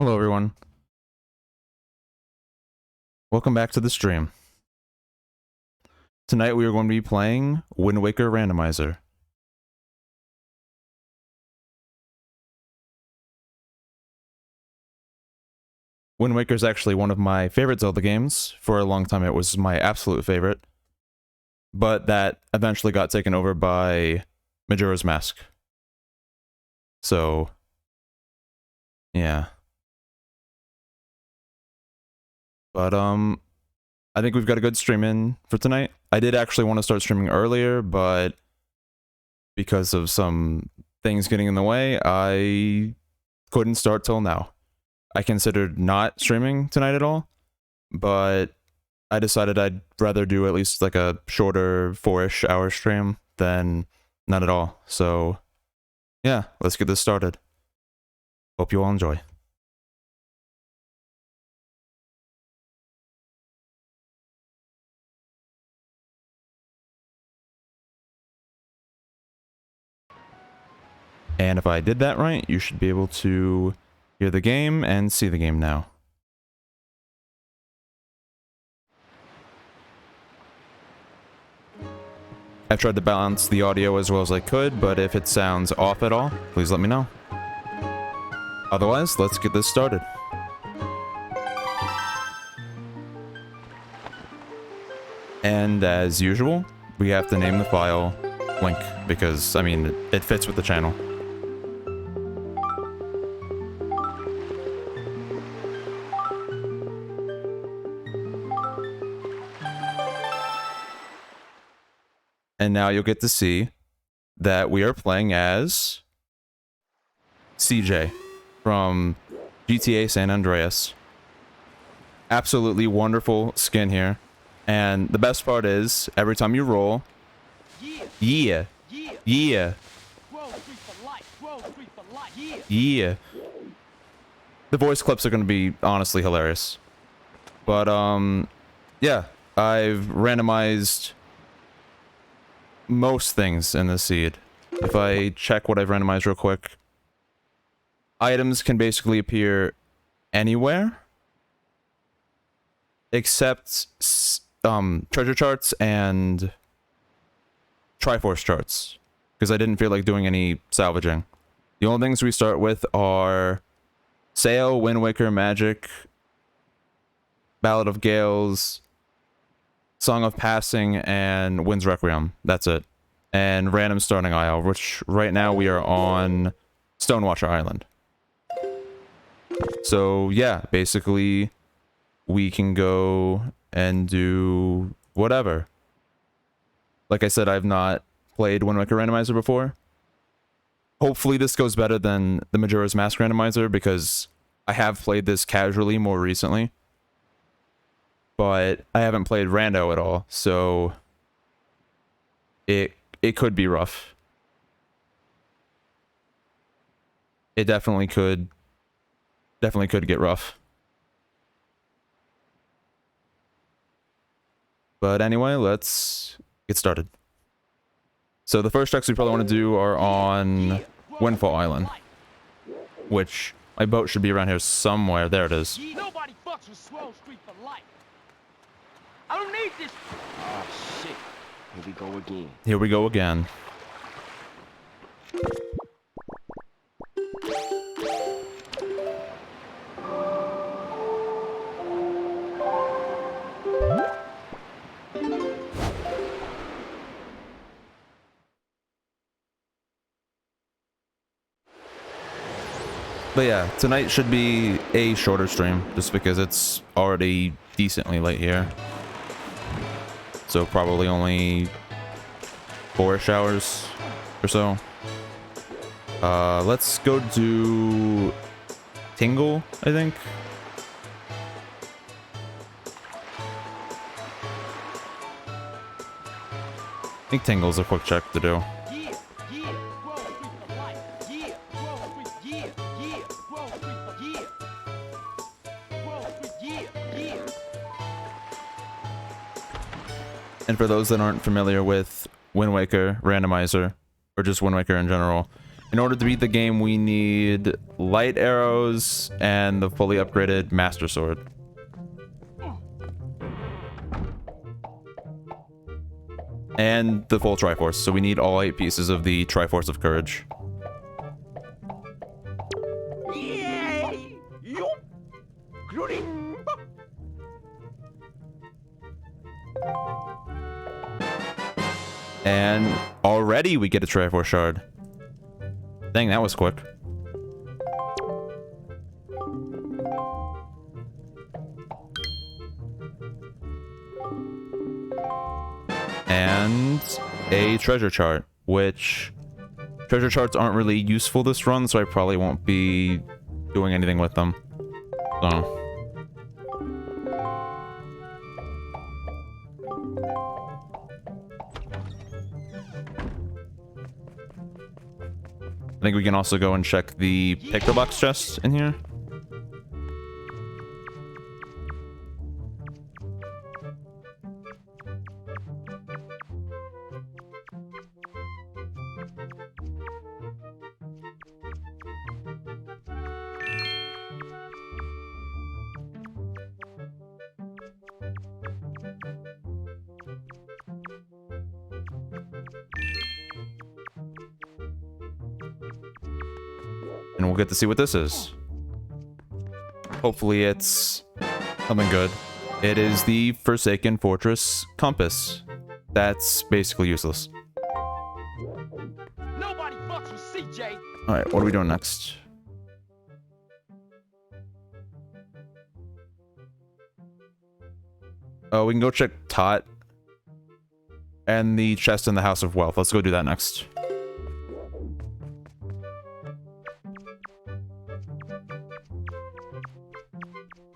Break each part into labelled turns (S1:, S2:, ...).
S1: Hello everyone. Welcome back to the stream. Tonight we are going to be playing Wind Waker Randomizer. Wind Waker is actually one of my favorite Zelda games. For a long time it was my absolute favorite. But that eventually got taken over by Majora's Mask. So, yeah. But, I think we've got a good stream in for tonight. I did actually want to start streaming earlier, but because of some things getting in the way, I couldn't start till now. I considered not streaming tonight at all, but I decided I'd rather do at least like a shorter 4-ish hour stream than not at all. So, yeah, let's get this started. Hope you all enjoy. And if I did that right, you should be able to hear the game and see the game now. I've tried to balance the audio as well as I could, but if it sounds off at all, please let me know. Otherwise, let's get this started. And as usual, we have to name the file Link, because, I mean, it fits with the channel. And now you'll get to see that we are playing as CJ from GTA San Andreas. Absolutely wonderful skin here. And the best part is, every time you roll, yeah, the voice clips are going to be honestly hilarious. But, yeah, I've randomized most things in this seed. If I check what I've randomized real quick, items can basically appear anywhere except treasure charts and Triforce charts, because I didn't feel like doing any salvaging. The only things we start with are Sail, Wind Waker, Magic, Ballad of Gales, Song of Passing, and Wind's Requiem. That's it. And random starting isle, which right now we are on Stonewatcher Island. So yeah, basically we can go and do whatever. Like I said, I've not played Wind Waker Randomizer before. Hopefully this goes better than the Majora's Mask Randomizer, because I have played this casually more recently. But I haven't played Rando at all, so it could be rough. It definitely could get rough. But anyway, let's get started. So the first tracks we probably want to do are on Windfall Island, which my boat should be around here somewhere. There it is.
S2: Nobody fucks with Swell Street for life. I don't need this. Oh shit. Here we go again.
S1: Here we go again. But yeah, tonight should be a shorter stream, just because it's already decently late here. So probably only 4-ish hours or so. Let's go do Tingle, I think. I think Tingle's a quick check to do. And for those that aren't familiar with Wind Waker Randomizer, or just Wind Waker in general, In order to beat the game, we need light arrows and the fully upgraded Master Sword. And the full Triforce, so we need all 8 pieces of the Triforce of Courage. And already we get a Triforce Shard. Dang, that was quick. And a treasure chart, which treasure charts aren't really useful this run, so I probably won't be doing anything with them. So. I think we can also go and check the pickle box chest in here. And we'll get to see what this is. Hopefully it's something good. It is the Forsaken Fortress Compass. That's basically useless.
S2: Nobody fucks with CJ.
S1: Alright, what are we doing next? Oh, we can go check Tot and the chest in the House of Wealth. Let's go do that next.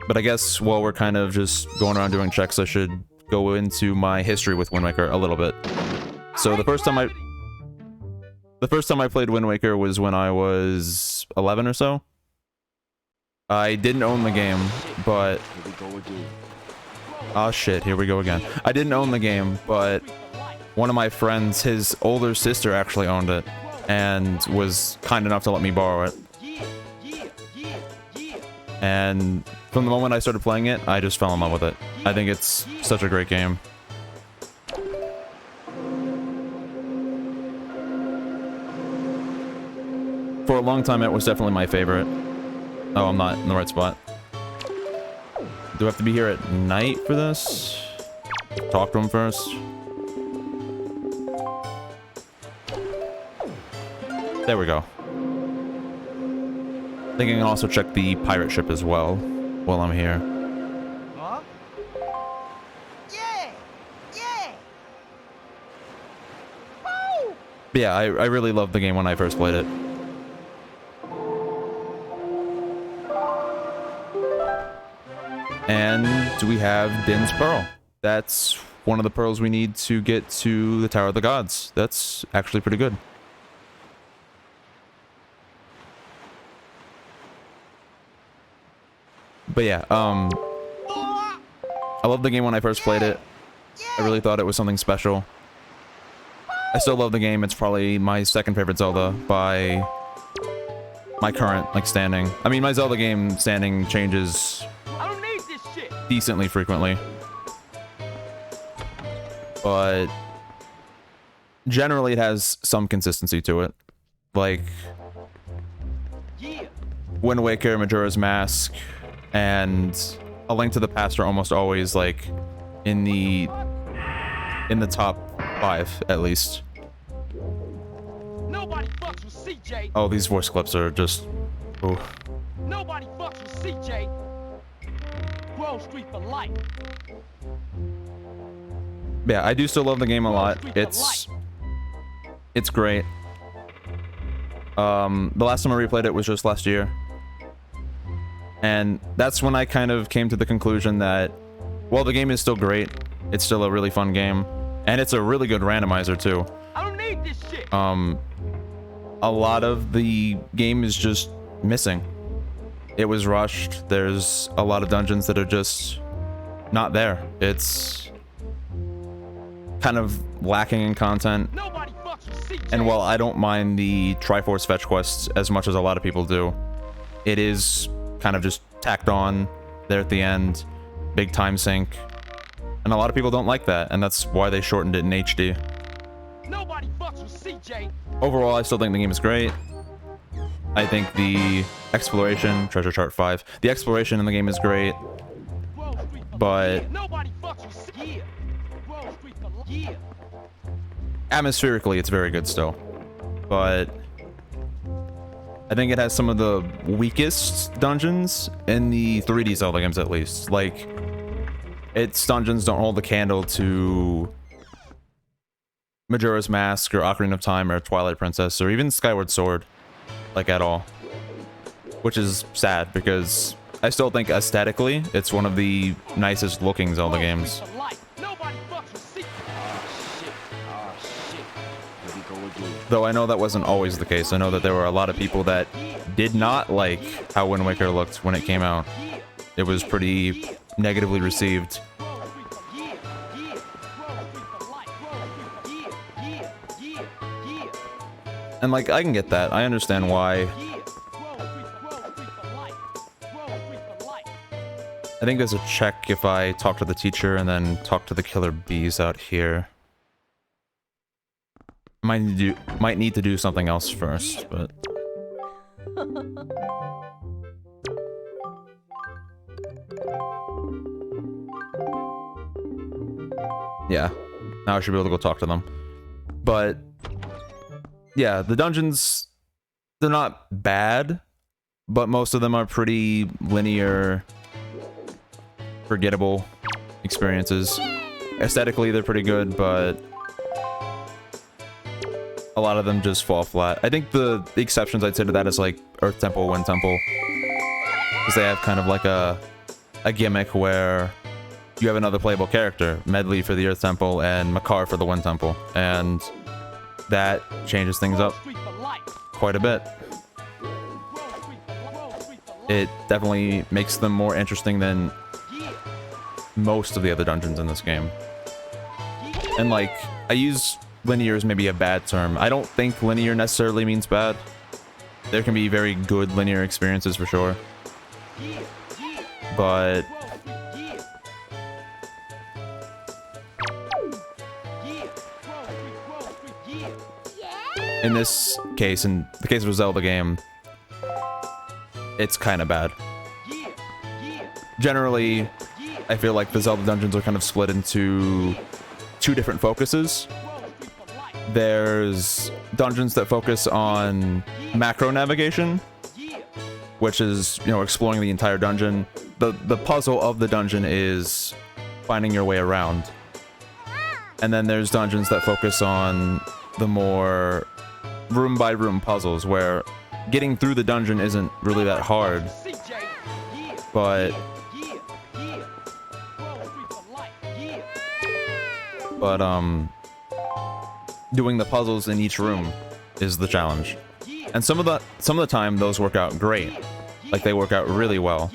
S1: But I guess while we're kind of just going around doing checks, I should go into my history with Wind Waker a little bit. So the first time I played Wind Waker was when I was 11 or so. I didn't own the game, but oh shit, here we go again. I didn't own the game, but one of my friends, his older sister actually owned it and was kind enough to let me borrow it. And from the moment I started playing it, I just fell in love with it. I think it's such a great game. For a long time, it was definitely my favorite. Oh, I'm not in the right spot. Do I have to be here at night for this? Talk to him first. There we go. I think I can also check the pirate ship as well while I'm here.
S2: Huh? Yeah! Yeah! Woo!
S1: But yeah, I really loved the game when I first played it. And we have Din's Pearl. That's one of the pearls we need to get to the Tower of the Gods. That's actually pretty good. But yeah, I loved the game when I first played it. I really thought it was something special. I still love the game. It's probably my second favorite Zelda by my current standing. I mean, my Zelda game standing changes
S2: I don't need this shit.
S1: decently frequently. But generally it has some consistency to it. Like
S2: Yeah.
S1: Wind Waker, Majora's Mask, and A Link to the Past are almost always like in the top 5 at least.
S2: Nobody fucks with CJ.
S1: Oh, these voice clips are just ooh.
S2: Nobody fucks with CJ. Grove Street for life.
S1: Yeah, I do still love the game a lot. It's great. The last time I replayed it was just last year. And that's when I kind of came to the conclusion that, while the game is still great, it's still a really fun game. And it's a really good randomizer too.
S2: I don't need this shit.
S1: A lot of the game is just missing. It was rushed. There's a lot of dungeons that are just not there. It's kind of lacking in content.
S2: Nobody fucks with
S1: And while I don't mind the Triforce fetch quests as much as a lot of people do, it is kind of just tacked on there at the end, big time sink, and a lot of people don't like that, and that's why they shortened it in HD.
S2: Nobody fucks with CJ.
S1: Overall, I still think the game is great. I think the exploration, Treasure Chart 5, the exploration in the game is great, but
S2: Nobody fucks with CJ. Yeah.
S1: atmospherically it's very good still. But I think it has some of the weakest dungeons in the 3D Zelda games, at least. Like, its dungeons don't hold the candle to Majora's Mask or Ocarina of Time or Twilight Princess or even Skyward Sword, like, at all. Which is sad, because I still think aesthetically it's one of the nicest looking Zelda games. Though I know that wasn't always the case. I know that there were a lot of people that did not like how Wind Waker looked when it came out. It was pretty negatively received. And like, I can get that. I understand why. I think there's a check if I talk to the teacher and then talk to the killer bees out here. Might need to do something else first, but yeah, now I should be able to go talk to them. But yeah, the dungeons, they're not bad, but most of them are pretty linear, forgettable experiences. Aesthetically, they're pretty good, but a lot of them just fall flat. I think the exceptions I'd say to that is like Earth Temple, Wind Temple, because they have kind of like a gimmick where you have another playable character, Medley for the Earth Temple and Makar for the Wind Temple, and that changes things up quite a bit. It definitely makes them more interesting than most of the other dungeons in this game. And like, I use linear is maybe a bad term. I don't think linear necessarily means bad. There can be very good linear experiences for sure. But in this case, in the case of a Zelda game, it's kind of bad. Generally, I feel like the Zelda dungeons are kind of split into two different focuses. There's dungeons that focus on macro navigation, which is, you know, exploring the entire dungeon. The puzzle of the dungeon is finding your way around. And then there's dungeons that focus on the more room by room puzzles, where getting through the dungeon isn't really that hard, but doing the puzzles in each room is the challenge. And some of the time those work out great. Like, they work out really well.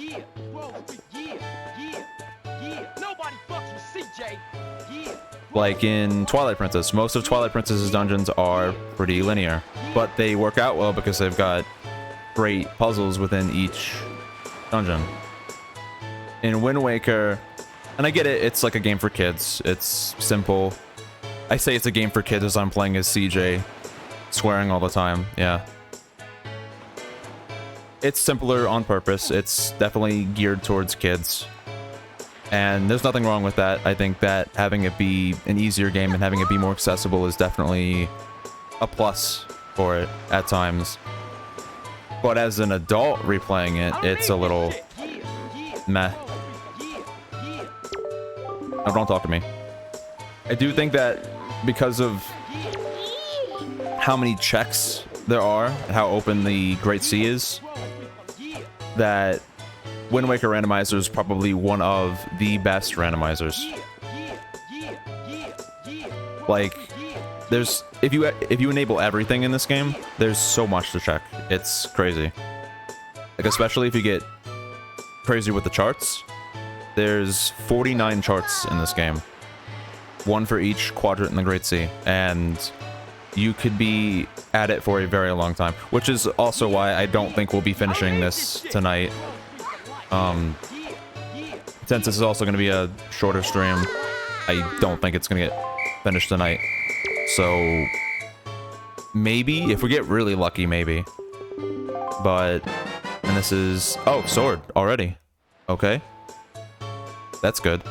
S1: Like in Twilight Princess, most of Twilight Princess's dungeons are pretty linear, but they work out well because they've got great puzzles within each dungeon. In Wind Waker, and I get it, it's like a game for kids. It's simple. I say it's a game for kids as I'm playing as CJ, swearing all the time, yeah. It's simpler on purpose. It's definitely geared towards kids. And there's nothing wrong with that. I think that having it be an easier game and having it be more accessible is definitely a plus for it at times. But as an adult replaying it, it's a little meh. No, don't talk to me. I do think that because of how many checks there are, and how open the Great Sea is, that Wind Waker Randomizer is probably one of the best randomizers. Like, there's if you enable everything in this game, there's so much to check. It's crazy. Like, especially if you get crazy with the charts. There's 49 charts in this game. One for each quadrant in the Great Sea. And you could be at it for a very long time, which is also why I don't think we'll be finishing this tonight. Since this is also going to be a shorter stream, I don't think it's going to get finished tonight. So maybe, if we get really lucky, maybe. But, and this is, oh, sword already. Okay. That's good.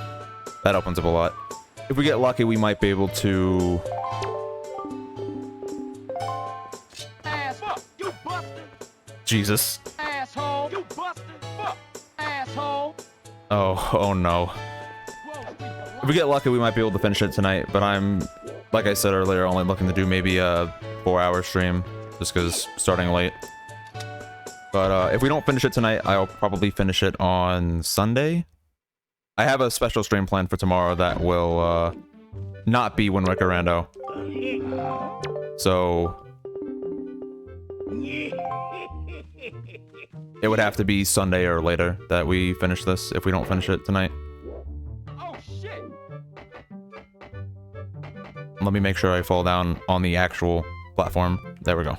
S1: That opens up a lot. If we get lucky, we might be able to... Jesus.
S2: Asshole. You busted. Fuck. Asshole.
S1: Oh no. If we get lucky, we might be able to finish it tonight, but I'm, like I said earlier, only looking to do maybe a 4-hour stream, just because starting late. But if we don't finish it tonight, I'll probably finish it on Sunday. I have a special stream planned for tomorrow that will not be Wind Waker Rando. So it would have to be Sunday or later that we finish this if we don't finish it tonight.
S2: Oh shit.
S1: Let me make sure I fall down on the actual platform. There we go.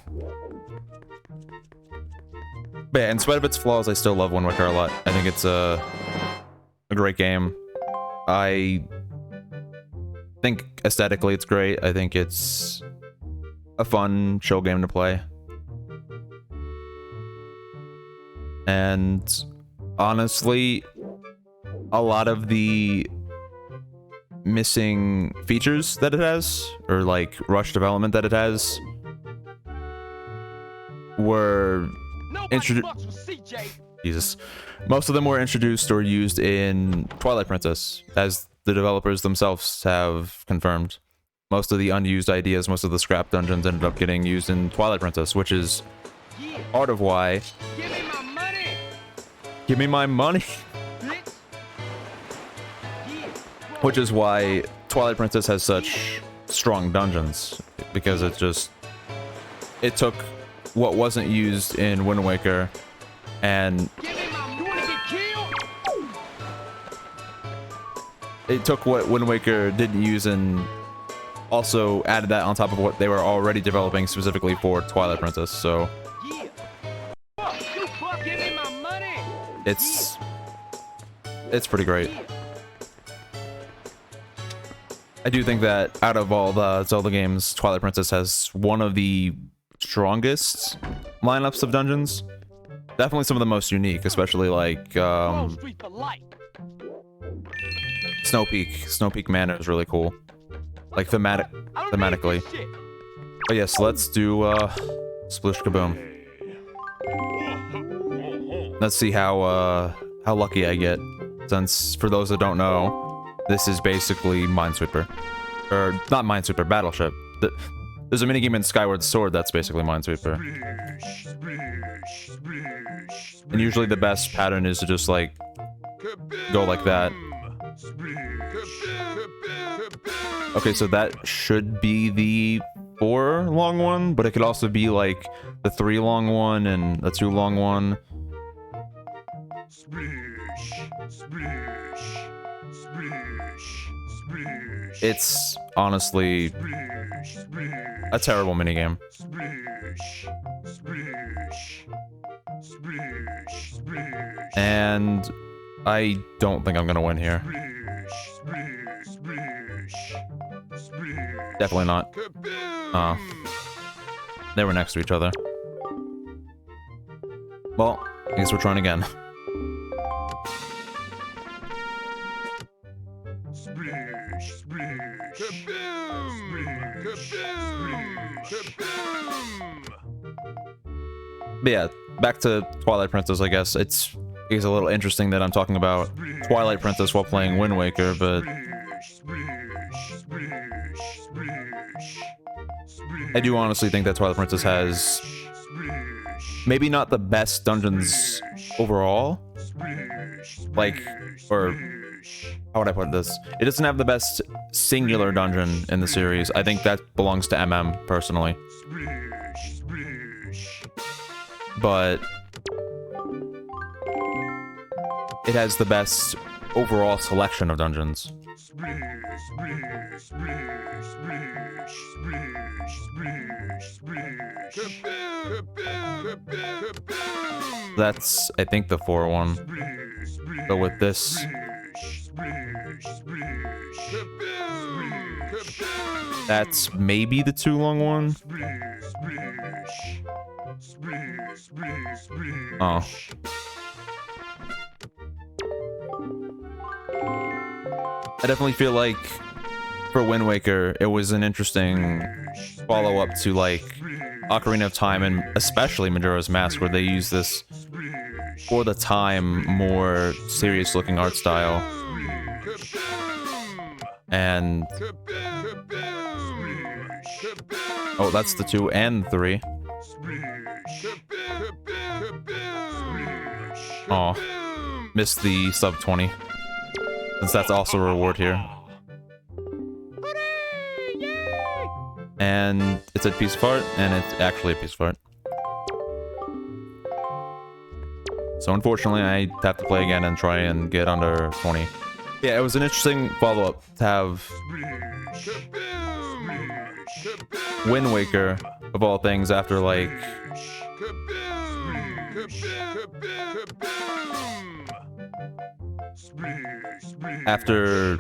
S1: But yeah, in spite of its flaws, I still love Wind Waker a lot. I think it's a great game. I think aesthetically it's great. I think it's a fun chill game to play. And honestly, a lot of the missing features that it has, or like rush development that it has, were introduced. Jesus. Most of them were introduced or used in Twilight Princess, as the developers themselves have confirmed. Most of the unused ideas, most of the scrap dungeons ended up getting used in Twilight Princess, which is part of why...
S2: Give me my money!
S1: Give me my money! Which is why Twilight Princess has such strong dungeons, because it took what wasn't used in Wind Waker and it took what Wind Waker didn't use and also added that on top of what they were already developing specifically for Twilight Princess. So it's pretty great. I do think that out of all the Zelda games, Twilight Princess has one of the strongest lineups of dungeons. Definitely some of the most unique, especially like Snow Peak. Snow Peak Manor is really cool. Like thematically. But yes, let's do Sploosh Kaboom. Let's see how lucky I get. Since for those that don't know, this is basically Minesweeper. Or not Minesweeper, Battleship. There's a minigame in Skyward Sword that's basically Minesweeper. And usually the best pattern is to just like go like that. Okay, so that should be the 4 long one, but it could also be like the 3 long one and the 2 long one. It's honestly a terrible minigame. And I don't think I'm gonna win here. Definitely not. They were next to each other. Well, I guess we're trying again. But yeah, back to Twilight Princess, I guess. It's a little interesting that I'm talking about Twilight Princess while playing Wind Waker, but I do honestly think that Twilight Princess has maybe not the best dungeons overall. Like, or how would I put this? It doesn't have the best singular dungeon in the series. I think that belongs to MM, personally. But it has the best overall selection of dungeons. That's, I think, the 4 one. But with this, that's maybe the 2 long one. Oh. I definitely feel like for Wind Waker, it was an interesting follow-up to like Ocarina of Time and especially Majora's Mask, where they use this for the time more serious-looking art style. And oh, that's the 2 and 3. Oh, missed the sub 20. Since that's also a reward here. And it's a piece of art, and it's actually a piece of art. So unfortunately, I have to play again and try and get under 20. Yeah, it was an interesting follow-up to have Wind Waker, of all things, after like... After...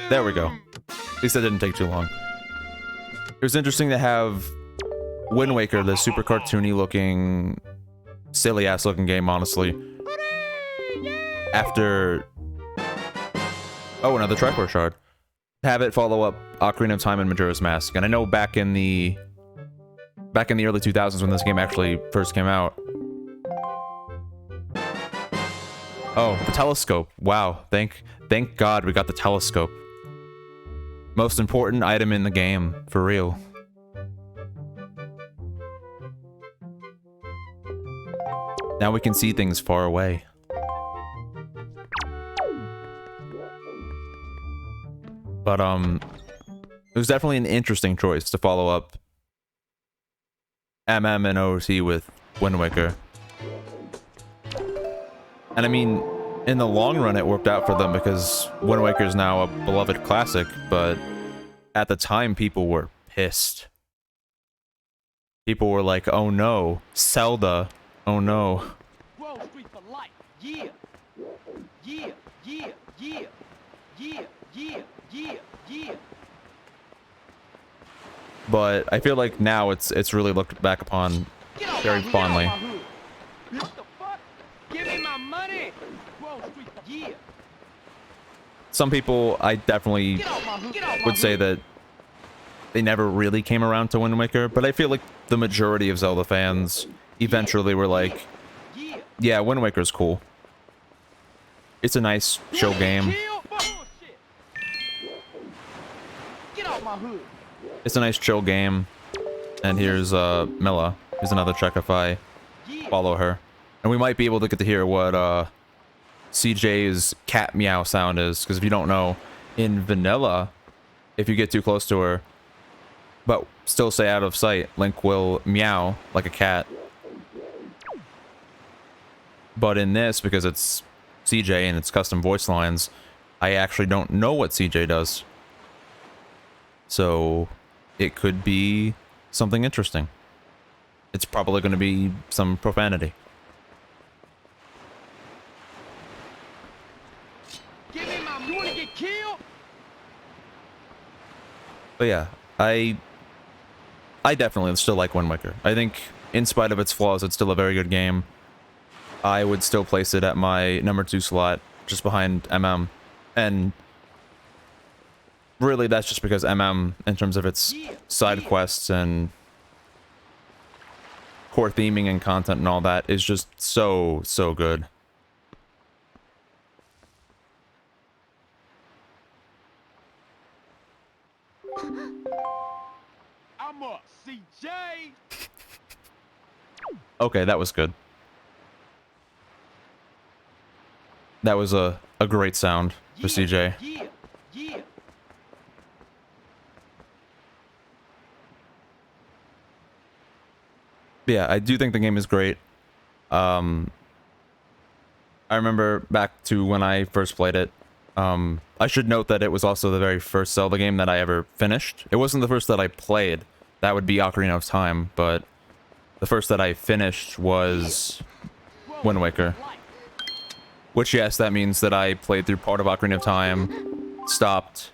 S1: There we go. At least that didn't take too long. It was interesting to have Wind Waker, the super cartoony looking, silly ass looking game, honestly. After... Oh, another Triforce Shard. Have it follow up Ocarina of Time and Majora's Mask. And I know back in the early 2000s when this game actually first came out. Oh, the telescope. Wow. Thank God we got the telescope. Most important item in the game, for real. Now we can see things far away. But, it was definitely an interesting choice to follow up MM and OT with Wind Waker. And I mean, in the long run, it worked out for them because Wind Waker is now a beloved classic, but at the time, people were pissed. People were like, oh no, Zelda, oh no.
S2: Wall Street for life. Yeah. Yeah, yeah, yeah. Yeah, yeah, yeah, yeah.
S1: But I feel like now it's really looked back upon very fondly.
S2: What the fuck? Give me my money. Wall Street for yeah.
S1: Some people, I definitely would say that they never really came around to Wind Waker, but I feel like the majority of Zelda fans eventually were like, yeah, Wind Waker's cool. It's a nice, chill game. It's a nice, chill game. And here's Milla. Here's another check if I follow her. And we might be able to get to hear what CJ's cat meow sound is, because if you don't know, in vanilla, if you get too close to her, but still stay out of sight, Link will meow like a cat. But in this, because it's CJ and it's custom voice lines, I actually don't know what CJ does. So it could be something interesting. It's probably going to be some profanity.
S2: Give me my, you want to get killed?
S1: But yeah, I definitely still like Wind Waker. I think, in spite of its flaws, it's still a very good game. I would still place it at my number 2 slot, just behind MM. And really, that's just because MM, in terms of its side quests and core theming and content and all that, is just so, so good.
S2: I'm up, CJ.
S1: Okay, that was good. That was a great sound for CJ.
S2: Yeah, yeah.
S1: Yeah, I do think the game is great. I remember back to when I first played it, I should note that it was also the very first Zelda game that I ever finished. It wasn't the first that I played. That would be Ocarina of Time, but the first that I finished was Wind Waker. Which, yes, that means that I played through part of Ocarina of Time, stopped,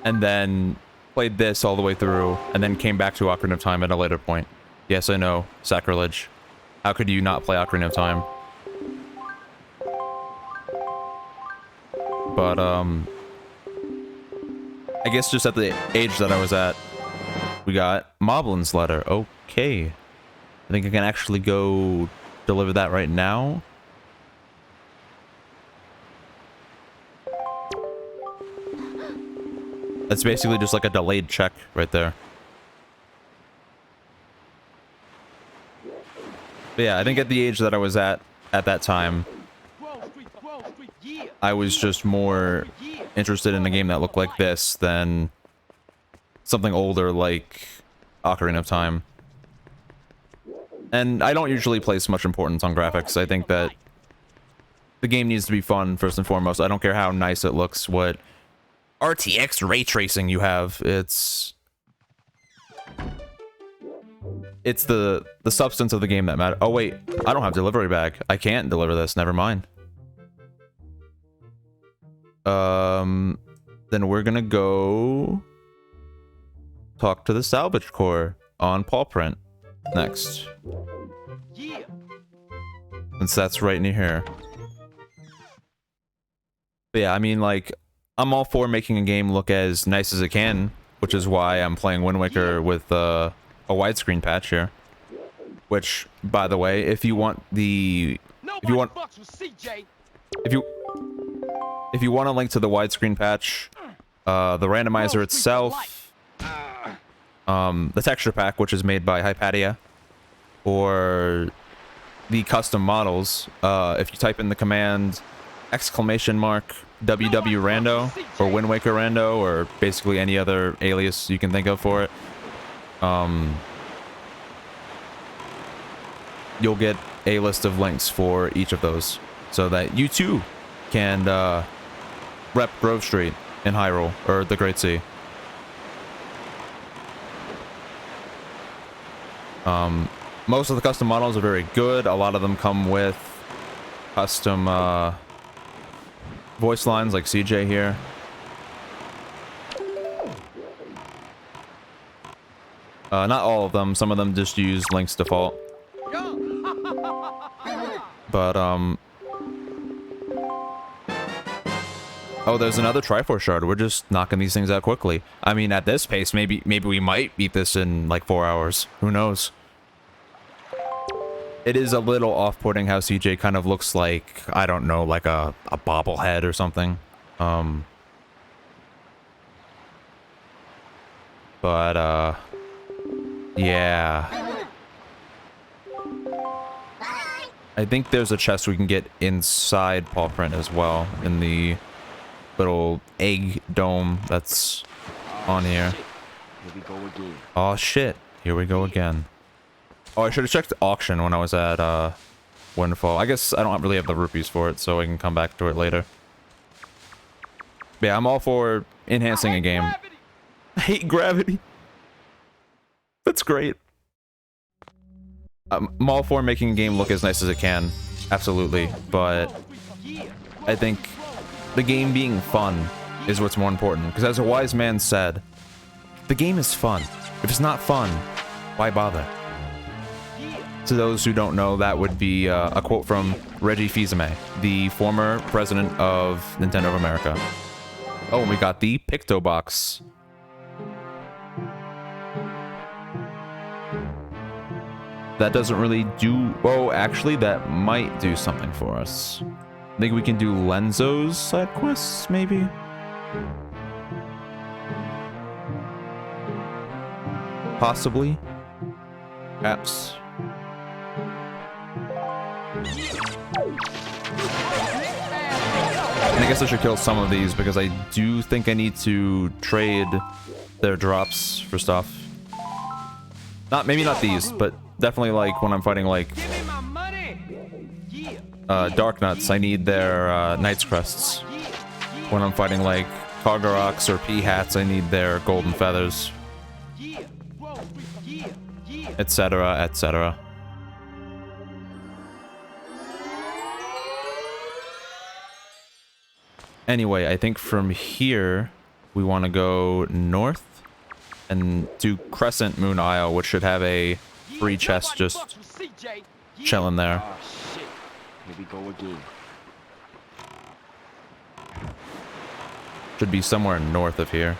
S1: and then played this all the way through, and then came back to Ocarina of Time at a later point. Yes, I know, sacrilege. How could you not play Ocarina of Time? But, I guess just at the age that I was at, we got Moblin's letter. Okay. I think I can actually go deliver that right now. That's basically just like a delayed check right there. But yeah, I think at the age that I was at that time, I was just more interested in a game that looked like this than something older like Ocarina of Time. And I don't usually place much importance on graphics. I think that the game needs to be fun first and foremost. I don't care how nice it looks, what RTX ray tracing you have. It's the substance of the game that matters. Oh wait, I don't have delivery bag. I can't deliver this. Never mind. Then we're gonna go talk to the salvage core on paw print next. Since that's right near here. But yeah, I mean, like, I'm all for making a game look as nice as it can, which is why I'm playing Wind Waker with a widescreen patch here. Which, by the way, if you want a link to the widescreen patch, the randomizer itself, the texture pack, which is made by Hypatia, or the custom models, if you type in the command !WW Rando or Wind Waker Rando, or basically any other alias you can think of for it, you'll get a list of links for each of those, so that you too can rep Grove Street in Hyrule, or the Great Sea. Most of the custom models are very good. A lot of them come with custom voice lines, like CJ here. Not all of them. Some of them just use Link's default. But, oh, there's another Triforce shard. We're just knocking these things out quickly. I mean, at this pace, maybe we might beat this in, like, 4 hours. Who knows? It is a little off-putting how CJ kind of looks like, I don't know, like a bobblehead or something. But, yeah. I think there's a chest we can get inside paw print as well, in the little egg dome that's on here.
S2: Here we go again.
S1: Oh shit, here we go again. Oh, I should have checked the auction when I was at Windfall. I guess I don't really have the rupees for it, so I can come back to it later. But yeah, I'm all for enhancing a game. I hate gravity. That's great. I'm all for making a game look as nice as it can, absolutely, but I think the game being fun is what's more important, because as a wise man said, the game is fun. If it's not fun, why bother? To those who don't know, that would be a quote from Reggie Fils-Aimé, the former president of Nintendo of America. Oh, and we got the Picto Box. That doesn't really do... Oh, actually, that might do something for us. I think we can do Lenzo's side quests, maybe? Possibly? Perhaps. And I guess I should kill some of these, because I do think I need to trade their drops for stuff. Maybe not these, but definitely like when I'm fighting like Dark Nuts, I need their Knight's Crests. When I'm fighting like Kogoroks or P-Hats, I need their golden feathers,
S2: Yeah. Whoa. Yeah. Yeah.
S1: etc., etc. Anyway, I think from here we want to go north and do Crescent Moon Isle, which should have a free chest just chilling there.
S2: Oh shit. Here we go again.
S1: Should be somewhere north of here.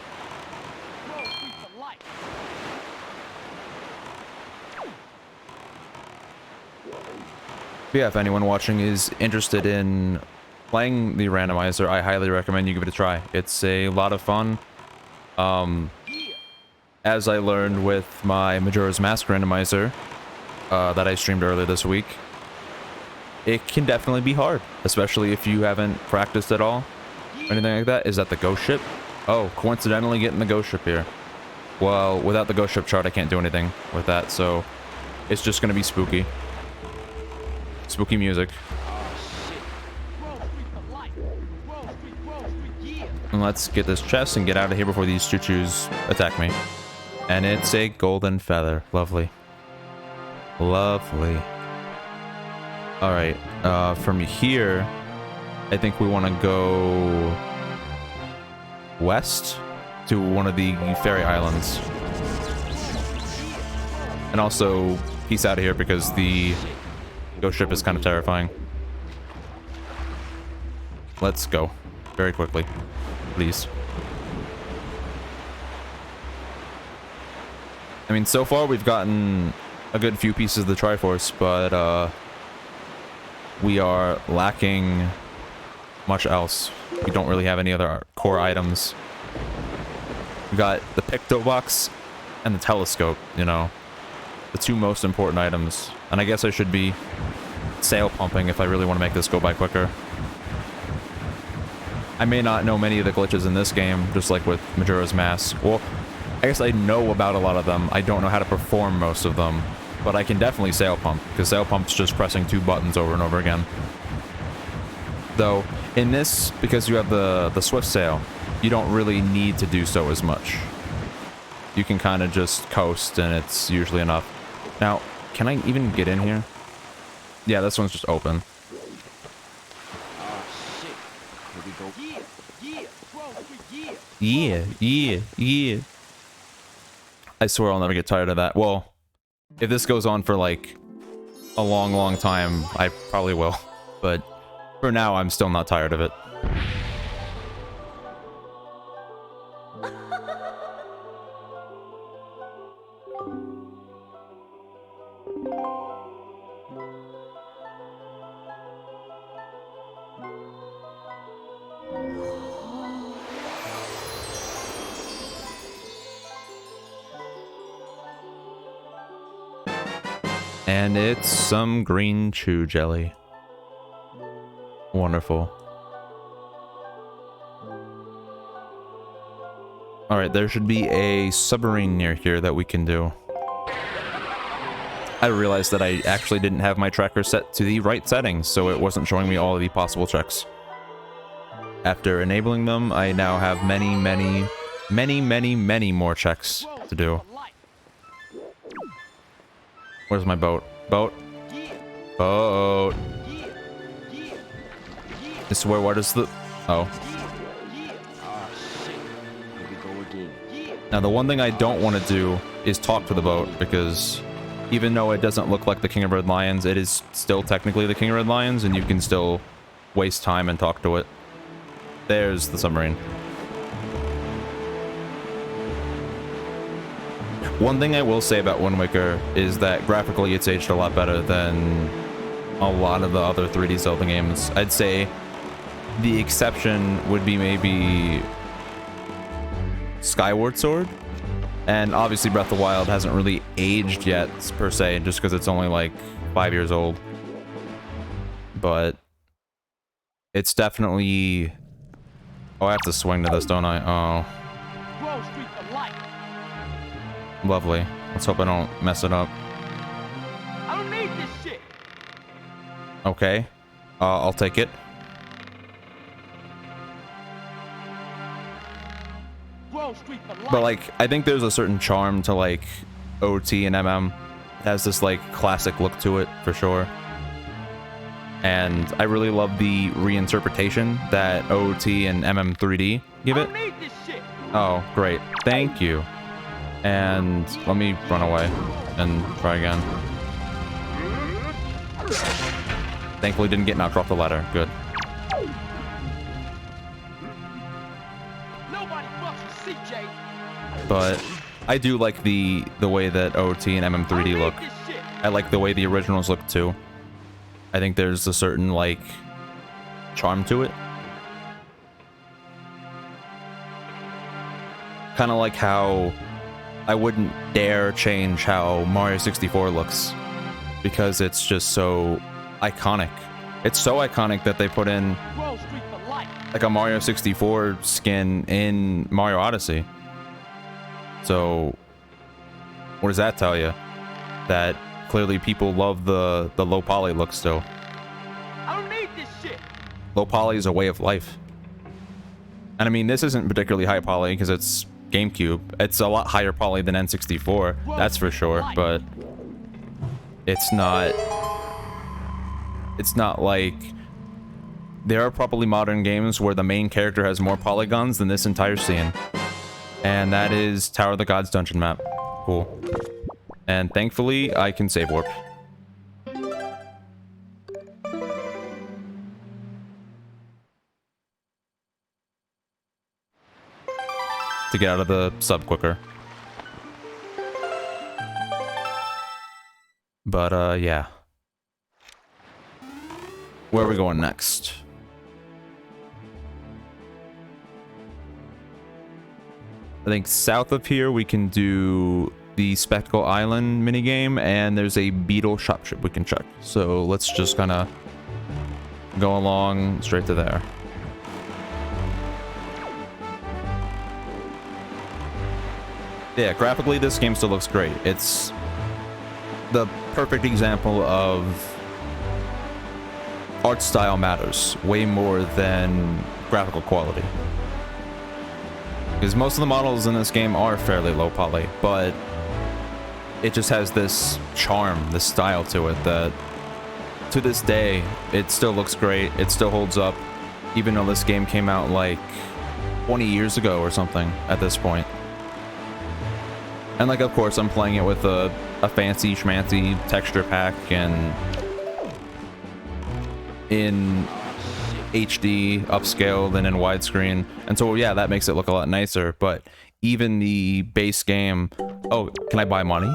S1: But yeah, if anyone watching is interested in playing the randomizer, I highly recommend you give it a try. It's a lot of fun. As I learned with my Majora's Mask randomizer that I streamed earlier this week, it can definitely be hard, especially if you haven't practiced at all or anything like that. Is that the ghost ship? Oh, coincidentally getting the ghost ship here. Well, without the ghost ship chart, I can't do anything with that, so it's just going to be spooky. Spooky music. And let's get this chest and get out of here before these choo-choos attack me. And it's a golden feather. Lovely. Lovely. Alright, from here, I think we want to go west to one of the fairy islands. And also, peace out of here because the ghost ship is kind of terrifying. Let's go. Very quickly. Please. I mean, so far we've gotten a good few pieces of the Triforce, but we are lacking much else. We don't really have any other core items. We got the Picto Box and the telescope, you know, the two most important items. And I guess I should be sail pumping if I really want to make this go by quicker. I may not know many of the glitches in this game, just like with Majora's Mask. Well, I guess I know about a lot of them. I don't know how to perform most of them, but I can definitely sail pump, because sail pump's just pressing two buttons over and over again. Though, in this, because you have the swift sail, you don't really need to do so as much. You can kind of just coast, and it's usually enough. Now, can I even get in here? Yeah, this one's just open. Yeah. I swear I'll never get tired of that. Well, if this goes on for like a long time, I probably will. But for now, I'm still not tired of it. And it's some green chew jelly. Wonderful. Alright, there should be a submarine near here that we can do. I realized that I actually didn't have my tracker set to the right settings, so it wasn't showing me all of the possible checks. After enabling them, I now have many more checks to do. Where's my boat? Boat? Boat! I swear, what is the... Oh. Now, the one thing I don't want to do is talk to the boat, because even though it doesn't look like the King of Red Lions, it is still technically the King of Red Lions, and you can still waste time and talk to it. There's the submarine. One thing I will say about Wind Waker is that graphically it's aged a lot better than a lot of the other 3D Zelda games. I'd say the exception would be maybe Skyward Sword. And obviously Breath of the Wild hasn't really aged yet, per se, just because it's only like 5 years old. But it's definitely... Oh, I have to swing to this, don't I? Oh. Lovely. Let's hope I don't mess it up.
S2: I don't need this shit.
S1: Okay. I'll take it. But like, I think there's a certain charm to like OT and MM. It has this like classic look to it for sure. And I really love the reinterpretation that OT and MM 3D give it. Oh, great. Thank you. And let me run away and try again. Thankfully didn't get knocked off the ladder. Good. But I do like the way that OT and MM3D look. I like the way the originals look too. I think there's a certain like charm to it. Kind of like how I wouldn't dare change how Mario 64 looks because it's just so iconic. It's so iconic that they put in like a Mario 64 skin in Mario Odyssey. So what does that tell you? That clearly people love the low poly look still.
S2: I don't need this shit.
S1: Low poly is a way of life. And I mean, this isn't particularly high poly because it's GameCube. It's a lot higher poly than N64, that's for sure, but it's not like there are probably modern games where the main character has more polygons than this entire scene. And that is Tower of the Gods dungeon map. Cool. And thankfully, I can save warp. To get out of the sub quicker. But, yeah. Where are we going next? I think south of here we can do the Spectacle Island minigame, and there's a beetle shop trip we can check. So let's just kind of go along straight to there. Yeah, graphically this game still looks great. It's the perfect example of art style matters way more than graphical quality. Because most of the models in this game are fairly low poly, but it just has this charm, this style to it that to this day, it still looks great. It still holds up, even though this game came out like 20 years ago or something at this point. And like, of course, I'm playing it with a fancy schmancy texture pack and in HD, upscaled, and in widescreen. And so, yeah, that makes it look a lot nicer. But even the base game... Oh, can I buy money?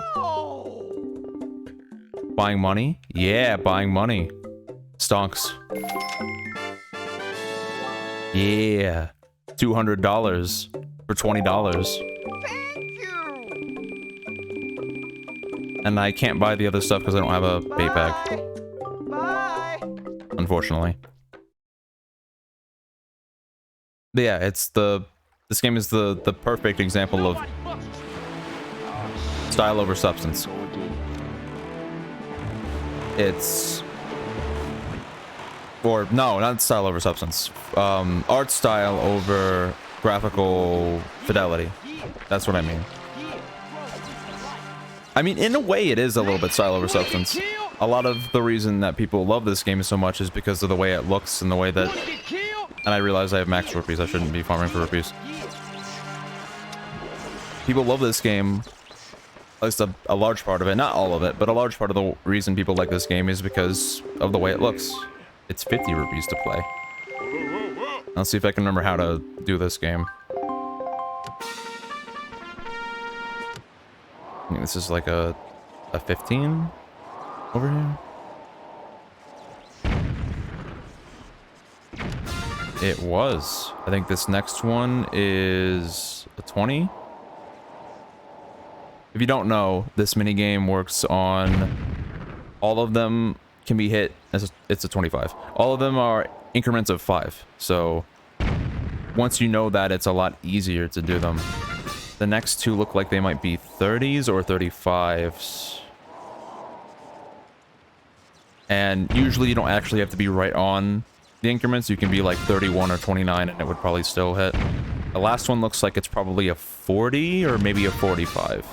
S1: Buying money? Yeah, buying money. Stonks. Yeah. $200 for $20. And I can't buy the other stuff because I don't have a bait bag.
S2: Bye.
S1: Unfortunately. But yeah, this game is the perfect example of style over substance. Or no, not style over substance. Art style over graphical fidelity. That's what I mean. I mean, in a way, it is a little bit style over substance. A lot of the reason that people love this game so much is because of the way it looks and the way that... And I realize I have max rupees. I shouldn't be farming for rupees. People love this game. At least a large part of it. Not all of it, but a large part of the reason people like this game is because of the way it looks. It's 50 rupees to play. Let's see if I can remember how to do this game. I think this is like a 15 over here. It was. I think this next one is a 20. If you don't know, this minigame works on... All of them can be hit as it's a 25. All of them are increments of 5. So once you know that, it's a lot easier to do them. The next two look like they might be 30s or 35s. And usually you don't actually have to be right on the increments. You can be like 31 or 29 and it would probably still hit. The last one looks like it's probably a 40 or maybe a 45.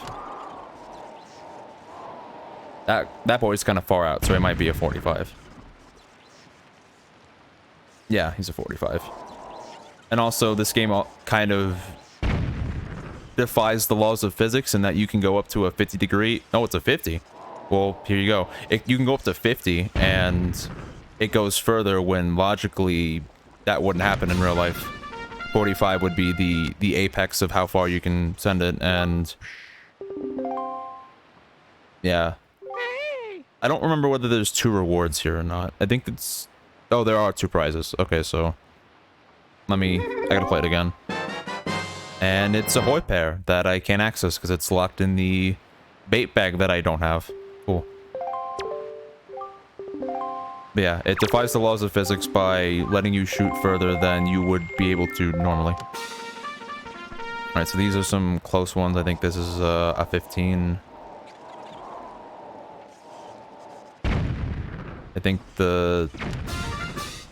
S1: That boy's kind of far out, so it might be a 45. Yeah, he's a 45. And also, this game kind of defies the laws of physics in that you can go up to a 50 degree. Oh, it's a 50. Well, here you go. You can go up to 50, and it goes further when logically that wouldn't happen in real life. 45 would be the apex of how far you can send it, and yeah. I don't remember whether there's 2 rewards here or not. I think it's... Oh, there are 2 prizes. Okay, so... I gotta play it again. And it's a Hoy pair that I can't access because it's locked in the bait bag that I don't have. Cool. But yeah, it defies the laws of physics by letting you shoot further than you would be able to normally. Alright, so these are some close ones. I think this is a 15. I think the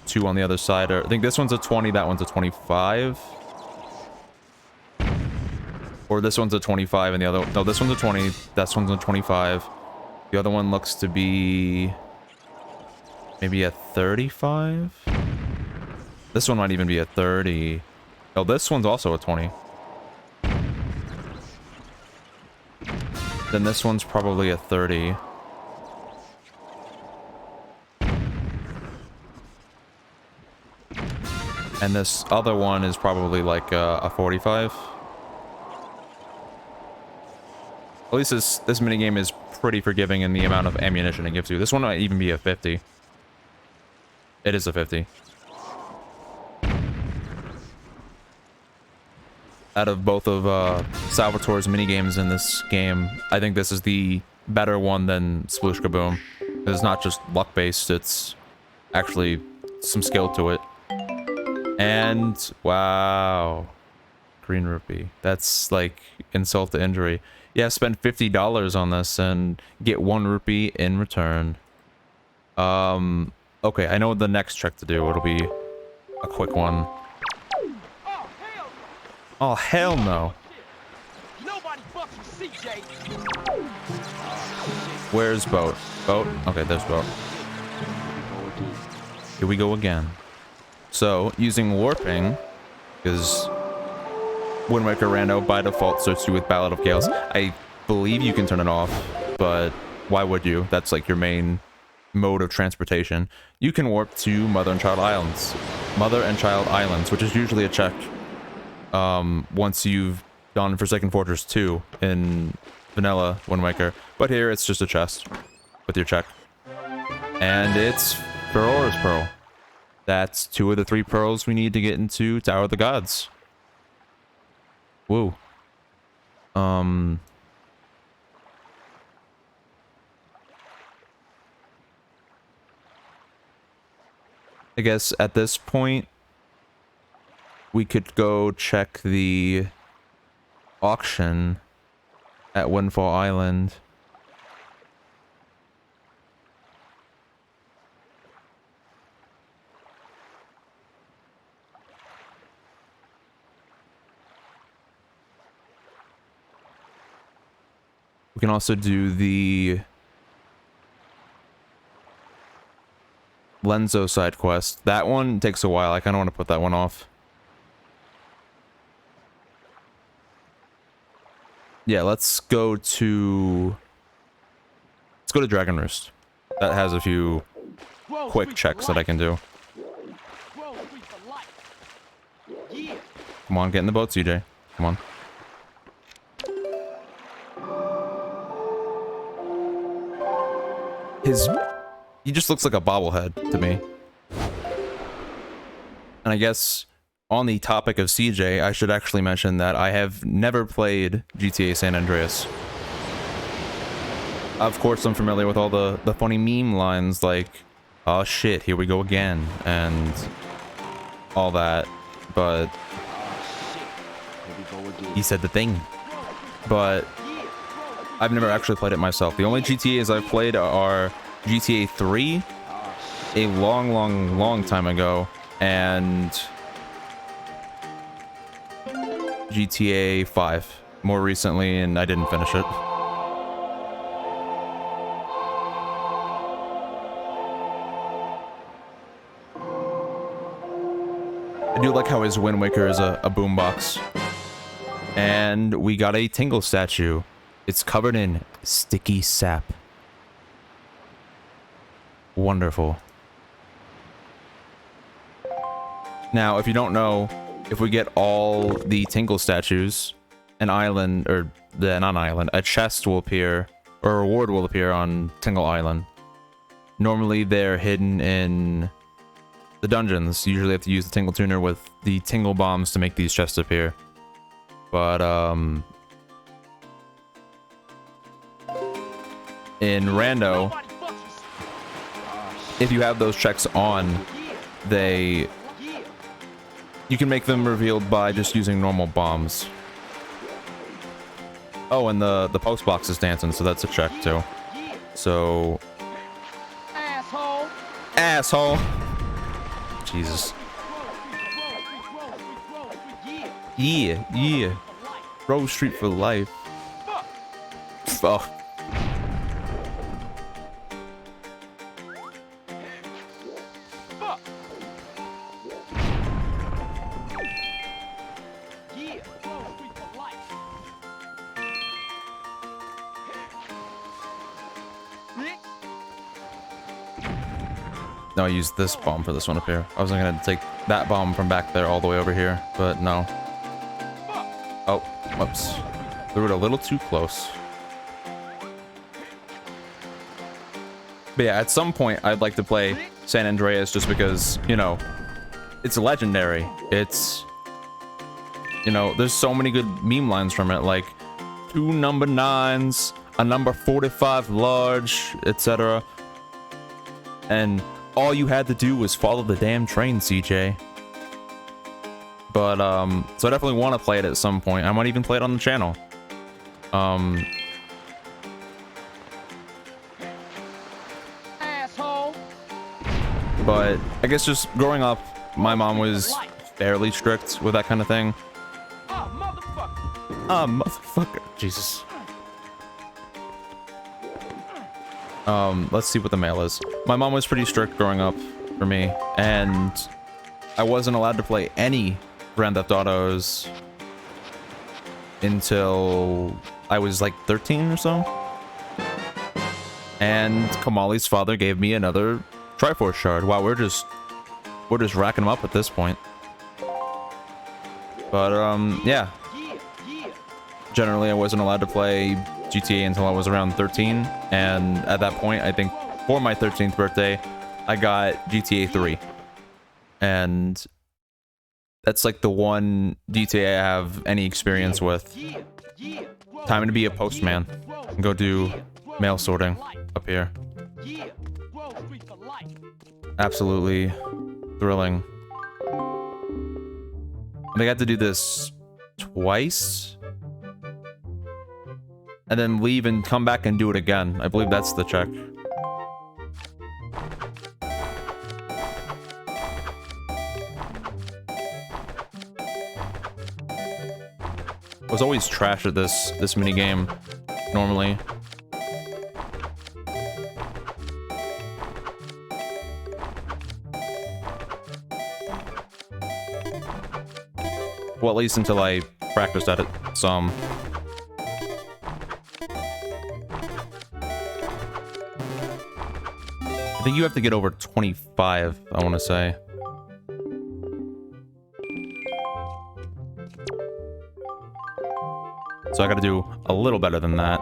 S1: 2 on the other side are... I think this one's a 20, that one's a 25. Or this one's a 25 and the other... No, this one's a 20, this one's a 25. The other one looks to be... maybe a 35? This one might even be a 30. Oh, this one's also a 20. Then this one's probably a 30. And this other one is probably like a 45. At least this minigame is pretty forgiving in the amount of ammunition it gives you. This one might even be a 50. It is a 50. Out of both of Salvatore's minigames in this game, I think this is the better one than Sploosh Kaboom. It's not just luck-based, it's actually some skill to it. And, wow. Green rupee. That's like insult to injury. Yeah, spend $50 on this and get 1 rupee in return. Okay, I know the next trick to do. It'll be a quick one. Oh, hell no.
S2: Nobody fucks with CJ.
S1: Where's Boat? Boat? Okay, there's Boat. Here we go again. So, using warping, because Wind Waker Rando by default starts you with Ballad of Gales. I believe you can turn it off, but why would you? That's like your main mode of transportation. You can warp to Mother and Child Islands. Mother and Child Islands, which is usually a check once you've done Forsaken Fortress 2 in vanilla Wind Waker. But here it's just a chest with your check. And it's Ferora's Pearl. That's 2 of the 3 pearls we need to get into Tower of the Gods. Woo. I guess at this point, we could go check the auction at Windfall Island. We can also do the Lenzo side quest. That one takes a while. I kind of want to put that one off. Yeah, let's go to Dragon Roost. That has a few quick checks that I can do. Come on, get in the boat, CJ. Come on. He just looks like a bobblehead to me. And I guess on the topic of CJ, I should actually mention that I have never played GTA San Andreas. Of course, I'm familiar with all the funny meme lines like, "Oh shit, here we go again," and all that, but he said the thing. But I've never actually played it myself. The only GTAs I've played are GTA 3 a long time ago, and GTA 5 more recently, and I didn't finish it. I do like how his Wind Waker is a boombox. And we got a Tingle statue. It's covered in sticky sap. Wonderful. Now, if you don't know, if we get all the Tingle statues, an island, or not an island, a chest will appear, or a reward will appear on Tingle Island. Normally, they're hidden in the dungeons. You usually have to use the Tingle Tuner with the Tingle Bombs to make these chests appear. But, in Rando, if you have those checks on, you can make them revealed by just using normal bombs. Oh, and the post box is dancing, so that's a check too. So, asshole. Jesus. Yeah. Rose Street for life. Fuck. No, I used this bomb for this one up here. I wasn't gonna take that bomb from back there all the way over here, but no. Oh, whoops. Threw it a little too close. But yeah, at some point, I'd like to play San Andreas just because, you know, it's legendary. It's, you know, there's so many good meme lines from it, like 2 number 9s, a number 45 large, etc. And all you had to do was follow the damn train, CJ. But, so I definitely want to play it at some point. I might even play it on the channel.
S2: Asshole.
S1: But I guess just growing up, my mom was fairly strict with that kind of thing. Motherfucker. Jesus. Let's see what the mail is. My mom was pretty strict growing up for me, and I wasn't allowed to play any Grand Theft Autos until I was like 13 or so. And Kamali's father gave me another Triforce shard. Wow, we're just racking them up at this point. But yeah. Generally, I wasn't allowed to play GTA until I was around 13, and at that point, I think for my 13th birthday, I got GTA 3. And that's like the one GTA I have any experience with. Time to be a postman and go do mail sorting up here. Absolutely thrilling. I think I had to do this twice, and then leave and come back and do it again. I believe that's the check. I was always trash at this mini game normally. Well, at least until I practiced at it some. I think you have to get over 25, I want to say. So I gotta do a little better than that.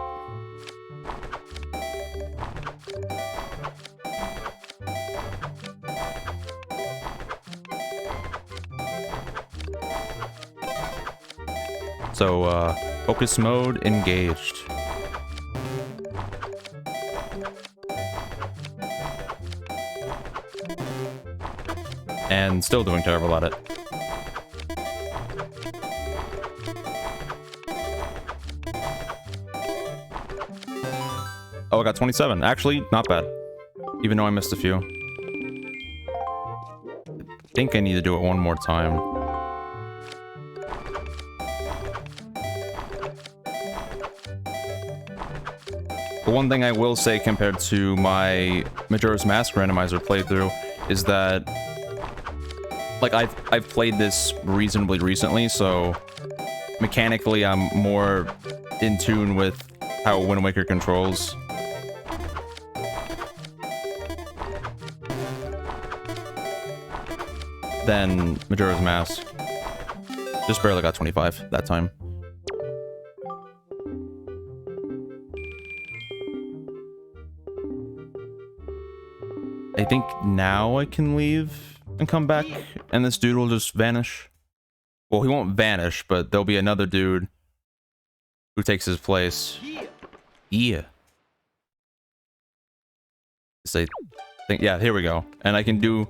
S1: So, focus mode engaged. And still doing terrible at it. Oh, I got 27. Actually, not bad. Even though I missed a few. I think I need to do it one more time. The one thing I will say compared to my Majora's Mask Randomizer playthrough is that, like, I've played this reasonably recently, so mechanically I'm more in tune with how Wind Waker controls. Than Majora's Mask. Just barely got 25 that time. I think now I can leave and come back, and this dude will just vanish. Well, he won't vanish, but there'll be another dude who takes his place. Yeah. So I think, yeah, here we go. And I can do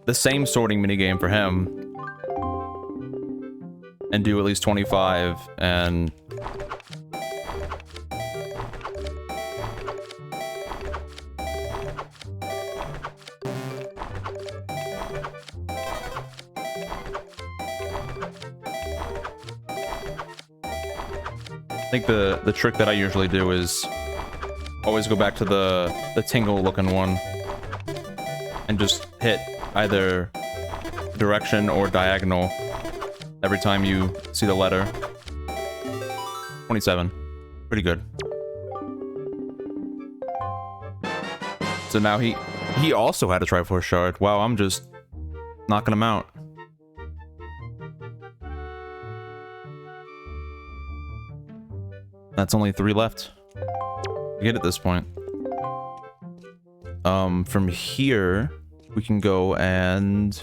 S1: the same sorting minigame for him and do at least 25, and I think the trick that I usually do is always go back to the tingle looking one and just hit either direction or diagonal every time you see the letter. 27. Pretty good. So now he also had a Triforce Shard. Wow, I'm just knocking him out. That's only 3 left. Get at this point. From here, we can go and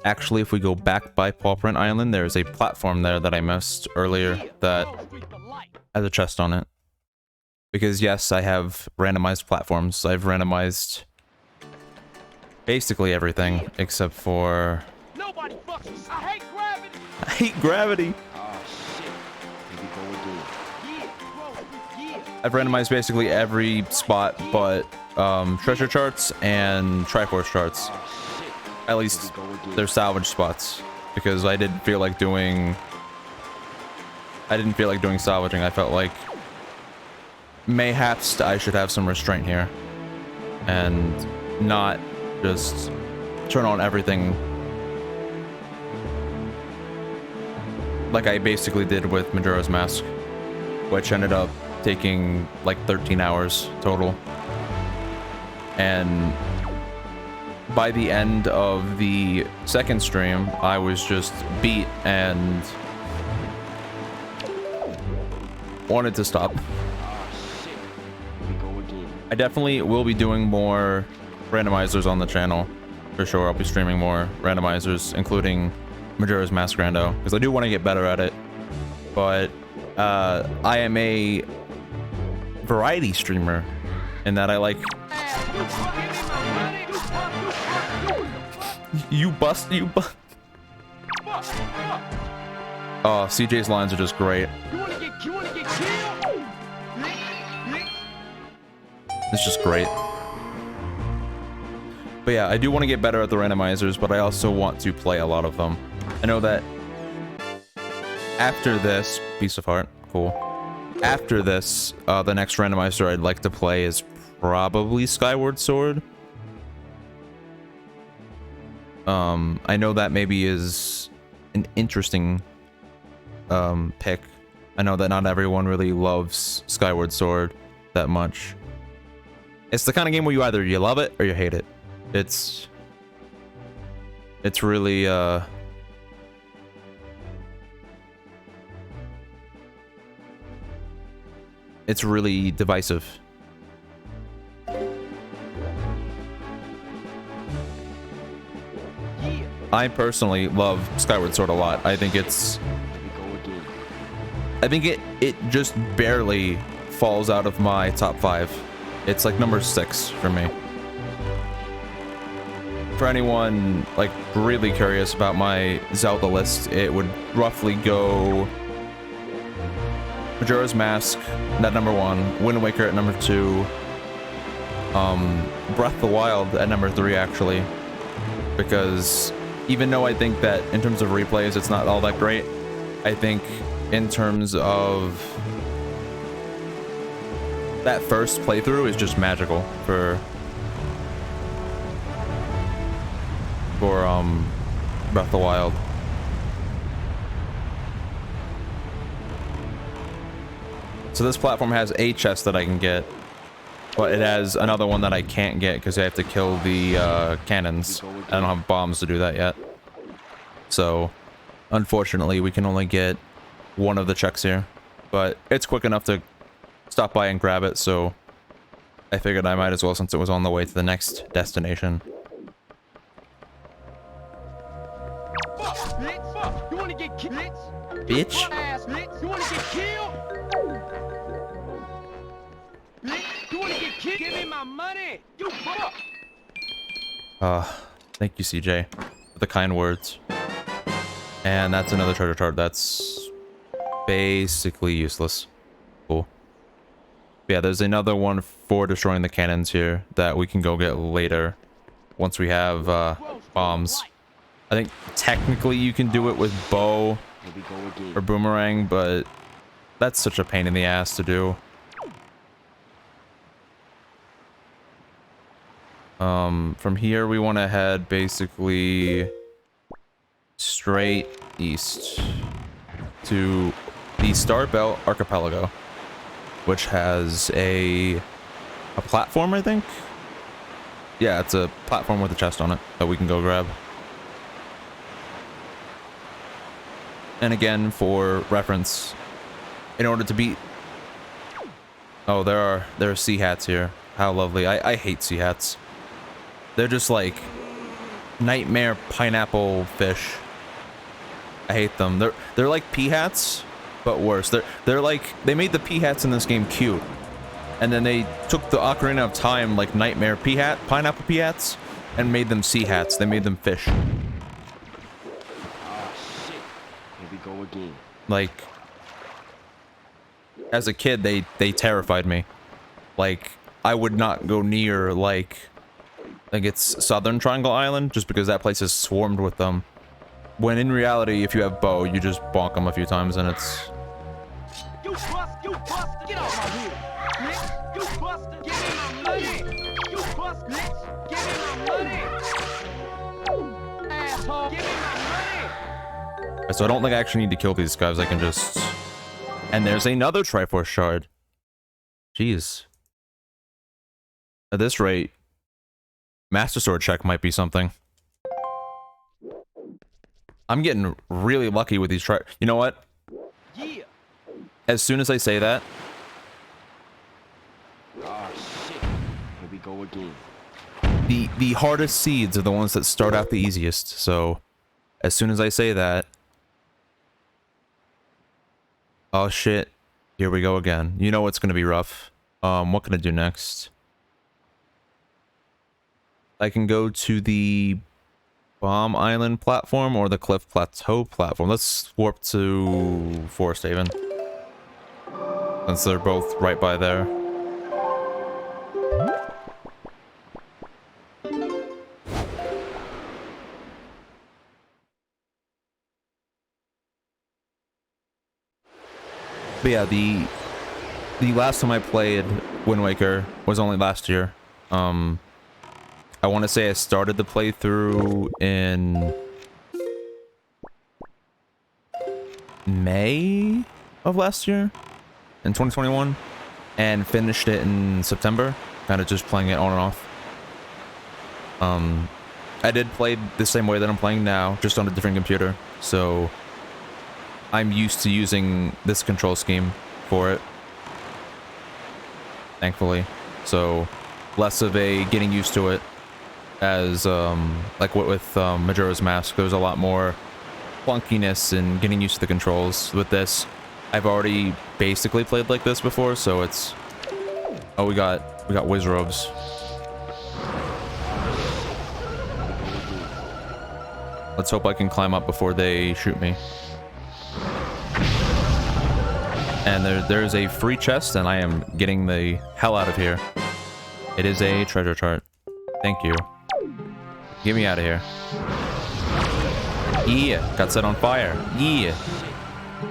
S1: actually, if we go back by Paw Print Island, there's a platform there that I missed earlier that has a chest on it. Because yes, I have randomized platforms. I've randomized basically everything except for...
S2: Nobody fucks with. I hate gravity.
S1: I hate gravity.
S2: Oh shit. Here we go again. Yeah.
S1: I've randomized basically every spot but treasure charts and Triforce charts.
S2: Oh shit.
S1: At least they're salvage spots, because I didn't feel like doing salvaging. I felt like mayhaps I should have some restraint here and not just turn on everything like I basically did with Majora's Mask, which ended up taking like 13 hours total. And by the end of the second stream, I was just beat and wanted to stop. I definitely will be doing more randomizers on the channel, for sure. I'll be streaming more randomizers, including Majora's Mask Rando, because I do want to get better at it. But I am a variety streamer in that I like... You bust. Oh, CJ's lines are just great. It's just great. But yeah, I do want to get better at the randomizers, but I also want to play a lot of them. I know that after this piece of art, cool. After this, the next randomizer I'd like to play is probably Skyward Sword. I know that maybe is an interesting pick. I know that not everyone really loves Skyward Sword that much. It's the kind of game where you love it or you hate it. It's really it's really divisive. I personally love Skyward Sword a lot. I think it's... I think it just barely falls out of my top 5. It's like number 6 for me. For anyone like really curious about my Zelda list, it would roughly go Majora's Mask at number 1, Wind Waker at number 2, Breath of the Wild at number 3 actually, because even though I think that in terms of replays it's not all that great, I think in terms of that first playthrough is just magical for Breath of the Wild. So this platform has a chest that I can get, but it has another one that I can't get because I have to kill the cannons. I don't have bombs to do that yet. So, unfortunately, we can only get one of the checks here. But it's quick enough to stop by and grab it, so I figured I might as well since it was on the way to the next destination.
S2: You wanna get killed?
S1: Bitch.
S2: You wanna get killed? You wanna get killed? Give me my money. You fuck.
S1: Thank you, CJ, for the kind words. And that's another treasure chart that's basically useless. Cool. Yeah, there's another one for destroying the cannons here that we can go get later once we have bombs. I think technically you can do it with bow or boomerang, but that's such a pain in the ass to do. From here we want to head basically straight east to the Star Belt Archipelago, which has a platform, I think. Yeah, it's a platform with a chest on it that we can go grab. And again, for reference, in order to beat... Oh, there are sea hats here. How lovely. I hate sea hats. They're just like nightmare pineapple fish. I hate them. They're like pea hats, but worse. They're like, they made the pea hats in this game cute, and then they took the Ocarina of Time like nightmare pineapple pea hats and made them sea hats. They made them fish.
S3: Oh shit. Here we go again.
S1: Like, as a kid, they terrified me. Like, I would not go near like it's Southern Triangle Island just because that place is swarmed with them. When in reality, if you have bow, you just bonk them a few times and it's...
S2: You bust, get off my wheel. Bitch, you bust, give me my money. You bust, bitch, give me my money. Asshole, give me my money.
S1: So I don't think I actually need to kill these guys, I can just... And there's another Triforce Shard. Jeez. At this rate, Master Sword check might be something. I'm getting really lucky with these You know what?
S2: Yeah.
S1: As soon as I say that...
S3: Oh shit. Here we go again.
S1: The hardest seeds are the ones that start out the easiest, so... As soon as I say that... Oh shit. Here we go again. You know it's gonna be rough. What can I do next? I can go to the Bomb Island platform or the Cliff Plateau platform. Let's warp to Forest Haven, since they're both right by there. But yeah, the last time I played Wind Waker was only last year. I want to say I started the playthrough in May of last year, in 2021, and finished it in September, kind of just playing it on and off. I did play the same way that I'm playing now, just on a different computer, so I'm used to using this control scheme for it, thankfully. So less of a getting used to it. As like with Majora's Mask, there's a lot more clunkiness in getting used to the controls. With this, I've already basically played like this before, so it's... Oh, we got whiz robes. Let's hope I can climb up before they shoot me. And there's a free chest, and I am getting the hell out of here. It is a treasure chart. Thank you. Get me out of here. Yeah, got set on fire. Yeah.
S3: Here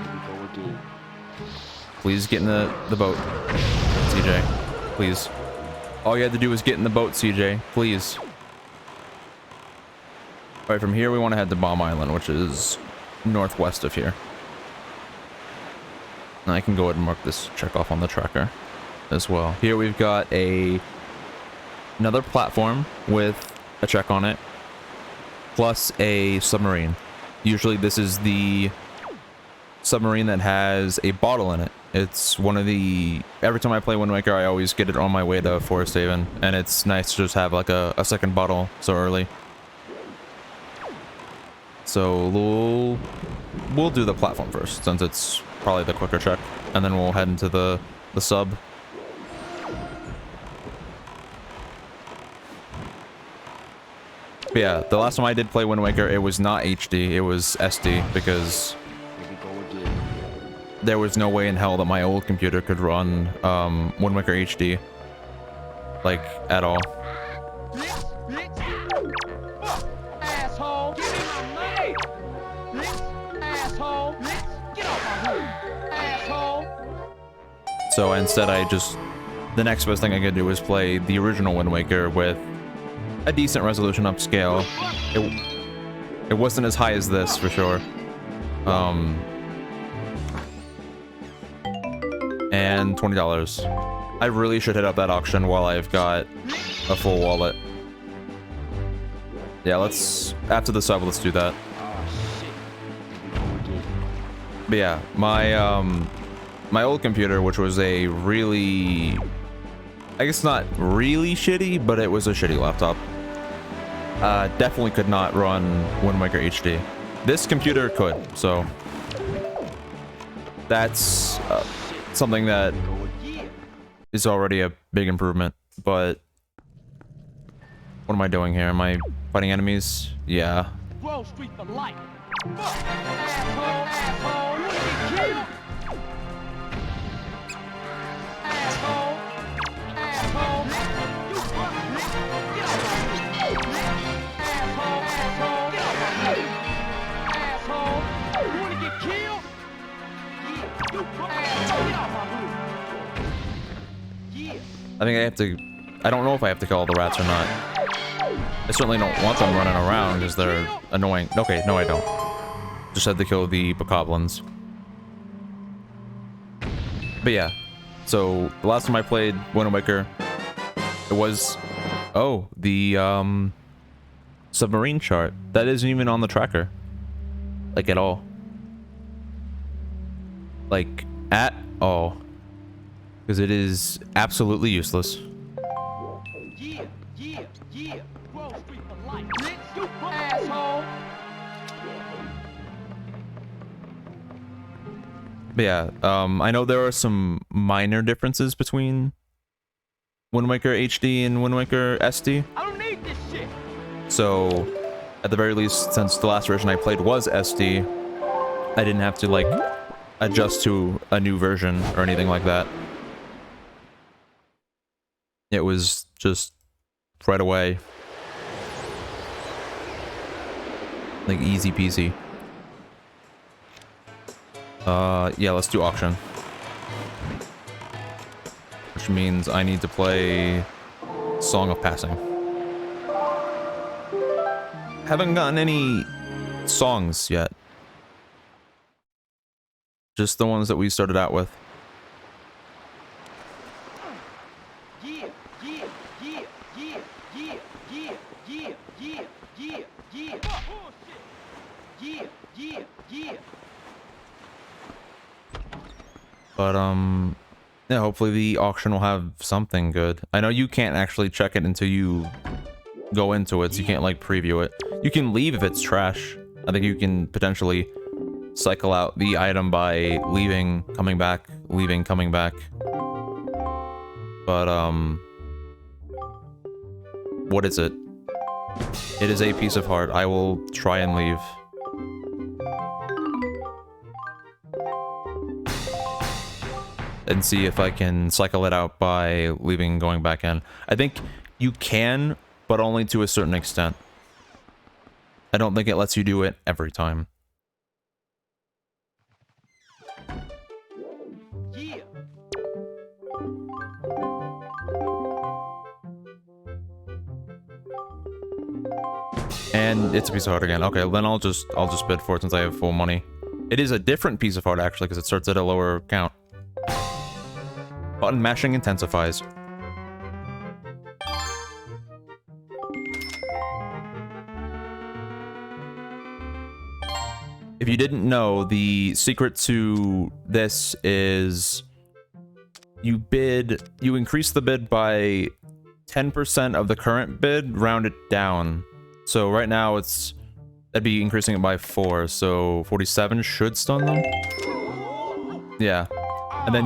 S3: we go again.
S1: Please get in the boat, CJ. Please. All you had to do was get in the boat, CJ. Please. Alright, from here we want to head to Bomb Island, which is northwest of here. And I can go ahead and mark this check off on the tracker as well. Here we've got another platform with a check on it, plus a submarine. Usually this is the submarine that has a bottle in it. It's one of the... Every time I play Wind Waker, I always get it on my way to Forest Haven, and it's nice to just have like a second bottle so early. So we'll do the platform first, since it's probably the quicker check, and then we'll head into the sub. But yeah, the last time I did play Wind Waker, it was not HD, it was SD, because there was no way in hell that my old computer could run Wind Waker HD, like, at all.
S2: Asshole, give me my money. Asshole, get off my hood. Asshole.
S1: So instead the next best thing I could do was play the original Wind Waker with a decent resolution upscale. It wasn't as high as this, for sure. And $20. I really should hit up that auction while I've got a full wallet. Yeah, after the sub, let's do that. But yeah, my old computer, which was a really, I guess not really shitty, but it was a shitty laptop. Definitely could not run Wind Waker HD. This computer could, so that's something that is already a big improvement. But what am I doing here? Am I fighting enemies? Yeah.
S2: Grove Street for life. Asshole, asshole, you wanna get killed? Asshole, asshole, you fuck, get off my hood. Asshole, asshole, get off my hood. Asshole, you wanna get killed? Yeah, you fuck, asshole, get off my hood. Yeah.
S1: I think I don't know if I have to kill all the rats or not. I certainly don't want them running around because they're annoying. Okay, no I don't. Just had to kill the bokoblins. But yeah, so the last time I played Wind Waker, it was, oh, the submarine chart. That isn't even on the tracker. Like, at all. Like, at all. Because it is absolutely useless.
S2: Yeah, yeah, yeah. Grove Street for life. You fuck, asshole.
S1: But yeah, I know there are some minor differences between Wind Waker HD and Wind Waker SD.
S2: I don't need this shit.
S1: So, at the very least, since the last version I played was SD, I didn't have to, like, adjust to a new version or anything like that. It was just right away. Like, easy peasy. Yeah, let's do auction. Which means I need to play Song of Passing. Haven't gotten any songs yet. Just the ones that we started out with.
S2: Yeah, yeah, yeah, yeah, yeah, yeah, yeah, yeah, yeah, yeah. Fuck bullshit. Yeah, yeah, yeah.
S1: But, yeah, hopefully the auction will have something good. I know you can't actually check it until you go into it, so you can't, like, preview it. You can leave if it's trash. I think you can potentially cycle out the item by leaving, coming back, leaving, coming back. But, what is it? It is a piece of heart. I will try and leave. And see if I can cycle it out by leaving and going back in. I think you can, but only to a certain extent. I don't think it lets you do it every time.
S2: Yeah,
S1: And it's a piece of heart again. Okay, then I'll just bid for it since I have full money. It is a different piece of heart actually because it starts at a lower count. Button mashing intensifies. If you didn't know, the secret to this is you increase the bid by 10% of the current bid, round it down. So right now that'd be increasing it by 4, so 47 should stun them. Yeah. And then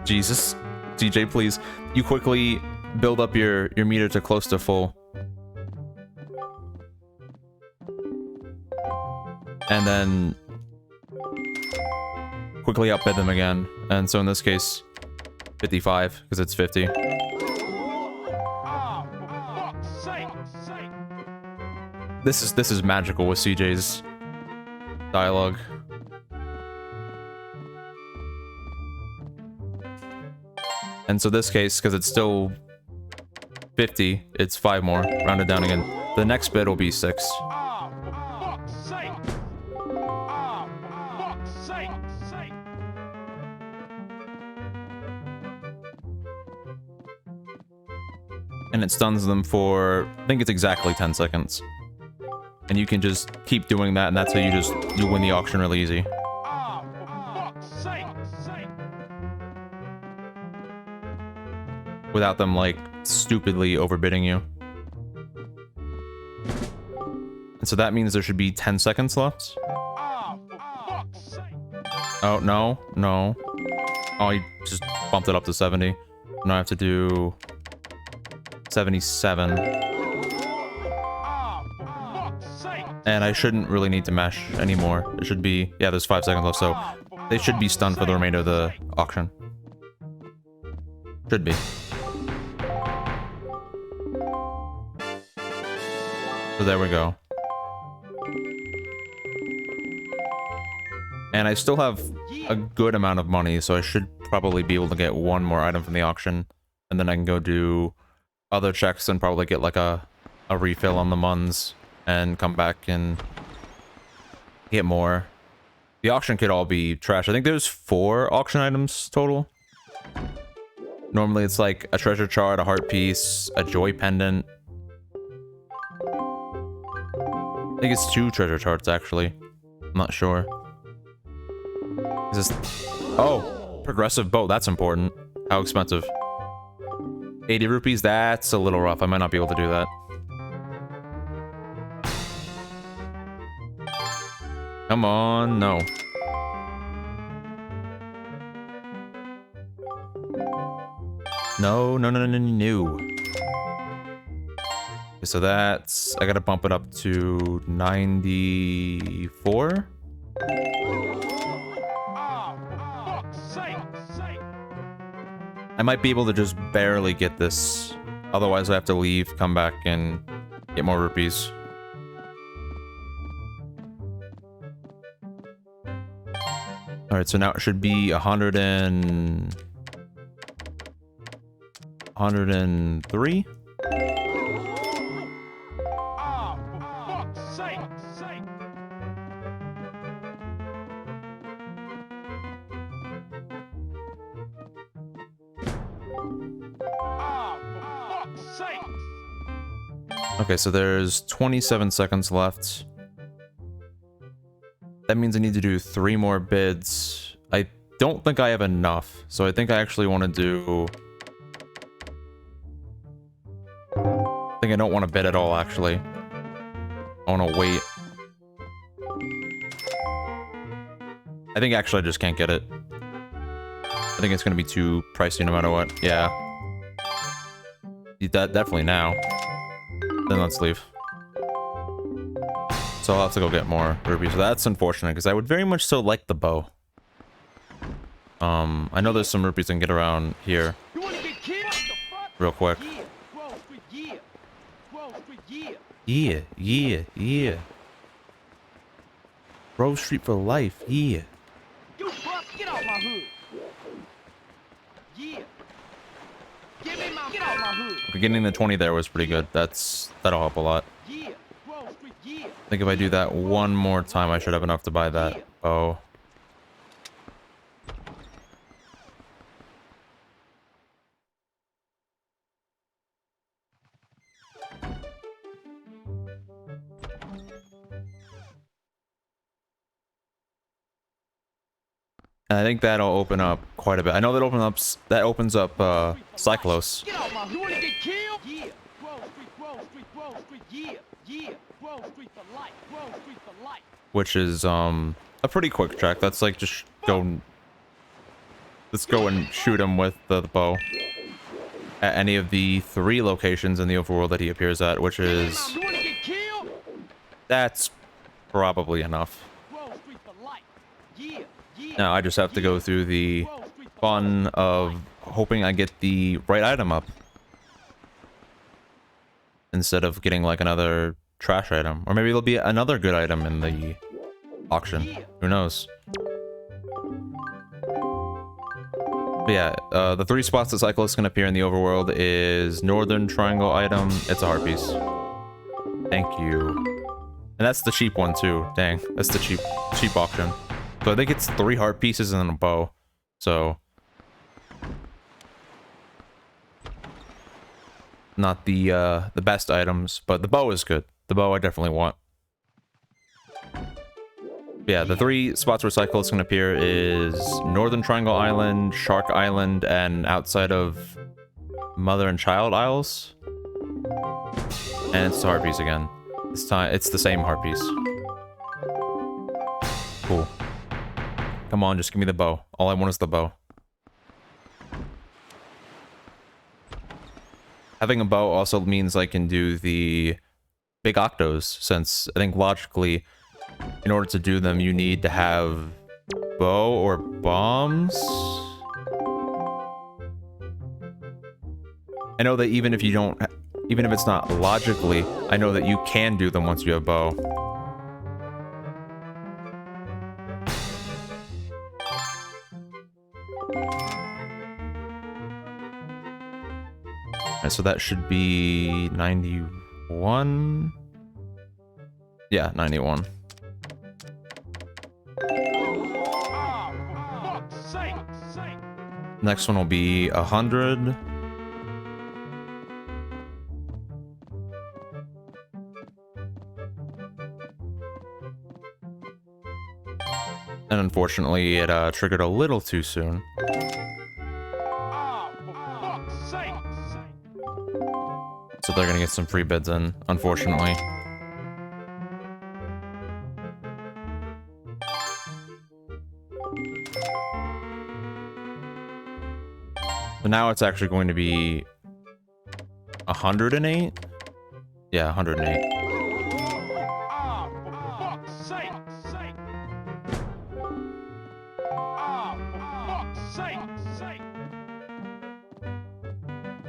S1: Jesus. DJ, please. You quickly build up your meter to close to full. And then quickly outbid them again. And so in this case, 55, because it's 50. This is magical with CJ's dialogue. And so this case, because it's still 50, it's 5 more. Round it down again. The next bid will be 6. And it stuns them for, I think it's exactly 10 seconds. And you can just keep doing that, and that's how you win the auction really easy. Without them, like, stupidly overbidding you. And so that means there should be 10 seconds left. Oh, no, no. Oh, he just bumped it up to 70. Now I have to do 77. And I shouldn't really need to mash anymore. It should be, yeah, there's 5 seconds left, so they should be stunned for the remainder of the auction. Should be. So there we go. And I still have a good amount of money, so I should probably be able to get one more item from the auction. And then I can go do other checks and probably get like a refill on the muns and come back and get more. The auction could all be trash. I think there's 4 auction items total. Normally it's like a treasure chart, a heart piece, a joy pendant. I think it's 2 treasure charts actually. I'm not sure. Is this... Oh! Progressive bow, that's important. How expensive? 80 rupees? That's a little rough. I might not be able to do that. Come on, no. No, no, no, no, no, no. Okay, so that's... I gotta bump it up to 94? I might be able to just barely get this. Otherwise I have to leave, come back, and get more rupees. Alright, so now it should be 103? Okay, so there's 27 seconds left. That means I need to do 3 more bids. I don't think I have enough, so I think I actually want to do... I think I don't want to bid at all, actually. I want to wait. I think actually I just can't get it. I think it's going to be too pricey no matter what. Yeah. Definitely now. Then let's leave. So I'll have to go get more rupees. So that's unfortunate, because I would very much so like the bow. I know there's some rupees I can get around here. Real quick. Yeah, yeah, yeah. Grove Street for life, yeah.
S2: You bust, get out my hood. Yeah. Give me my, get out my hood.
S1: Getting the 20 there was pretty good. That'll help a lot.
S2: Yeah. Wall Street, yeah.
S1: I think if I do that one more time, I should have enough to buy that bow. And I think that'll open up quite a bit. I know that opens up Cyclos.
S2: Get out my hood. You wanna get killed? Yeah. Wall Street, Wall Street, Wall Street, yeah. Yeah. Wall Street for life. Wall Street for life.
S1: Which is a pretty quick track. That's like just go. Let's go and shoot him with the bow at any of the 3 locations in the overworld that he appears at, which is
S2: You wanna get killed?
S1: that's probably enough.
S2: Wall Street for life. Yeah. Yeah.
S1: Now I just have to go through the fun of hoping I get the right item up instead of getting like another trash item, or maybe there'll be another good item in the auction. Who knows? But yeah, the 3 spots that Cyclist can appear in the overworld is Northern Triangle item. It's a heart piece. Thank you. And that's the cheap one too. Dang, that's the cheap auction. So I think it's 3 heart pieces and a bow. So not the best items, but the bow is good. The bow I definitely want. Yeah, the 3 spots where Cyclists can appear is Northern Triangle Island, Shark Island, and outside of Mother and Child Isles. And it's the heart piece again. This time it's the same heart piece. Cool. Come on, just give me the bow. All I want is the bow. Having a bow also means I can do the big octos, since I think logically, in order to do them, you need to have bow or bombs. I know that even if it's not logically, I know that you can do them once you have bow. Alright, so that should be 91. Yeah, 91. Next one will be 100. And unfortunately, it triggered a little too soon. So they're gonna get some free bids in, unfortunately. So now it's actually going to be 108? Yeah, 108.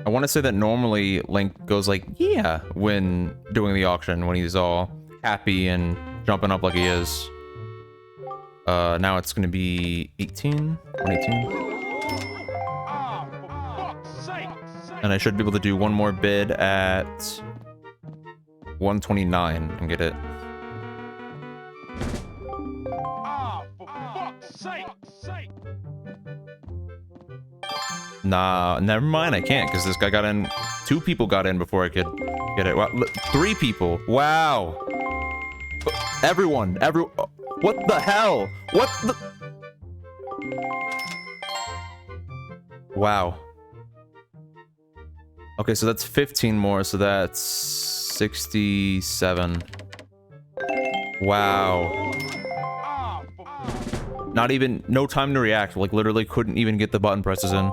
S1: I want to say that normally Link goes like, yeah, when doing the auction, when he's all happy and jumping up like he is. Now it's going to be 18? 118? And I should be able to do one more bid at 129 and get it. Nah, never mind, I can't, because this guy got in. 2 people got in before I could get it. Wow, 3 people. Wow. Everyone. What the hell? What the? Wow. Okay, so that's 15 more, so that's 67. Wow. Not even, no time to react, like literally couldn't even get the button presses in.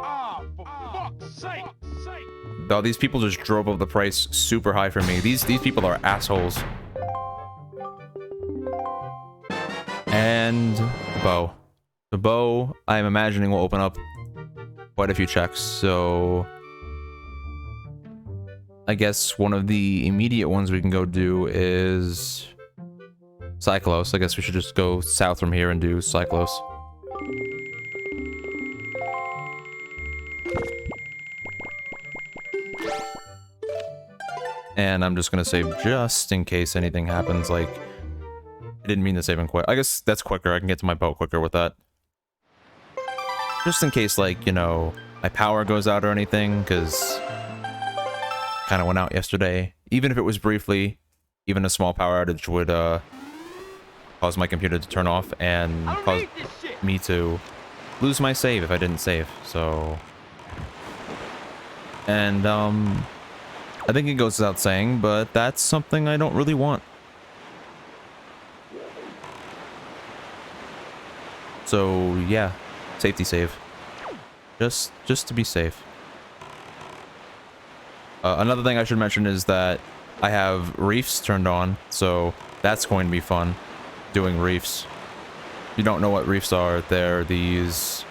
S1: Oh, these people just drove up the price super high for me. These people are assholes. And the bow. The bow, I'm imagining, will open up quite a few checks, so I guess one of the immediate ones we can go do is Cyclos. I guess we should just go south from here and do Cyclos. And I'm just gonna save just in case anything happens. Like, I didn't mean to save and quit. I guess that's quicker. I can get to my boat quicker with that. Just in case, like, you know, my power goes out or anything, because kind of went out yesterday. Even if it was briefly, even a small power outage would cause my computer to turn off and cause me to lose my save if I didn't save. So, and I think it goes without saying, but that's something I don't really want. So yeah, safety save. Just to be safe. Another thing I should mention is that I have reefs turned on, so that's going to be fun, doing reefs. If you don't know what reefs are, they're these,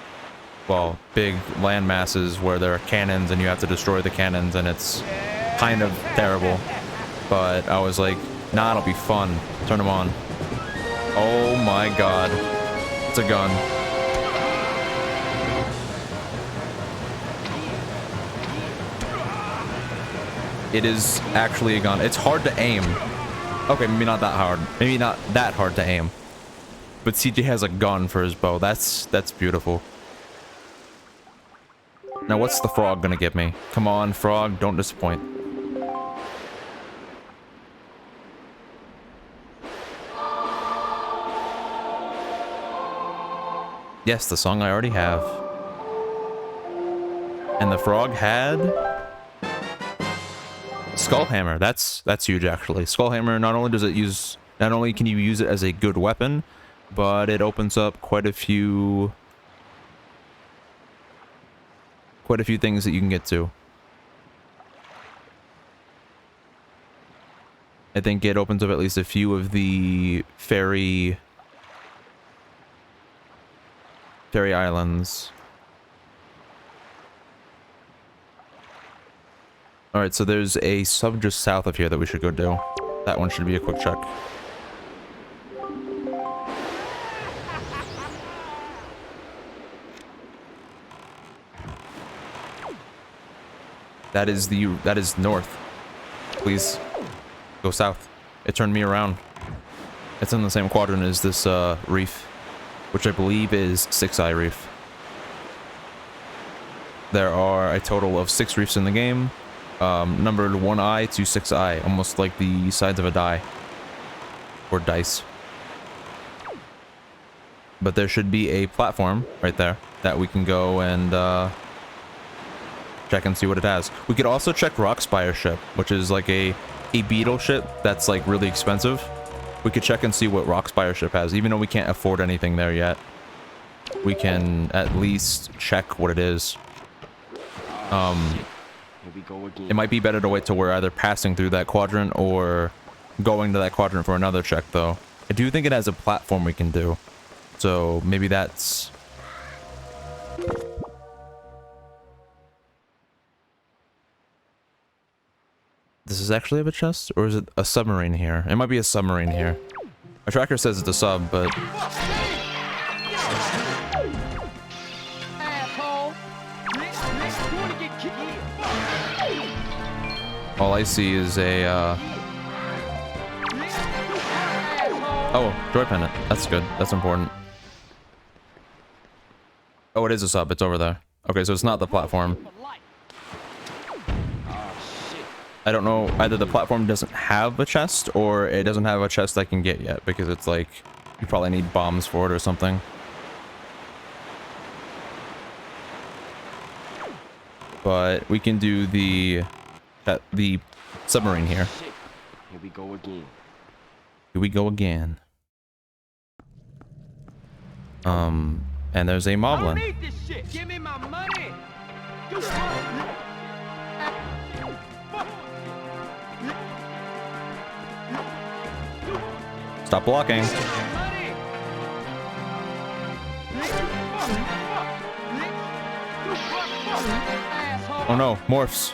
S1: well, big land masses where there are cannons and you have to destroy the cannons, and it's kind of terrible. But I was like, nah, it'll be fun. Turn them on. Oh my god. It's a gun. It is actually a gun. It's hard to aim. Okay, maybe not that hard. Maybe not that hard to aim. But CJ has a gun for his bow. That's beautiful. Now what's the frog gonna give me? Come on, frog, don't disappoint. Yes, the song I already have. And the frog had Skullhammer. That's huge actually. Skullhammer, not only can you use it as a good weapon, but it opens up quite a few things that you can get to. I think it opens up at least a few of the fairy islands. Alright, so there's a sub just south of here that we should go do. That one should be a quick check. That is north. Please go south. It turned me around. It's in the same quadrant as this reef, which I believe is 6-Eye Reef. There are a total of 6 reefs in the game, numbered 1-eye to 6-eye, almost like the sides of a die or dice. But there should be a platform right there that we can go and check and see what it has. We could also check Rockspire ship, which is like a beetle ship that's like really expensive. We could check and see what Rockspire ship has, even though we can't afford anything there yet. We can at least check what it is. It might be better to wait till we're either passing through that quadrant or going to that quadrant for another check, though. I do think it has a platform we can do. So maybe that's... Does this actually have a chest? Or is it a submarine here? It might be a submarine here. My tracker says it's a sub, but... all I see is a, oh, joy pendant. That's good. That's important. Oh, it is a sub. It's over there. Okay, so it's not the platform. I don't know. Either the platform doesn't have a chest, or it doesn't have a chest I can get yet, because it's like, you probably need bombs for it or something. But we can do the submarine here.
S3: Here we go again.
S1: Here we go again. And there's a moblin.
S2: I need this shit. Give me my money.
S1: Stop blocking. Oh no, morphs.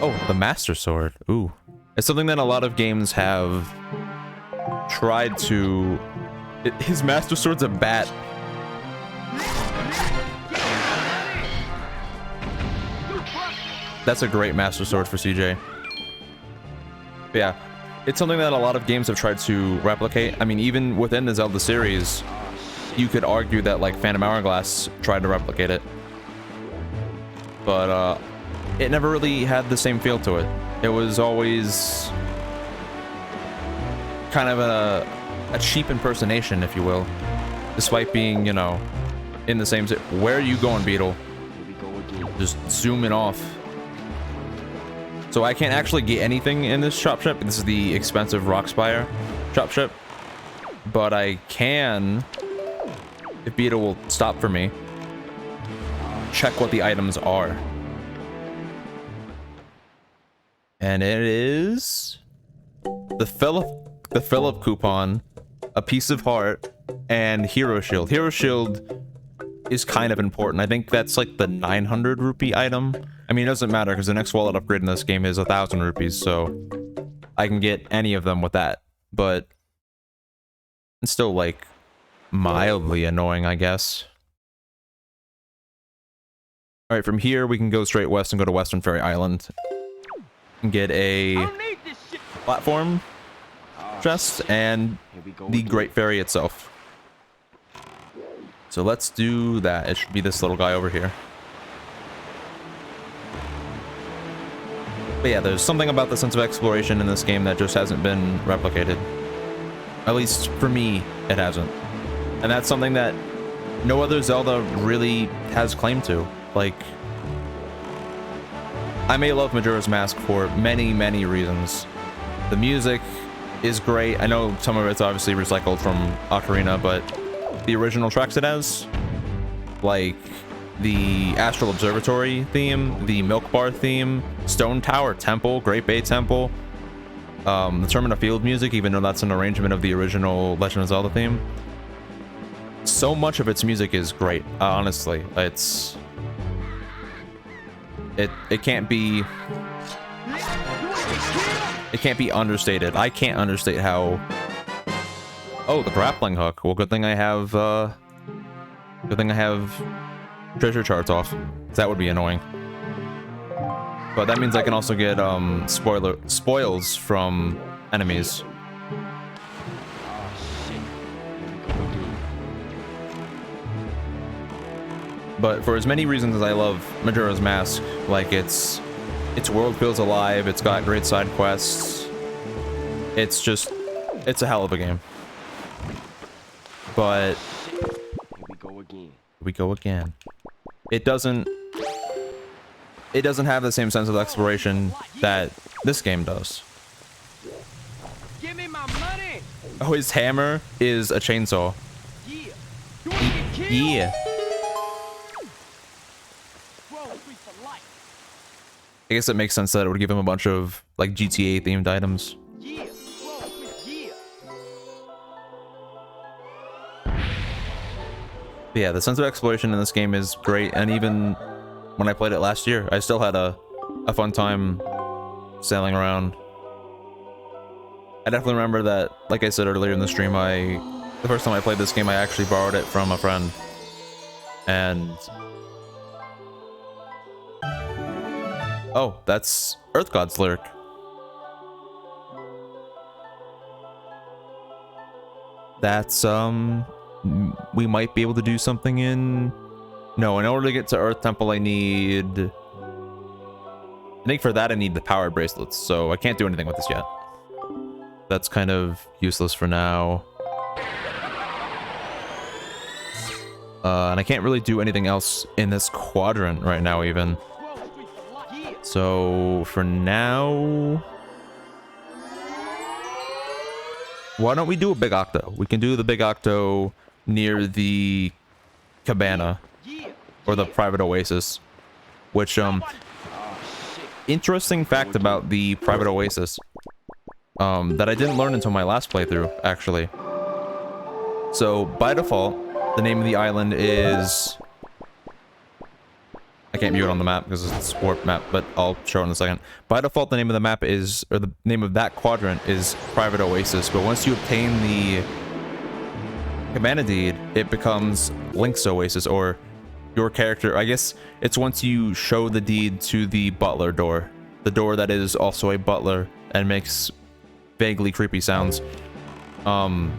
S1: Oh, the Master Sword. Ooh. It's something that a lot of games have tried to... His Master Sword's a bat. That's a great Master Sword for CJ. But yeah, it's something that a lot of games have tried to replicate. I mean, even within the Zelda series, you could argue that, like, Phantom Hourglass tried to replicate it. But, it never really had the same feel to it. It was always kind of a cheap impersonation, if you will. Despite being, you know, in the same... Where are you going, Beetle? Just zooming off. So I can't actually get anything in this shop ship. This is the expensive Rockspire shop ship. But I can, if Beetle will stop for me, check what the items are. And it is the Philip coupon, a piece of heart, and Hero Shield. Hero Shield is kind of important. I think that's like the 900 rupee item. I mean, it doesn't matter because the next wallet upgrade in this game is 1,000 rupees, so I can get any of them with that. But it's still, like, mildly annoying, I guess. Alright, from here we can go straight west and go to Western Fairy Island. And get a platform chest and the Great Fairy itself. So let's do that. It should be this little guy over here. But yeah, there's something about the sense of exploration in this game that just hasn't been replicated. At least for me, it hasn't. And that's something that no other Zelda really has claim to. Like, I may love Majora's Mask for many, many reasons. The music is great. I know some of it's obviously recycled from Ocarina, but the original tracks it has, like the Astral Observatory theme, the Milk Bar theme, Stone Tower Temple, Great Bay Temple, the Termina Field music, even though that's an arrangement of the original Legend of Zelda theme. So much of its music is great, honestly. It can't be understated. I can't understate how... Oh, the grappling hook. Well, good thing I have treasure charts off. That would be annoying. But that means I can also get spoils from enemies. But for as many reasons as I love Majora's Mask, like its world feels alive, it's got great side quests. It's a hell of a game. But here we go again. It doesn't have the same sense of exploration that this game does.
S2: Give me my money.
S1: Oh, his hammer is a chainsaw.
S2: Yeah. You wanna get killed?
S1: Yeah. I guess it makes sense that it would give him a bunch of, like, GTA themed items.
S2: Yeah. Yeah.
S1: But yeah, the sense of exploration in this game is great, and even when I played it last year, I still had a fun time sailing around. I definitely remember that, like I said earlier in the stream, the first time I played this game, I actually borrowed it from a friend. And... Oh, that's Earth God's lyric. That's, we might be able to do something in... No, in order to get to Earth Temple, I think for that I need the power bracelets, so I can't do anything with this yet. That's kind of useless for now. And I can't really do anything else in this quadrant right now, even. So, for now... Why don't we do a Big Octo? We can do the Big Octo near the cabana. Or the private oasis. Which, interesting fact about the private oasis. That I didn't learn until my last playthrough, actually. So, by default, the name of the island is... I can't view it on the map because it's a warp map, but I'll show it in a second. By default, the name of the map is, or the name of that quadrant is Private Oasis, but once you obtain the Cabana deed, it becomes Link's Oasis, or your character. I guess it's once you show the deed to the butler door. The door that is also a butler and makes vaguely creepy sounds. But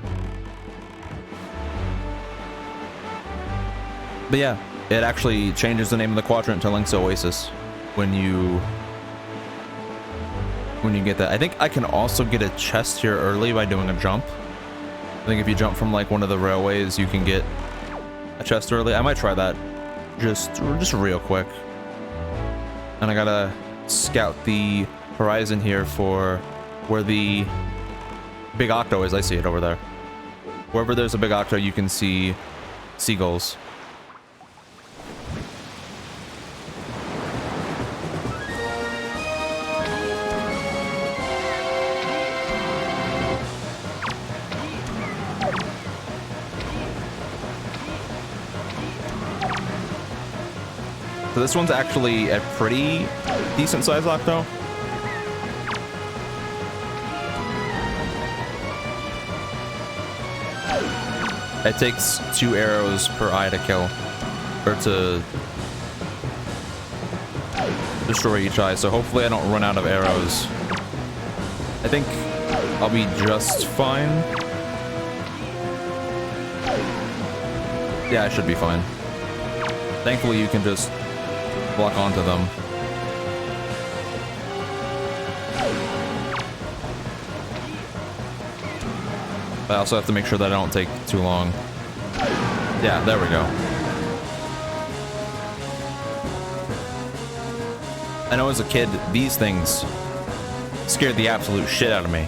S1: yeah, it actually changes the name of the quadrant to Link's Oasis when you get that. I think I can also get a chest here early by doing a jump. I think if you jump from like one of the railways, you can get a chest early. I might try that just real quick. And I gotta scout the horizon here for where the big octo is. I see it over there. Wherever there's a big octo, you can see seagulls. So this one's actually a pretty decent size octo. It takes 2 arrows per eye to kill, or to destroy each eye, so hopefully I don't run out of arrows. I think I'll be just fine. Yeah, I should be fine. Thankfully you can just block onto them. I also have to make sure that I don't take too long. Yeah, there we go. I know as a kid, these things scared the absolute shit out of me.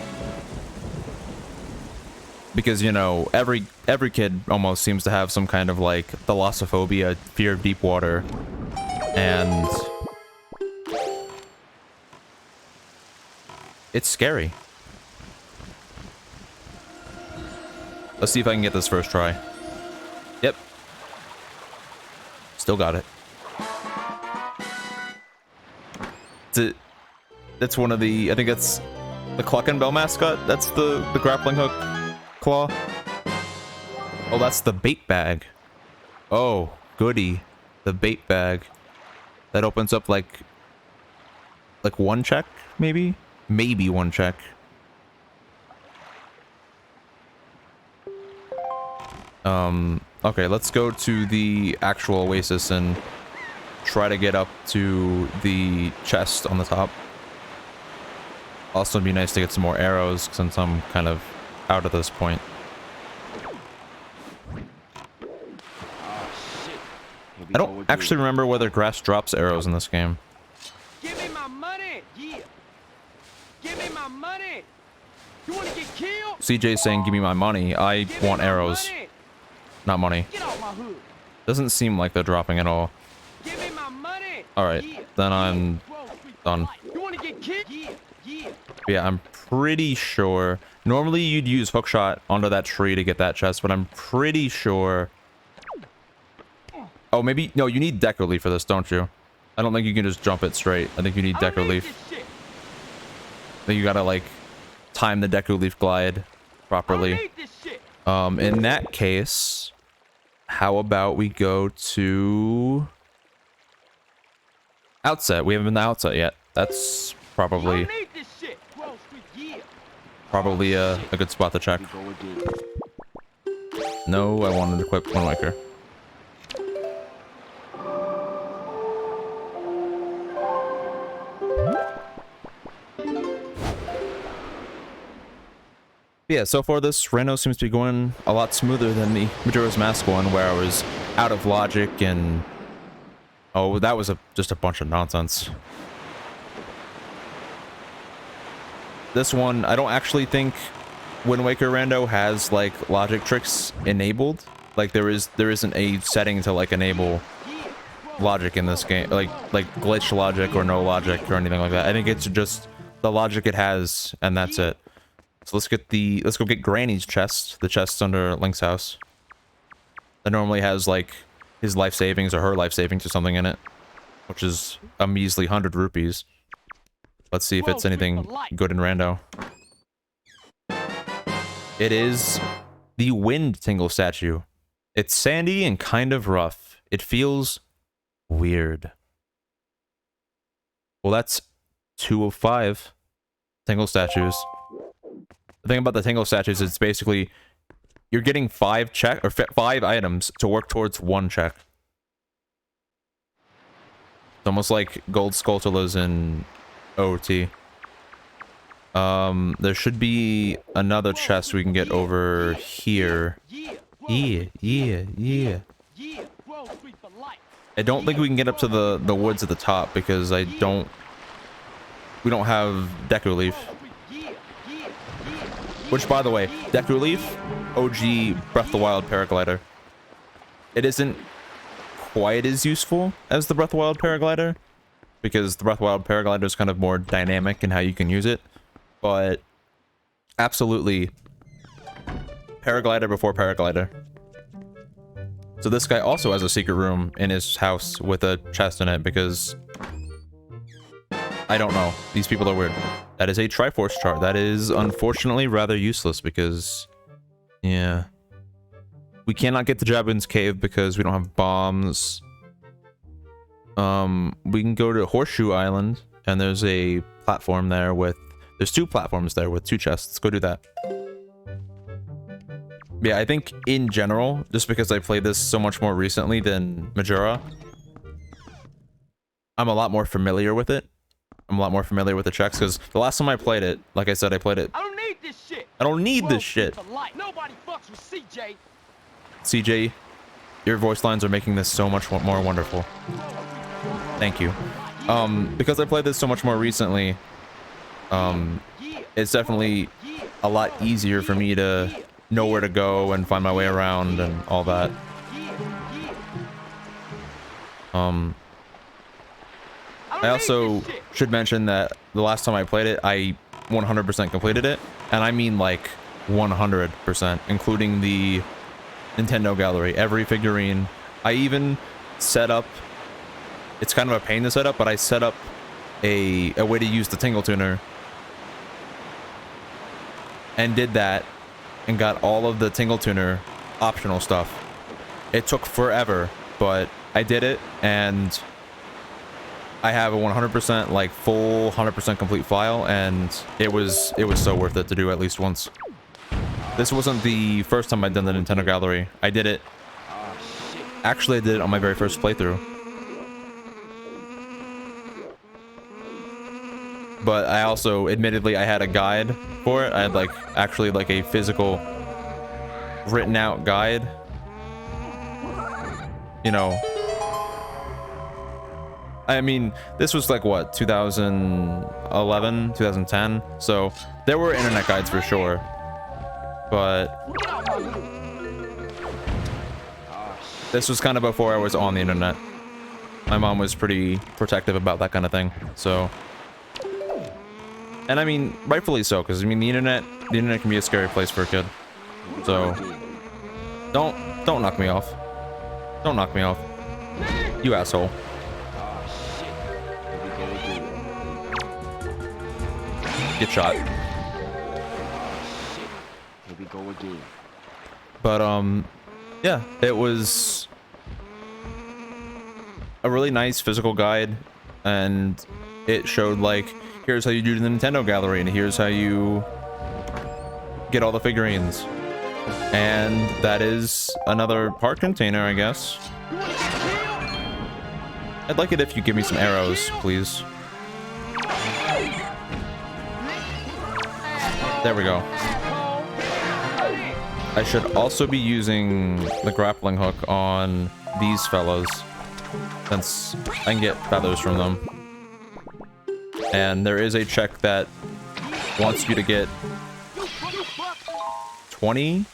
S1: Because, you know, every kid almost seems to have some kind of like thalassophobia, fear of deep water. And it's scary. Let's see if I can get this first try. Yep. Still got it. That's one of the, I think that's the Cluck and Bell mascot. That's the grappling hook claw. Oh, that's the bait bag. Oh, goody. The bait bag. That opens up like 1 check, maybe? Maybe 1 check. Okay, let's go to the actual oasis and try to get up to the chest on the top. Also, it'd be nice to get some more arrows since I'm kind of out at this point. I don't actually remember whether grass drops arrows in this game.
S2: Give me my money! Yeah! Give me my money! You wanna get killed?
S1: CJ's saying, give me my money. I want arrows, not money.
S2: Get off my hood!
S1: Doesn't seem like they're dropping at all.
S2: Give me my money!
S1: Alright, then I'm done.
S2: You wanna get killed? Yeah! Yeah!
S1: Yeah, I'm pretty sure. Normally you'd use hookshot onto that tree to get that chest, but I'm pretty sure. Oh, maybe, no, you need deco leaf for this, don't you? I don't think you can just jump it straight. I think you need deco leaf. I think you gotta, like, time the deco leaf glide properly. In that case, how about we go to outset? We haven't been to outset yet. That's probably a good spot to check. No, I wanted to equip Wind Waker. Yeah, so far this Rando seems to be going a lot smoother than the Majora's Mask one, where I was out of logic and... Oh, that was just a bunch of nonsense. This one, I don't actually think Wind Waker Rando has, like, logic tricks enabled. Like, there isn't a setting to, like, enable logic in this game. Like glitch logic or no logic or anything like that. I think it's just the logic it has, and that's it. So let's go get Granny's chest. The chest under Link's house. That normally has, like, his life savings or her life savings or something in it. which is a measly 100 rupees. Let's see if it's anything good in rando. It is the Wind Tingle statue. It's sandy and kind of rough. It feels weird. Well, that's 2 of 5 Tingle statues. The thing about the Tingle statues is it's basically you're getting 5 items to work towards 1 check. It's almost like gold Skulltulas in OT. There should be another chest we can get over here. Yeah. I don't think we can get up to the woods at the top because we don't have Deku Leaf. Which, by the way, Deku Leaf, OG Breath of the Wild paraglider. It isn't quite as useful as the Breath of the Wild paraglider because the Breath of the Wild paraglider is kind of more dynamic in how you can use it. But absolutely, paraglider before paraglider. So this guy also has a secret room in his house with a chest in it because I don't know. These people are weird. That is a Triforce chart. That is unfortunately rather useless because, yeah. We cannot get to Jabun's cave because we don't have bombs. We can go to Horseshoe Island and there's a platform there with... There's 2 platforms there with 2 chests. Let's go do that. Yeah, I think in general, just because I played this so much more recently than Majora, I'm a lot more familiar with it. I'm a lot more familiar with the checks because the last time I played it, like I said, I played it.
S2: I don't need this shit.
S1: I don't need this shit.
S2: Nobody fucks with CJ.
S1: CJ, your voice lines are making this so much more wonderful. Thank you. Because I played this so much more recently, it's definitely a lot easier for me to know where to go and find my way around and all that. I also should mention that the last time I played it, I 100% completed it, and I mean like 100%, including the Nintendo gallery, every figurine. I even set up, it's kind of a pain to set up, but I set up a way to use the Tingle Tuner and did that and got all of the Tingle Tuner optional stuff. It took forever, but I did it and I have a 100% like full 100% complete file, and it was so worth it to do at least once. This wasn't the first time I'd done the Nintendo gallery. I did it, actually I did it on my very first playthrough. But I also, admittedly, I had a guide for it. I had like, actually like a physical written out guide. You know, I mean, this was like what, 2011, 2010? So there were internet guides for sure. But this was kind of before I was on the internet. My mom was pretty protective about that kind of thing. So, and I mean, rightfully so, because I mean, the internet can be a scary place for a kid. So don't knock me off. Don't knock me off. You asshole. Get shot.
S3: Here we go again.
S1: But yeah, it was a really nice physical guide, and it showed like, here's how you do the Nintendo gallery, and here's how you get all the figurines. And that is another part container, I guess. I'd like it if you give me some arrows, please. There we go. I should also be using the grappling hook on these fellows, since I can get feathers from them. And there is a check that wants you to get 20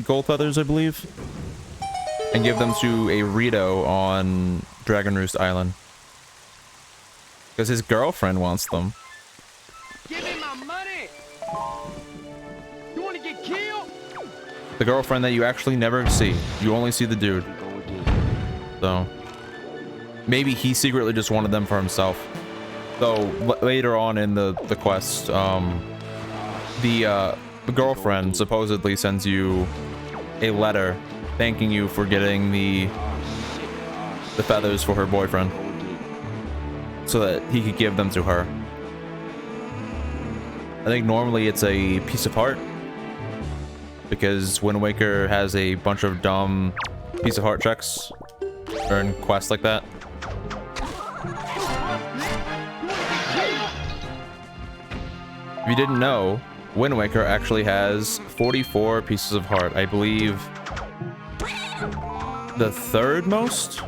S1: gold feathers, I believe, and give them to a Rito on Dragon Roost Island, because his girlfriend wants them.
S2: Give me my money. You want to get killed?
S1: The girlfriend that you actually never see. You only see the dude. So maybe he secretly just wanted them for himself. So later on in the quest, the girlfriend supposedly sends you a letter thanking you for getting the feathers for her boyfriend, so that he could give them to her. I think normally it's a piece of heart, because Wind Waker has a bunch of dumb piece of heart checks or in quests like that. If you didn't know, Wind Waker actually has 44 pieces of heart. I believe the third most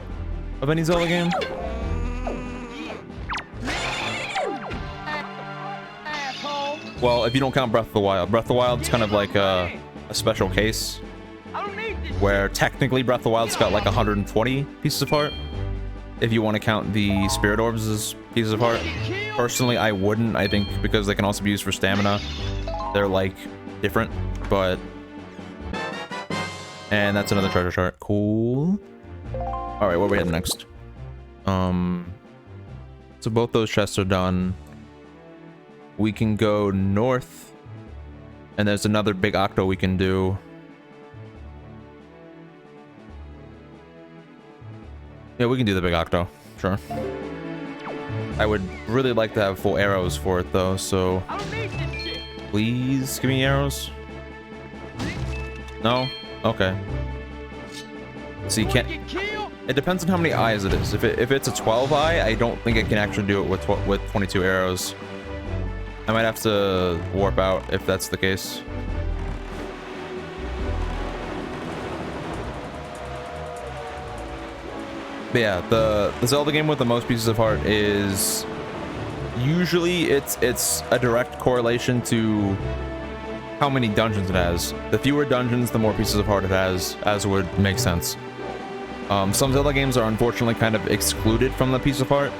S1: of any Zelda game. Well, if you don't count Breath of the Wild. Breath of the Wild's kind of like a special case, where technically Breath of the Wild's got like 120 pieces of heart, if you want to count the Spirit Orbs as pieces of heart. Personally, I wouldn't. I think because they can also be used for stamina, they're like different, but... And that's another treasure chart. Cool. Alright, where are we heading next? So both those chests are done. We can go north, and there's another big octo we can do. Yeah, we can do the big octo. Sure. I would really like to have full arrows for it though, so please give me arrows. No? Okay. So you can't... It depends on how many eyes it is. If it's a 12 eye, I don't think it can actually do it with 22 arrows. I might have to warp out if that's the case. But yeah, the Zelda game with the most pieces of heart is usually it's a direct correlation to how many dungeons it has. The fewer dungeons, the more pieces of heart it has, as would make sense. Some Zelda games are unfortunately kind of excluded from the piece of heart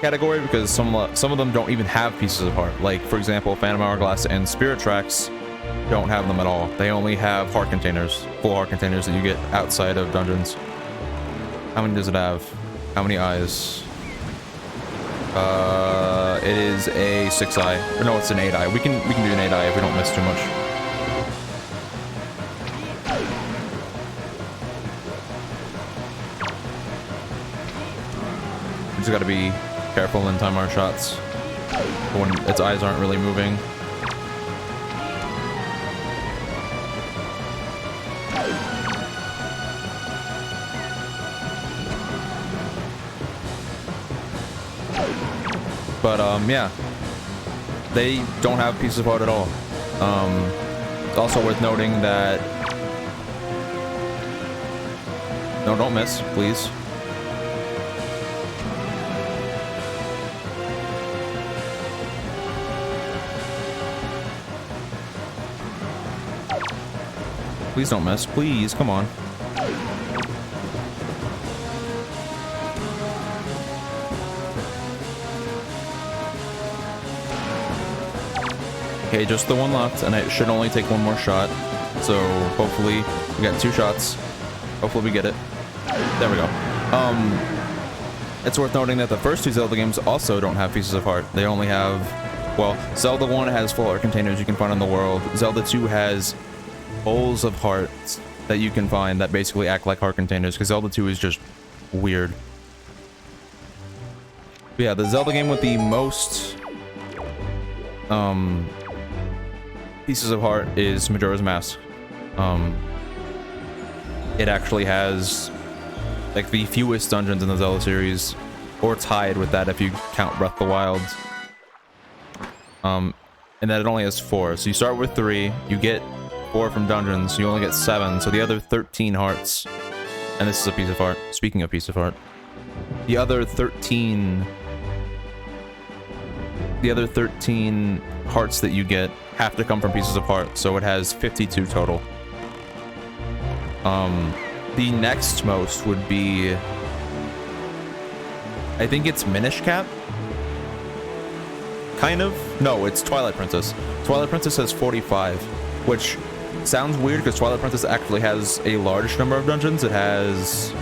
S1: category because some of them don't even have pieces of heart. Like, for example, Phantom Hourglass and Spirit Tracks don't have them at all. They only have heart containers, full heart containers that you get outside of dungeons. How many does it have? How many eyes? It is a 6 eye. Or no, it's an 8 eye. We can do an 8 eye if we don't miss too much. We just gotta be careful and time our shots when its eyes aren't really moving. But yeah, they don't have pieces of heart at all. It's also worth noting that... No, don't miss, please. Please don't miss. Please, come on. Okay, just the one left, and it should only take one more shot. So hopefully we got 2 shots. Hopefully we get it. There we go. It's worth noting that the first 2 Zelda games also don't have pieces of heart. They only have... Well, Zelda 1 has full heart containers you can find in the world. Zelda 2 has bowls of hearts that you can find that basically act like heart containers, because Zelda 2 is just weird. But yeah, the Zelda game with the most pieces of heart is Majora's Mask. It actually has like the fewest dungeons in the Zelda series, or tied with that if you count Breath of the Wild. And that it only has 4. So you start with 3, you get 4 from dungeons, you only get 7, so the other 13 hearts, and this is a piece of heart. Speaking of piece of heart, the other 13 hearts that you get have to come from pieces of heart, so it has 52 total. The next most would be, I think it's Minish Cap? Kind of? No, it's Twilight Princess. Twilight Princess has 45, which sounds weird because Twilight Princess actually has a large number of dungeons. It has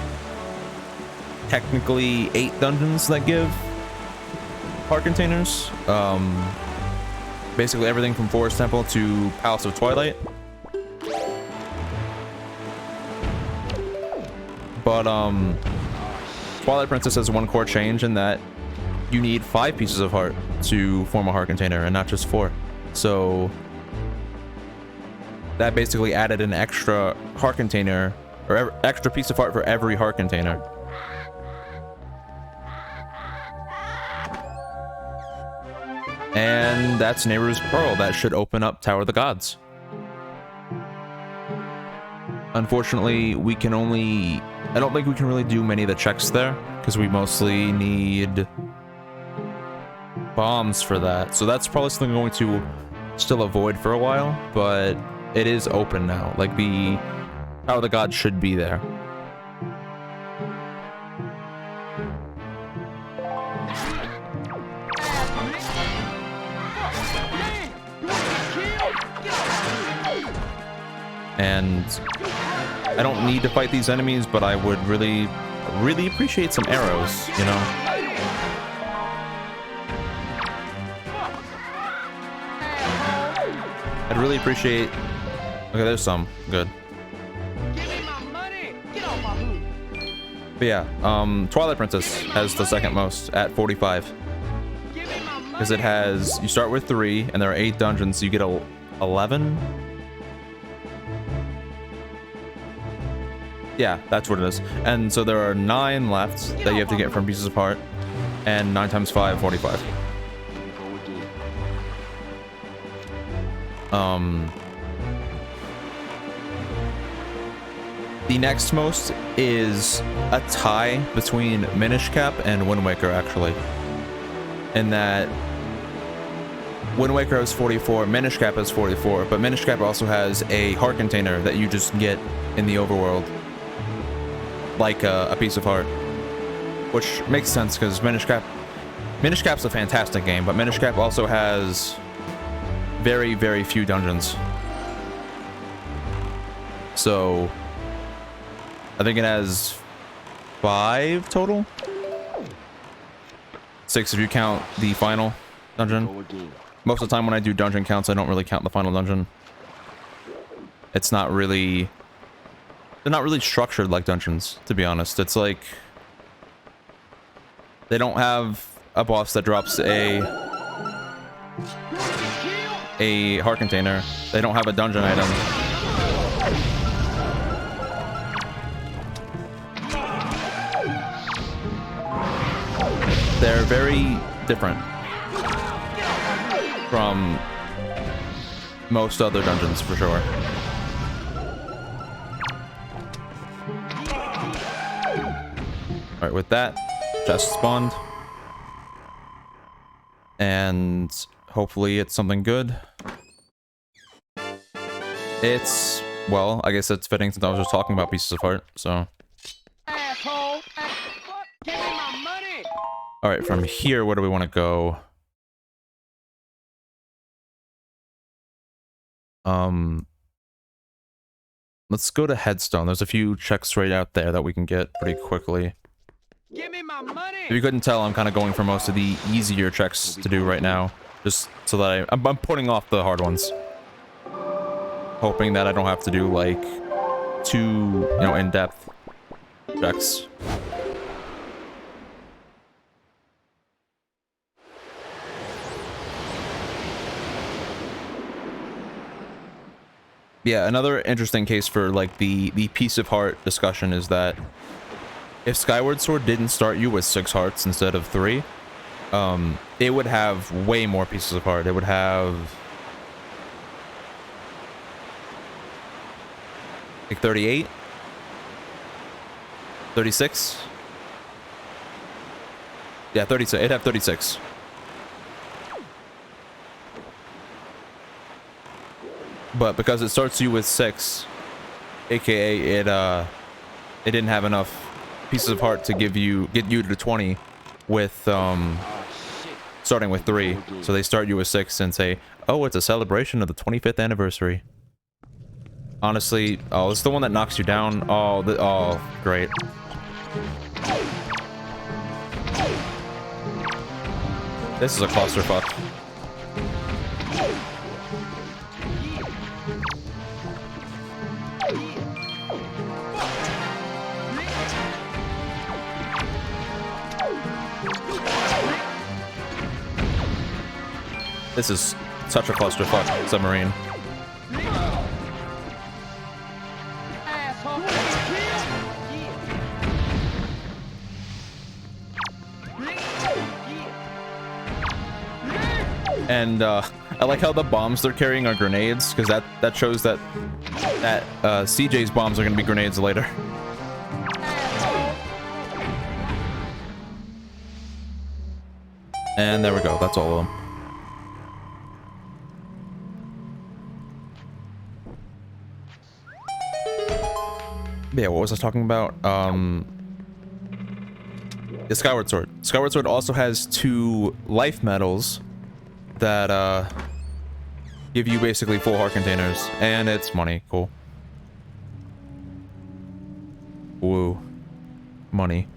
S1: technically 8 dungeons that give heart containers. Basically everything from Forest Temple to Palace of Twilight. But Twilight Princess has one core change in that you need 5 pieces of heart to form a heart container and not just 4. So that basically added an extra heart container or extra piece of heart for every heart container. And that's Nehru's Pearl. That should open up Tower of the Gods. Unfortunately, we can only... I don't think we can really do many of the checks there, because we mostly need bombs for that. So that's probably something I'm going to still avoid for a while, but it is open now. Like, the Tower of the Gods should be there. And I don't need to fight these enemies, but I would really appreciate some arrows, you know? I'd really appreciate... Okay, there's some. Good. But yeah, Twilight Princess has the second most at 45. Because it has... You start with 3, and there are 8 dungeons, so you get 11? Yeah, that's what it is. And so there are 9 left that you have to get from pieces of heart. And 9 times 5, 45. The next most is a tie between Minish Cap and Wind Waker, actually. In that Wind Waker has 44, Minish Cap has 44, but Minish Cap also has a heart container that you just get in the overworld. Like a piece of heart. Which makes sense, because Minish Cap's a fantastic game, but Minish Cap also has very, very few dungeons. So I think it has 5 total? 6 if you count the final dungeon. Most of the time when I do dungeon counts, I don't really count the final dungeon. It's not really... They're not really structured like dungeons, to be honest. It's like... They don't have a boss that drops a heart container. They don't have a dungeon item. They're very different from most other dungeons, for sure. Alright, with that, chest spawned. And hopefully it's something good. It's, well, I guess it's fitting since I was just talking about pieces of heart, so.
S2: Asshole! Give me my money!
S1: Alright, from here, where do we want to go? Let's go to Headstone. There's a few checks right out there that we can get pretty quickly.
S2: Give me my money!
S1: If you couldn't tell, I'm kind of going for most of the easier checks to do right now. Just so that I'm putting off the hard ones. Hoping that I don't have to do, like, too, you know, in-depth checks. Yeah, another interesting case for, like, the piece of heart discussion is that if Skyward Sword didn't start you with 6 hearts instead of 3, it would have way more pieces of heart. It would have like 38, 36. Yeah, 36. It'd have 36. But because it starts you with 6, aka it didn't have enough pieces of heart to get you to 20 with starting with 3. So they start you with 6 and say, oh, it's a celebration of the 25th anniversary. Honestly, oh, it's the one that knocks you down. Oh, oh, great. This is a clusterfuck. This is such a clusterfuck submarine. And I like how the bombs they're carrying are grenades, because that shows that CJ's bombs are going to be grenades later. And there we go. That's all of them. Yeah, what was I talking about? The Skyward Sword. Skyward Sword also has 2 life medals that give you basically full heart containers, and it's money. Cool. Woo. Money.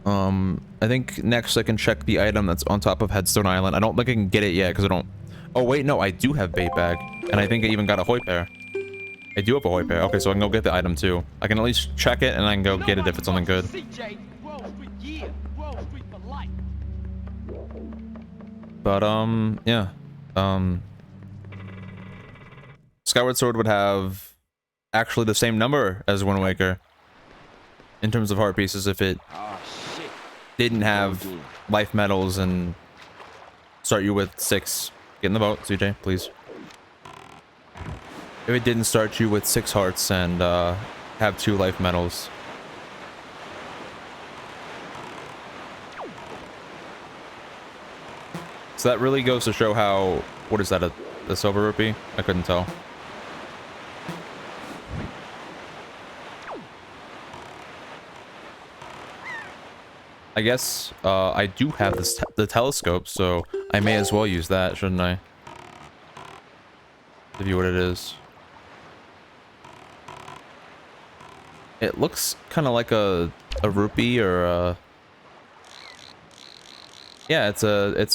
S1: I think next I can check the item that's on top of Headstone Island. I don't think I can get it yet because I don't... Oh wait, no, I do have bait bag, and I think I even got a hoy pair. I do have a hoy pair. Okay, so I can go get the item too. I can at least check it, and I can go get it if it's something good. But yeah. Skyward Sword would have actually the same number as Wind Waker in terms of heart pieces if it didn't have life medals and start you with 6. Get in the boat, CJ, please. If it didn't start you with 6 hearts and have 2 life medals. So that really goes to show how... What is that, a silver rupee? I couldn't tell. I guess I do have the telescope, so I may as well use that, shouldn't I? Give you what it is. It looks kind of like a rupee or a... Yeah, it's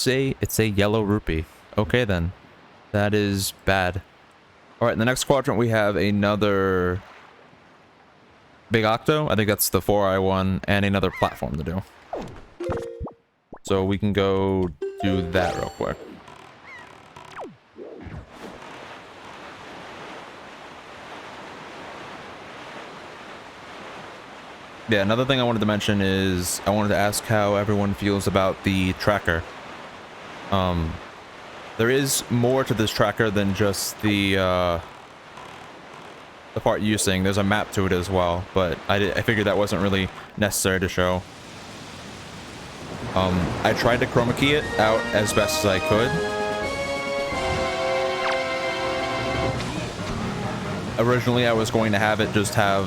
S1: a yellow rupee. Okay then. That is bad. Alright, in the next quadrant we have another Big Octo. I think that's the 4-eye one, and another platform to do. So we can go do that real quick. Yeah, another thing I wanted to mention is I wanted to ask how everyone feels about the tracker. There is more to this tracker than just the part using. There's a map to it as well, but I figured that wasn't really necessary to show. I tried to chroma key it out as best as I could. Originally, I was going to have it just have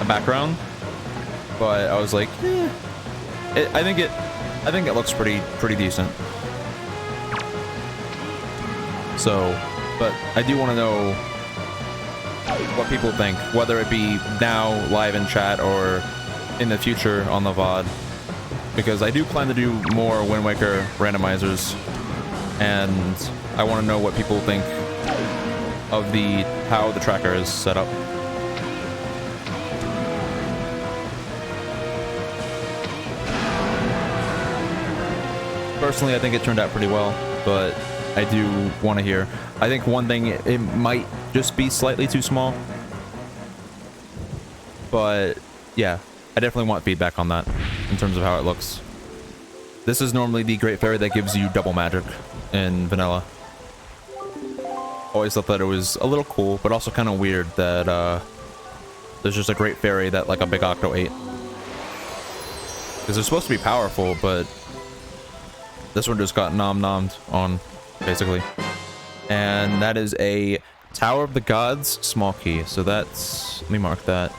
S1: a background, but I was like, I think it looks pretty decent. So, but I do want to know what people think, whether it be now live in chat or in the future on the VOD, because I do plan to do more Wind Waker randomizers, and I want to know what people think of how the tracker is set up. Personally, I think it turned out pretty well, but I do want to hear. I think one thing, it might just be slightly too small, but yeah, I definitely want feedback on that in terms of how it looks. This is normally the Great Fairy that gives you double magic in vanilla. Always thought that it was a little cool, but also kind of weird that there's just a Great Fairy that like a Big Octo ate. Because they're supposed to be powerful, but this one just got nom-nommed on, basically. And that is a Tower of the Gods small key. So that's... let me mark that.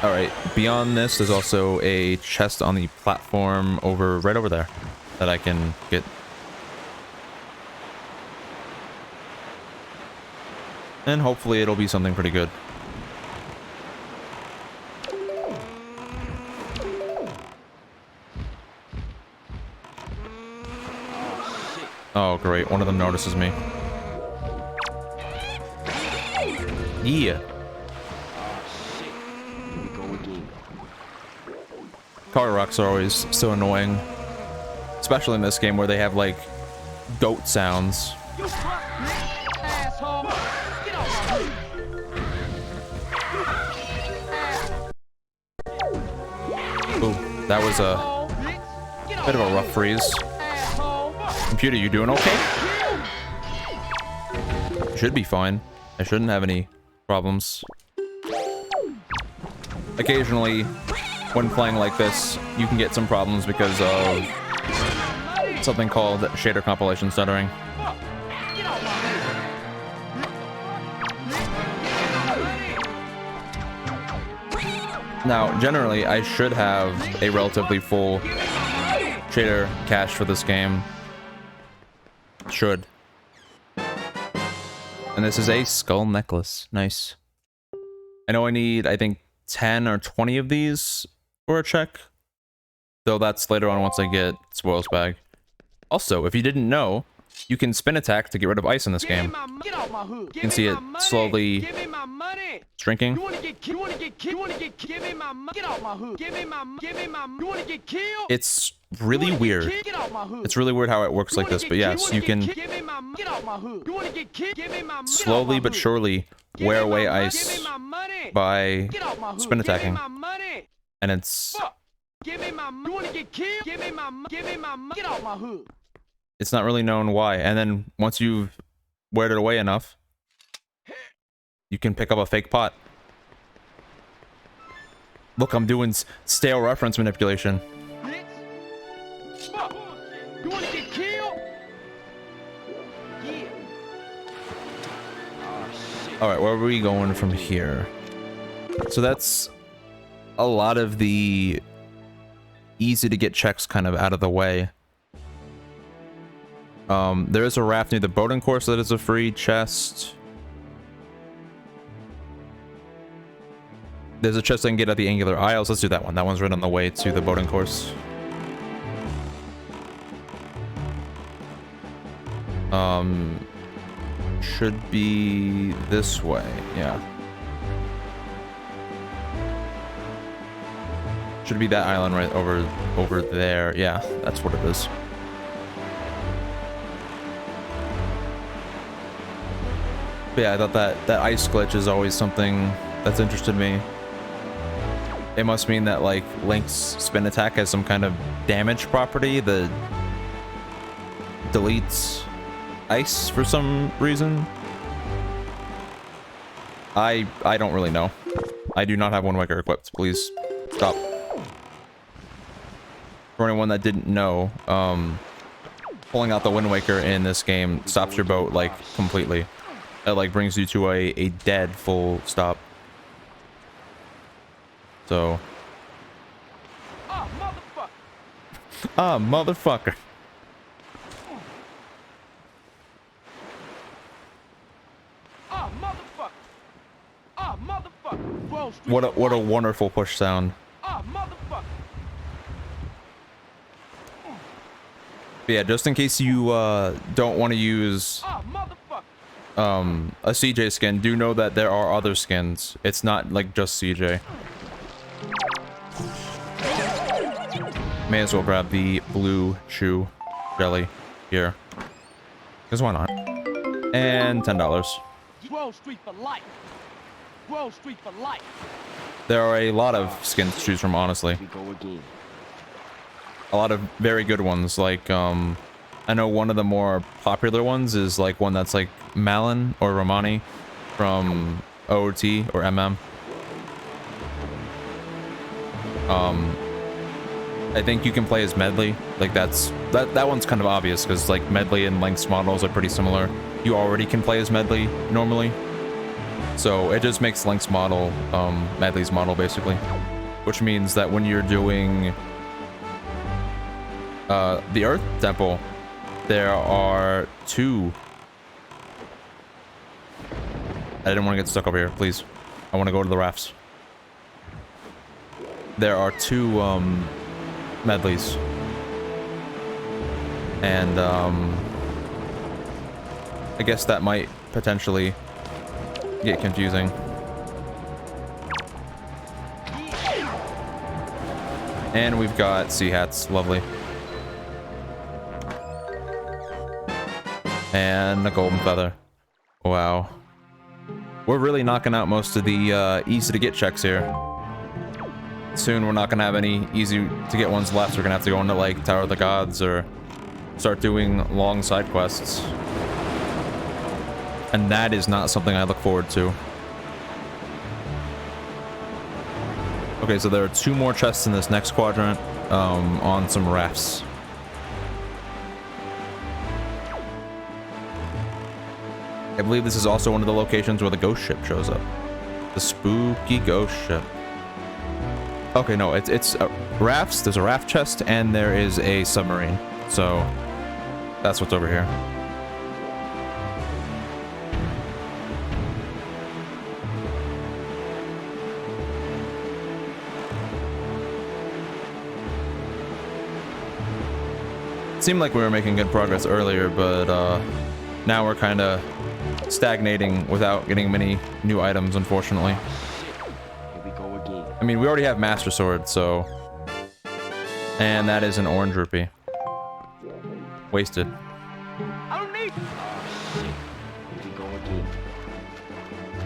S1: Alright, beyond this, there's also a chest on the platform right over there that I can get. And hopefully it'll be something pretty good. Oh, great. One of them notices me. Yeah. Car rocks are always so annoying. Especially in this game where they have, like, goat sounds.
S2: Asshole. Get off my
S1: Ooh, that was a bit of a rough freeze. Computer, you doing okay? Should be fine. I shouldn't have any problems. Occasionally, when playing like this, you can get some problems because of something called shader compilation stuttering. Now, generally, I should have a relatively full shader cache for this game. Should. And this is a skull necklace. Nice. I know I need, I think, 10 or 20 of these for a check. Though that's later on once I get Spoils Bag. Also, if you didn't know, you can spin attack to get rid of ice in this game. You can see it slowly shrinking. It's really weird. It's really weird how it works like this, but yes, you can slowly but surely wear away ice by spin attacking. And it's not really known why. And then once you've weared it away enough, you can pick up a fake pot. Look, I'm doing stale reference manipulation. Alright, where are we going from here? So that's a lot of the easy to get checks kind of out of the way. There is a raft near the boating course that is a free chest. There's a chest I can get at the Angular Isles. Let's do that one. That one's right on the way to the boating course. Should be this way. Yeah. Should be that island right over there. Yeah, that's what it is. But yeah, I thought that ice glitch is always something that's interested me. It must mean that, like, Link's spin attack has some kind of damage property that deletes ice for some reason. I don't really know. I do not have Wind Waker equipped. Please stop. For anyone that didn't know, pulling out the Wind Waker in this game stops your boat, like, completely. It, like, brings you to a dead full stop. So. Ah, motherfucker. What a wonderful push sound. But yeah, just in case you don't want to use a CJ skin, do know that there are other skins. It's not like just CJ. May as well grab the blue shoe jelly here. Because why not? And $10. There are a lot of skins to choose from, honestly. A lot of very good ones. Like, I know one of the more popular ones is like one that's like Malin or Romani from OOT or MM. I think you can play as Medley. Like that one's kind of obvious because like Medley and Link's models are pretty similar. You already can play as Medley normally. So it just makes Link's model Medley's model basically. Which means that when you're doing the Earth Temple, there are two I didn't want to get stuck over here, please. I want to go to the rafts. There are two medleys. And I guess that might potentially get confusing. And we've got sea hats, lovely. And a golden feather. Wow. We're really knocking out most of the easy to get checks here. Soon we're not gonna have any easy to get ones left. We're gonna have to go into like Tower of the Gods or start doing long side quests. And that is not something I look forward to. Okay, so there are 2 more chests in this next quadrant on some rafts. I believe this is also one of the locations where the ghost ship shows up. The spooky ghost ship. Okay, no, it's rafts. There's a raft chest and there is a submarine. So that's what's over here. Seemed like we were making good progress earlier, but now we're kind of stagnating without getting many new items, unfortunately.
S3: Here we go again.
S1: I mean, we already have Master Sword, so... And that is an orange rupee. Wasted.
S2: I don't need.
S3: Here we go again.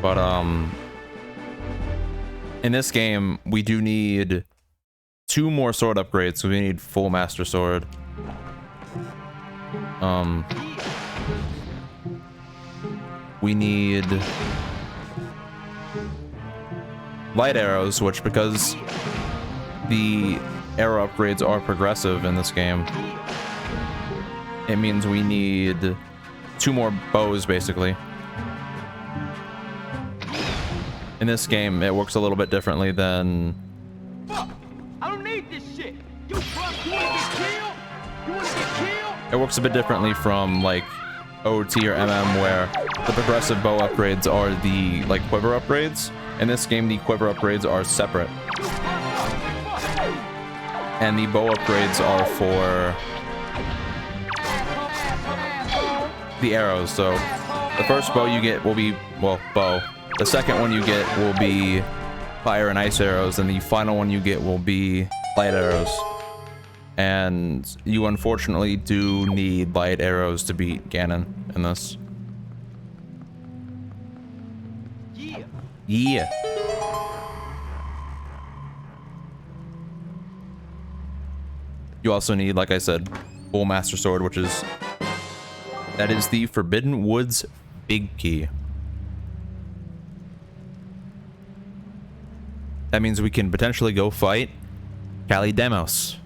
S1: But, in this game, we do need 2 more sword upgrades, so we need full Master Sword. We need light arrows, which because the arrow upgrades are progressive in this game, it means we need 2 more bows, basically. In this game, it works a little bit differently than...
S2: Fuck! I don't need this shit. You fuck, you wanna get killed? You wanna get killed?
S1: It works a bit differently from, like, OT or MM, where the progressive bow upgrades are the, like, quiver upgrades. In this game, the quiver upgrades are separate. And the bow upgrades are for the arrows. So the first bow you get will be, well, bow. The second one you get will be fire and ice arrows, and the final one you get will be light arrows. And you unfortunately do need light arrows to beat Ganon in this.
S2: Yeah.
S1: Yeah. You also need, like I said, full Master Sword, which is... That is the Forbidden Woods Big Key. That means we can potentially go fight Cali Demos.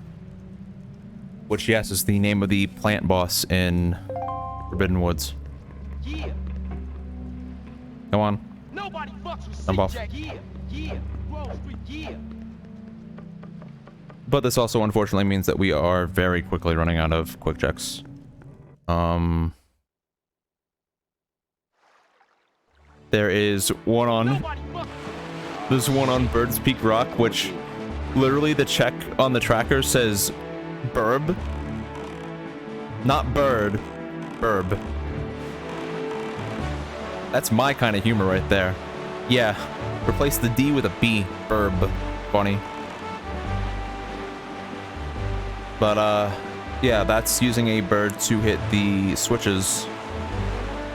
S1: Which, yes, is the name of the plant boss in Forbidden Woods.
S2: Yeah.
S1: Come on.
S2: Nobody fucks with
S1: Jump off.
S2: Jack. Yeah. Yeah. Grove Street. Yeah.
S1: But this also unfortunately means that we are very quickly running out of quick checks. There is one on...
S2: Nobody fucks.
S1: There's one on Bird's Peak Rock, which literally the check on the tracker says Burb. Not bird. Burb. That's my kind of humor right there. Yeah. Replace the D with a B. Burb. Funny. But, yeah, that's using a bird to hit the switches.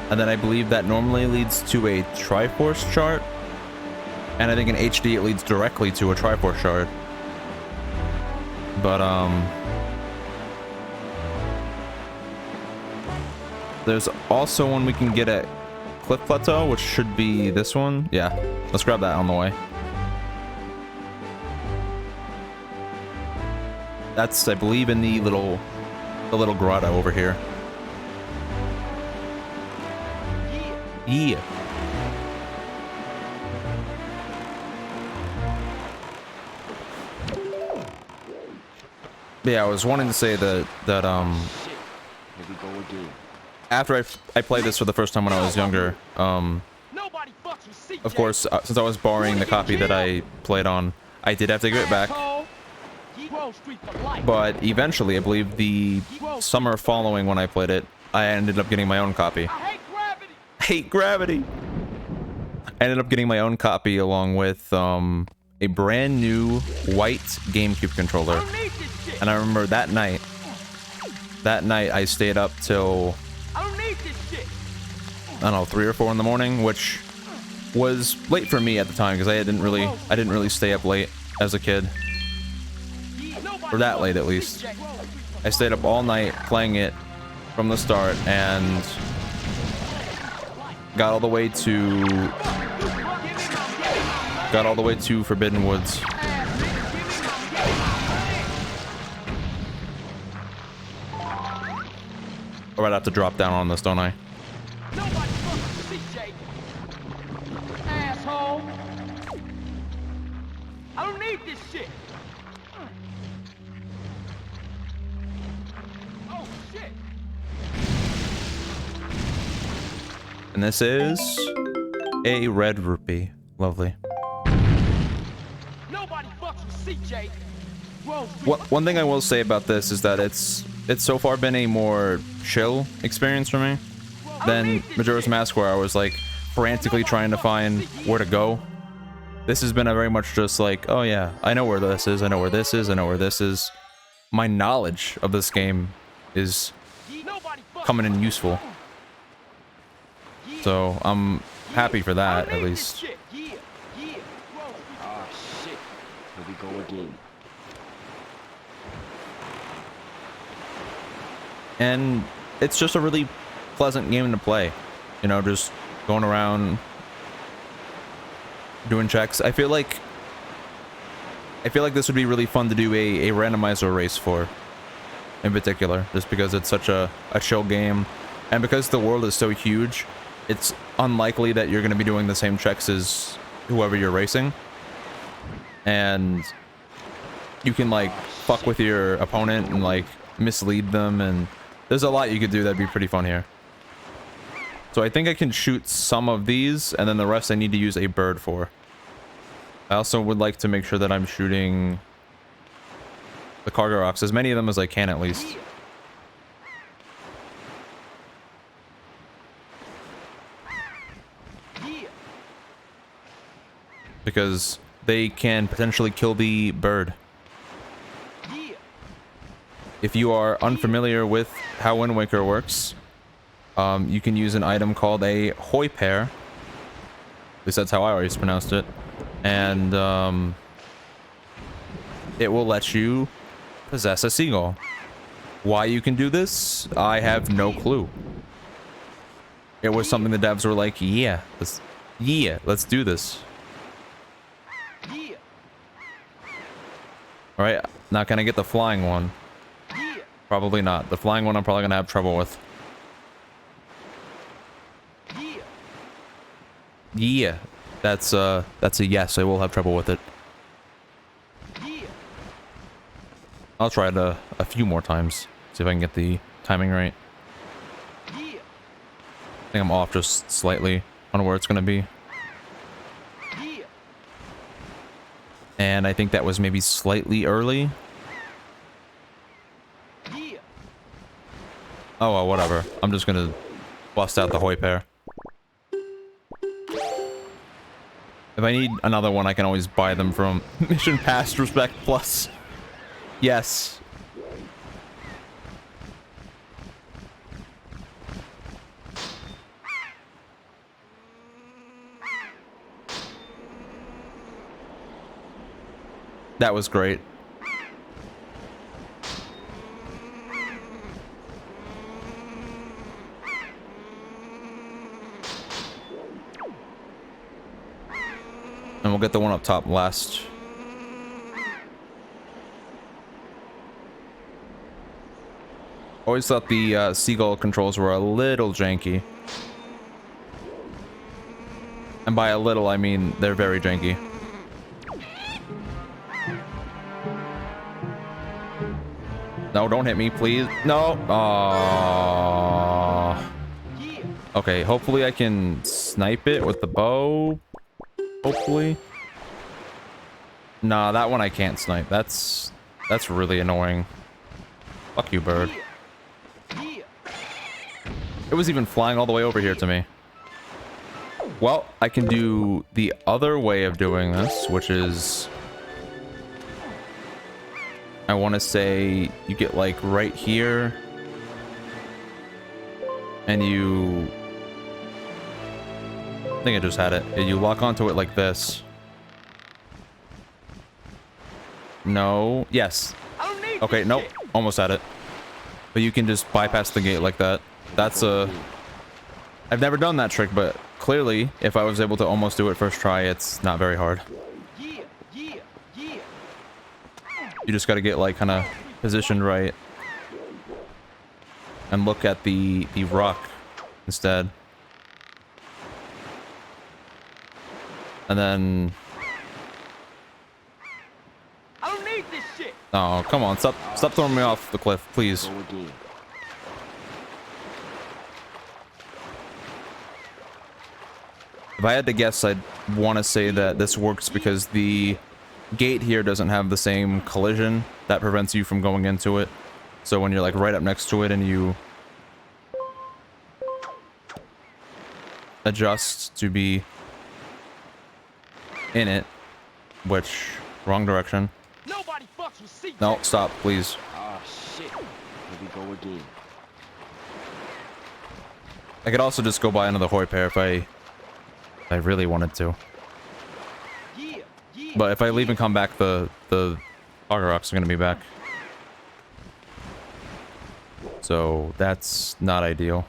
S1: And then I believe that normally leads to a Triforce chart. And I think in HD it leads directly to a Triforce shard. But, there's also one we can get at Cliff Plateau, which should be this one. Yeah, let's grab that on the way. That's, I believe, in the little grotto over here. Yeah. Yeah, I was wanting to say that
S3: Here we go again.
S1: after I played this for the first time when I was younger,
S2: Nobody fucks
S1: of course, since I was borrowing the copy that I played on, I did have to give it back. But eventually, I believe the summer following when I played it, I ended up getting my own copy.
S2: I
S1: Hate gravity. I ended up getting my own copy along with a brand new white GameCube controller. And I remember that night I stayed up till, I don't know, 3 or 4 in the morning, which was late for me at the time because I didn't really stay up late as a kid, or that late at least. I stayed up all night playing it from the start and got all the way to Forbidden Woods. Or I'd have to drop down on this, don't I?
S2: Asshole. I don't need this shit. Oh shit.
S1: And this is a red rupee. Lovely.
S2: Nobody fucks with CJ.
S1: One thing I will say about this is that it's so far been a more chill experience for me than Majora's Mask, where I was like frantically trying to find where to go. This has been a very much just like, oh yeah, I know where this is, I know where this is, I know where this is. My knowledge of this game is coming in useful. So I'm happy for that, at least.
S3: Ah, shit. Here we go again.
S1: And it's just a really pleasant game to play. You know, just going around doing checks. I feel like this would be really fun to do a randomizer race for, in particular, just because it's such a chill game, and because the world is so huge, it's unlikely that you're going to be doing the same checks as whoever you're racing, and you can like fuck with your opponent and like mislead them, and there's a lot you could do that'd be pretty fun here. So I think I can shoot some of these, and then the rest I need to use a bird for. I also would like to make sure that I'm shooting the cargo rocks, as many of them as I can at least. Because they can potentially kill the bird. If you are unfamiliar with how Wind Waker works, you can use an item called a hoi pair. At least that's how I always pronounced it. And it will let you possess a seagull. Why you can do this, I have no clue. It was something the devs were like, yeah, let's do this. Alright, not gonna get the flying one. Probably not. The flying one I'm probably gonna have trouble with. Yeah, that's a yes. I will have trouble with it. I'll try it a few more times. See if I can get the timing right. I think I'm off just slightly on where it's gonna be. And I think that was maybe slightly early. Oh well, whatever. I'm just gonna bust out the hoi pair. If I need another one, I can always buy them from Mission Past Respect Plus. Yes. That was great. And we'll get the one up top last. Always thought the seagull controls were a little janky. And by a little, I mean they're very janky. No, don't hit me, please. No. Aww. Okay, hopefully I can snipe it with the bow. Hopefully. Nah, that one I can't snipe. That's really annoying. Fuck you, bird. It was even flying all the way over here to me. Well, I can do the other way of doing this, which is... I want to say you get like right here. And you... I think I just had it. You lock onto it like this. No. Yes. Okay, nope. Almost had it. But you can just bypass the gate like that. That's a... I've never done that trick, but clearly, if I was able to almost do it first try, it's not very hard. You just gotta get, like, kind of positioned right. And look at the rock instead. And then...
S2: I don't need this shit.
S1: Oh, come on. Stop throwing me off the cliff, please. If I had to guess, I'd want to say that this works because the gate here doesn't have the same collision that prevents you from going into it. So when you're like right up next to it and you adjust to be in it, which wrong direction.
S2: Nobody fucks with CJ.
S1: No, stop, please.
S3: Ah, shit. Here we go again.
S1: I could also just go by another Hoi pair if I really wanted to. But if I leave and come back, the Auger Rocks are gonna be back. So that's not ideal.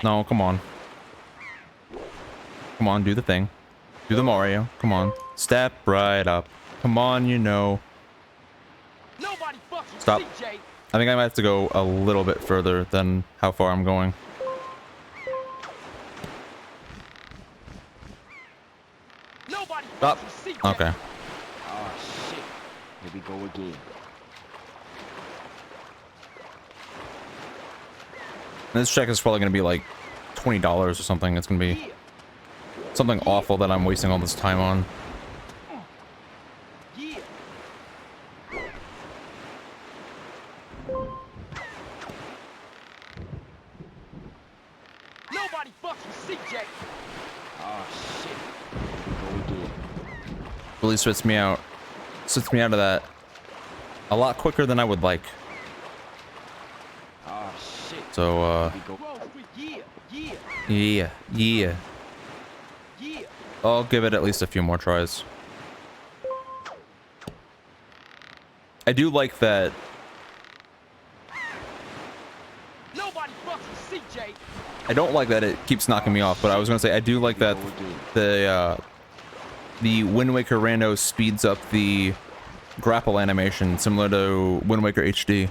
S1: No, come on. Come on, do the thing. Do the Mario. Come on. Step right up. Come on, you know.
S2: Nobody fucks with
S1: Stop.
S2: CJ.
S1: I think I might have to go a little bit further than how far I'm going.
S2: Nobody
S1: Stop.
S2: fucks with CJ.
S1: Okay.
S3: Ah, shit. Here we go again.
S1: And this check is probably going to be like $20 or something. It's going to be something awful that I'm wasting all this time on.
S2: Nobody fucks with CJ.
S3: Ah, shit. Here we go again.
S1: Really sits me out of that a lot quicker than I would like.
S3: Ah, shit.
S1: So,
S3: Here we go.
S1: yeah. I'll give it at least a few more tries. I do like that.
S2: Nobody fucks with CJ.
S1: I don't like that it keeps knocking me off, but I was gonna say I do like that the Wind Waker Rando speeds up the grapple animation similar to Wind Waker HD,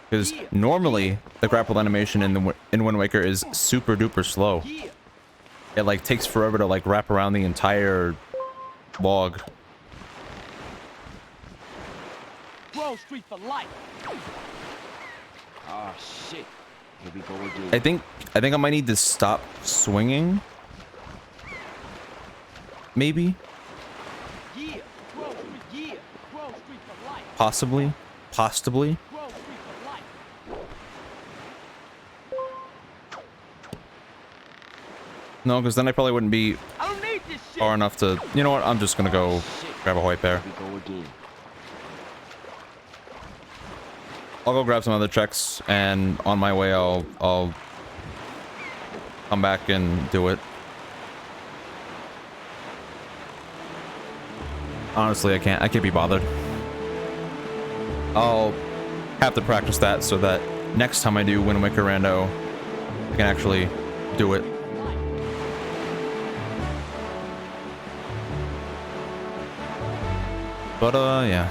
S1: because normally the grapple animation in Wind Waker is super duper slow. It like takes forever to like wrap around the entire log.
S2: Grove Street for life.
S3: Ah, shit. Here we go again.
S1: I think I might need to stop swinging. Maybe.
S2: Yeah. Grove Street. Yeah. Grove Street for life.
S1: Possibly.
S2: Grove Street for life.
S1: No, because then I probably wouldn't be
S2: I don't need this shit.
S1: far enough to... You know what? I'm just gonna go grab a Hoi pair.
S3: Here we go again.
S1: I'll go grab some other checks, and on my way I'll come back and do it. Honestly, I can't be bothered. I'll have to practice that so that next time I do Wind Waker Rando, I can actually do it. But yeah.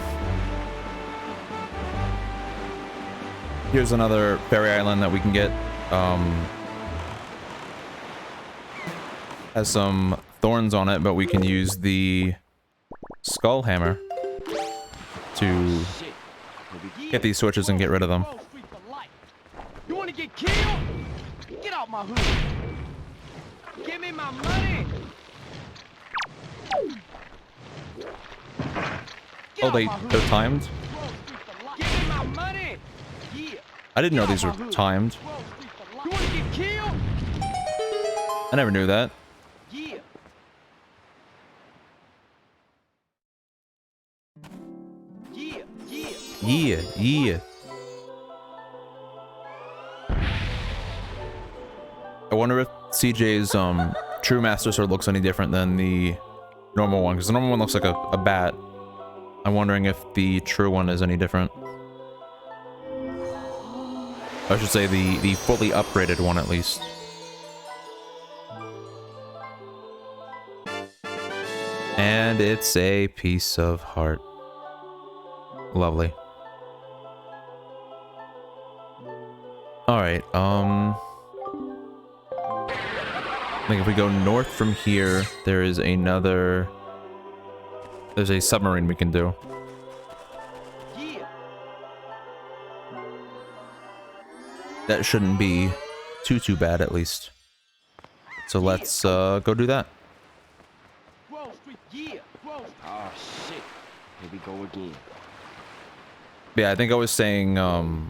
S1: Here's another fairy island that we can get. Has some thorns on it, but we can use the skull hammer to get these switches and get rid of them.
S2: Grove Street for my hood. Give me my money. Get
S1: Oh,
S2: off my hood.
S1: they're timed?
S2: Give me my money. Yeah.
S1: I didn't know
S2: Get
S1: these
S2: off
S1: were
S2: my hood.
S1: timed.
S2: You wanna get killed?
S1: I never knew that.
S2: Yeah. Yeah, yeah.
S1: Yeah, yeah. I wonder if CJ's true Master Sword looks any different than the normal one, because the normal one looks like a bat. I'm wondering if the true one is any different. I should say the fully upgraded one at least. And it's a piece of heart. Lovely. Alright, I think if we go north from here, there is another... There's a submarine we can do.
S2: Yeah.
S1: That shouldn't be too bad, at least. So let's go do that.
S2: Wall Street, yeah. Wall Street.
S3: Oh shit. Here we go again.
S1: Yeah, I think I was saying, or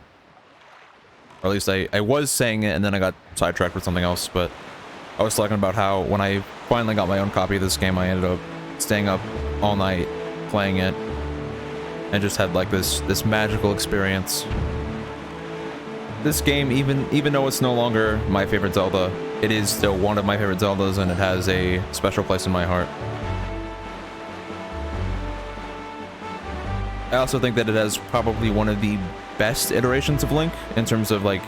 S1: at least I was saying it, and then I got sidetracked with something else, but I was talking about how when I finally got my own copy of this game, I ended up staying up all night playing it, and just had like this magical experience. This game, even though it's no longer my favorite Zelda, it is still one of my favorite Zeldas, and it has a special place in my heart. I also think that it has probably one of the best iterations of Link in terms of like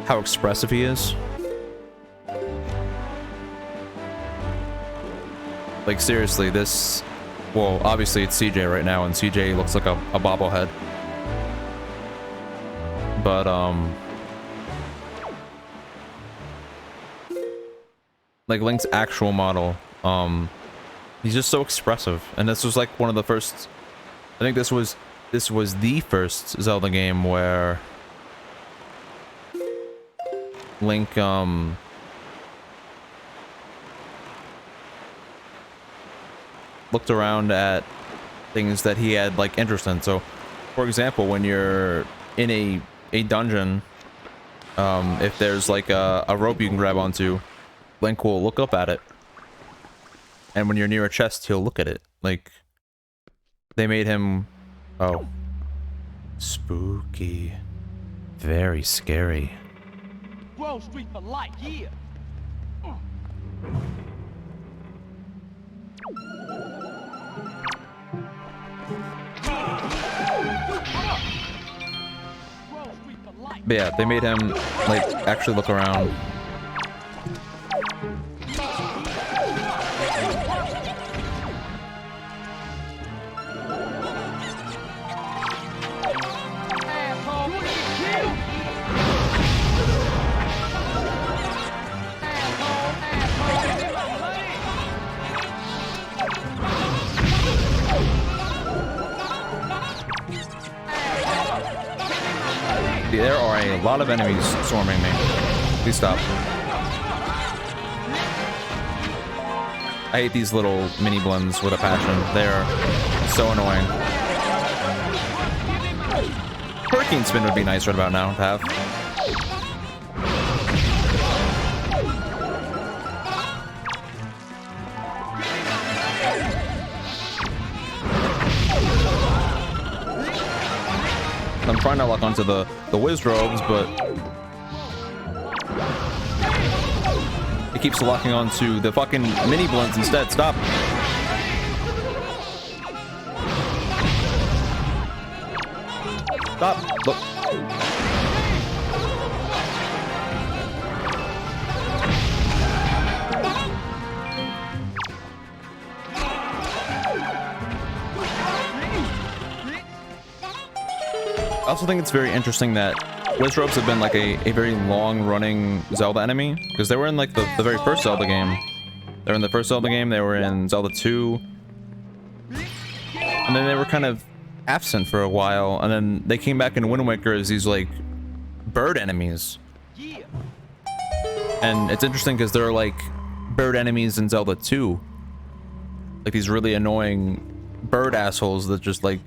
S1: how expressive he is. Like seriously, this, well, obviously it's CJ right now, and CJ looks like a bobblehead. But like Link's actual model, he's just so expressive, and this was like one of the first. I think this was the first Zelda game where Link looked around at things that he had like interest in. So, for example, when you're in a dungeon, if there's like a rope you can grab onto, Link will look up at it, and when you're near a chest, he'll look at it. Like, they made him, oh, spooky, very scary.
S2: Wall Street for life, yeah. Wall Street for life.
S1: But yeah, they made him like actually look around.
S2: Asshole. You wanna get killed? Asshole, asshole. Give me my money.
S1: There are a lot of enemies swarming me. Please stop. I hate these little mini blends with a passion. They're so annoying. Hurricane Spin would be nice right about now to have. I'm trying to lock onto the whiz robes, but it keeps locking onto the fucking mini blends instead. Stop. Stop. Look. I also think it's very interesting that Wiz Ropes have been like a very long-running Zelda enemy, because they were in like the very first Zelda game. They were in the first Zelda game, they were in Zelda 2, and then they were kind of absent for a while, and then they came back in Wind Waker as these like bird enemies.
S2: Yeah.
S1: And it's interesting because there are like bird enemies in Zelda 2. Like these really annoying bird assholes that just like...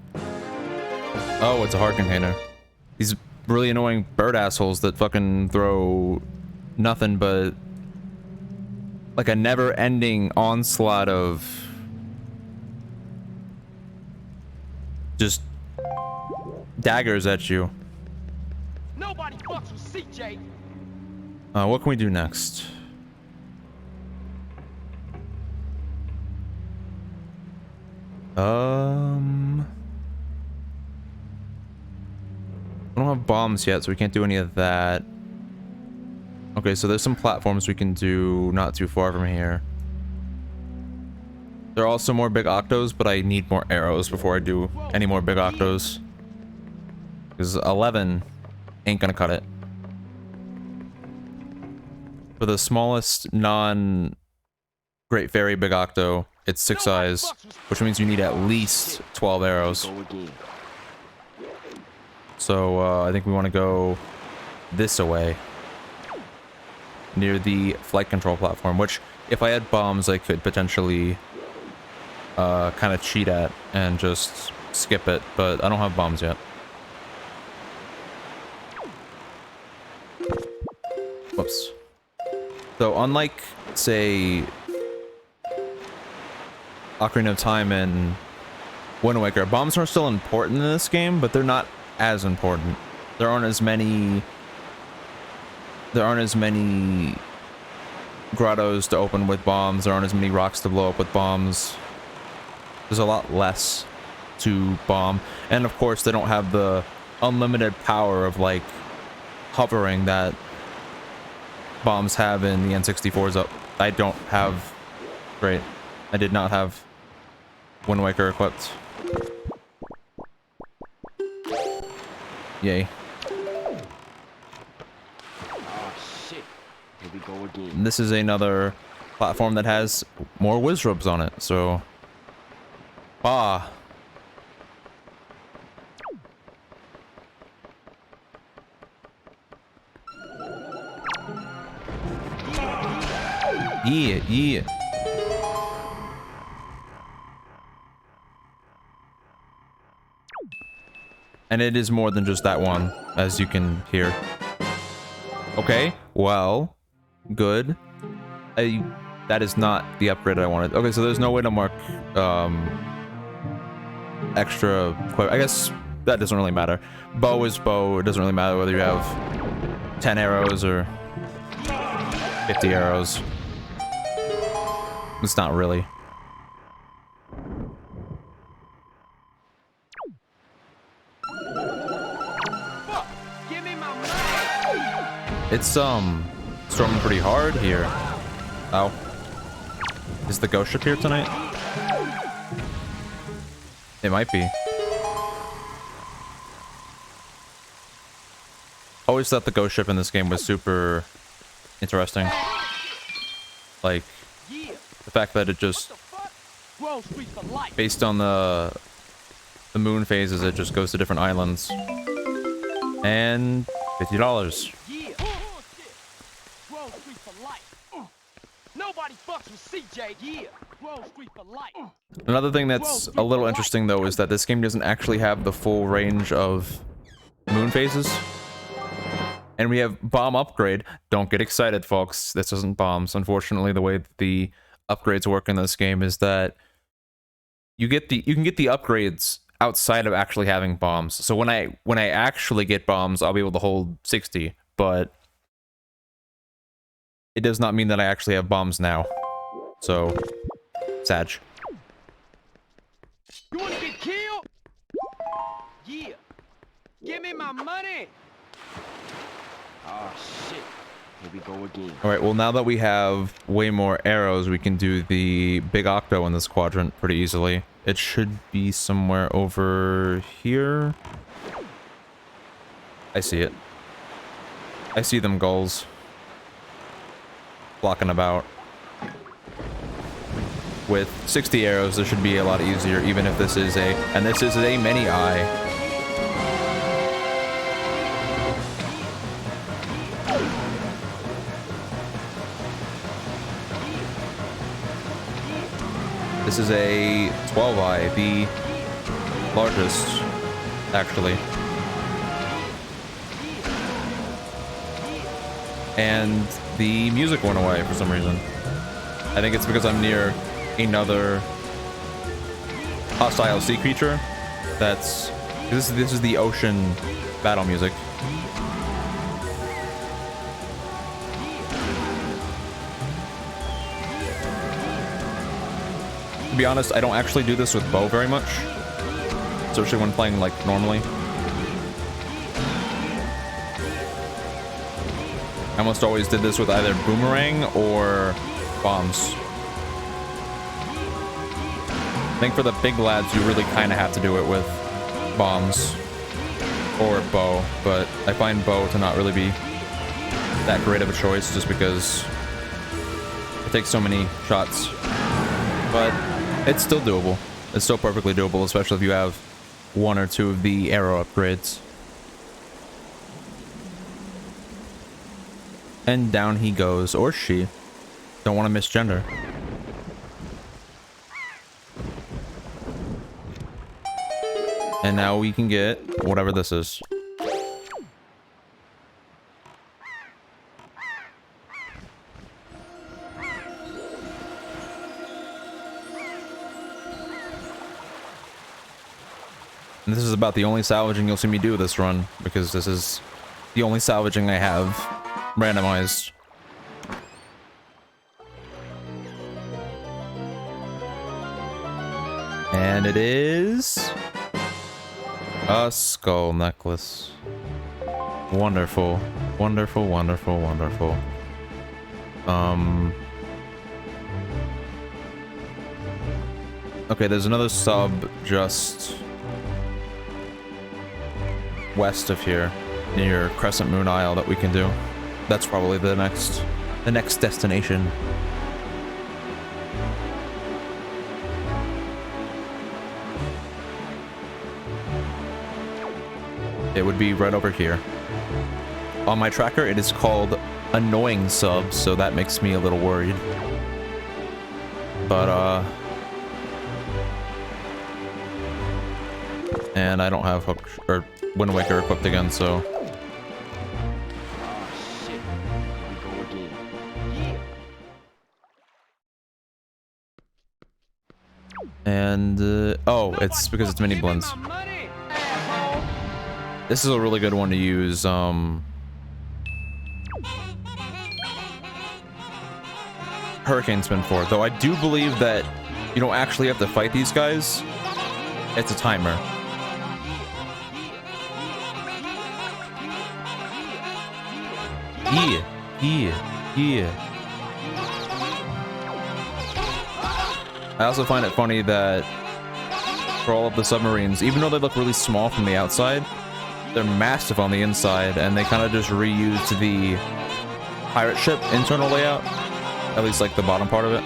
S1: Oh, it's a heart container. These really annoying bird assholes that fucking throw nothing but like a never-ending onslaught of just daggers at you.
S2: Nobody fucks with CJ.
S1: What can we do next? I don't have bombs yet, so we can't do any of that. Okay, so there's some platforms we can do not too far from here. There are also more big octos, but I need more arrows before I do any more big octos. Because 11 ain't gonna cut it. For the smallest non-Great Fairy Big Octo, it's 6 eyes, which means you need at least 12 arrows. So I think we want to go this away, near the flight control platform, which if I had bombs I could potentially kind of cheat at and just skip it, but I don't have bombs yet. Whoops. So unlike, say, Ocarina of Time and Wind Waker, bombs are still important in this game, but they're not as important. There aren't as many grottos to open with bombs. There aren't as many rocks to blow up with bombs. There's a lot less to bomb, and of course they don't have the unlimited power of like hovering that bombs have in the N64's up. I don't have... Great. I did not have Wind Waker equipped. Yay.
S3: Oh shit. Here we go again.
S1: And this is another platform that has more Wizrobes on it, so... Ah. Yeah, yeah. And it is more than just that one, as you can hear. Okay, well, good. That is not the upgrade I wanted. Okay, so there's no way to mark extra I guess that doesn't really matter. Bow is bow. It doesn't really matter whether you have 10 arrows or 50 arrows. It's not really.
S2: Give me my money.
S1: It's storming pretty hard here. Oh. Is the ghost ship here tonight? It might be. Always thought the ghost ship in this game was super interesting. Like, the fact that it just, based on the moon phases, it just goes to different islands. And $50.
S2: Nobody fucks with CJ. Yeah. Grove Street for life.
S1: Another thing that's a little interesting though is that this game doesn't actually have the full range of moon phases. And we have bomb upgrade. Don't get excited, folks. This isn't bombs. Unfortunately, the way that the upgrades work in this game is that you can get the upgrades outside of actually having bombs. So when I actually get bombs, I'll be able to hold 60, but it does not mean that I actually have bombs now. So, Sag.
S2: You want to get killed? Yeah. Give me my money.
S3: Oh shit. Here we go again.
S1: Alright, well now that we have way more arrows, we can do the big octo in this quadrant pretty easily. It should be somewhere over here. I see it. I see them gulls blocking about. With 60 arrows, this should be a lot easier, even if this is a... And this is a mini eye. This is a 12i, the largest, actually. And the music went away for some reason. I think it's because I'm near another hostile sea creature. This is the ocean battle music. To be honest, I don't actually do this with bow very much, especially when playing like normally. I almost always did this with either boomerang or bombs. I think for the big lads, you really kind of have to do it with bombs or bow, but I find bow to not really be that great of a choice just because it takes so many shots. But it's still doable. It's still perfectly doable, especially if you have one or two of the arrow upgrades. And down he goes, or she. Don't want to misgender. And now we can get whatever this is. And this is about the only salvaging you'll see me do this run, because this is the only salvaging I have randomized. And it is a skull necklace. Wonderful. Wonderful, wonderful, wonderful. Okay, there's another sub just west of here, near Crescent Moon Isle, that we can do. That's probably the next destination. It would be right over here. On my tracker, it is called Annoying Sub, so that makes me a little worried. But, and I don't have Hook or Wind Waker equipped again, so.
S3: Ah, shit. Here we go again. Yeah.
S1: And, oh, it's because it's mini blends. This is a really good one to use, Hurricane Spin for, though I do believe that you don't actually have to fight these guys. It's a timer. Yeah. I also find it funny that for all of the submarines, even though they look really small from the outside, they're massive on the inside, and they kind of just reused the pirate ship internal layout, at least like the bottom part of it.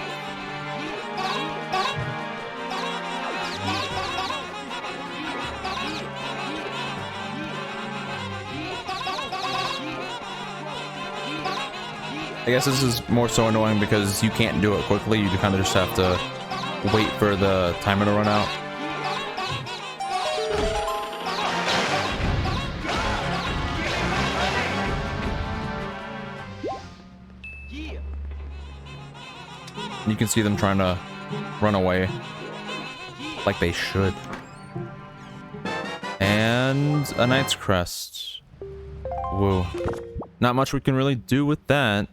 S1: I guess this is more so annoying because you can't do it quickly. You kind of just have to wait for the timer to run out. You can see them trying to run away like they should. And a Knight's Crest. Whoa. Not much we can really do with that.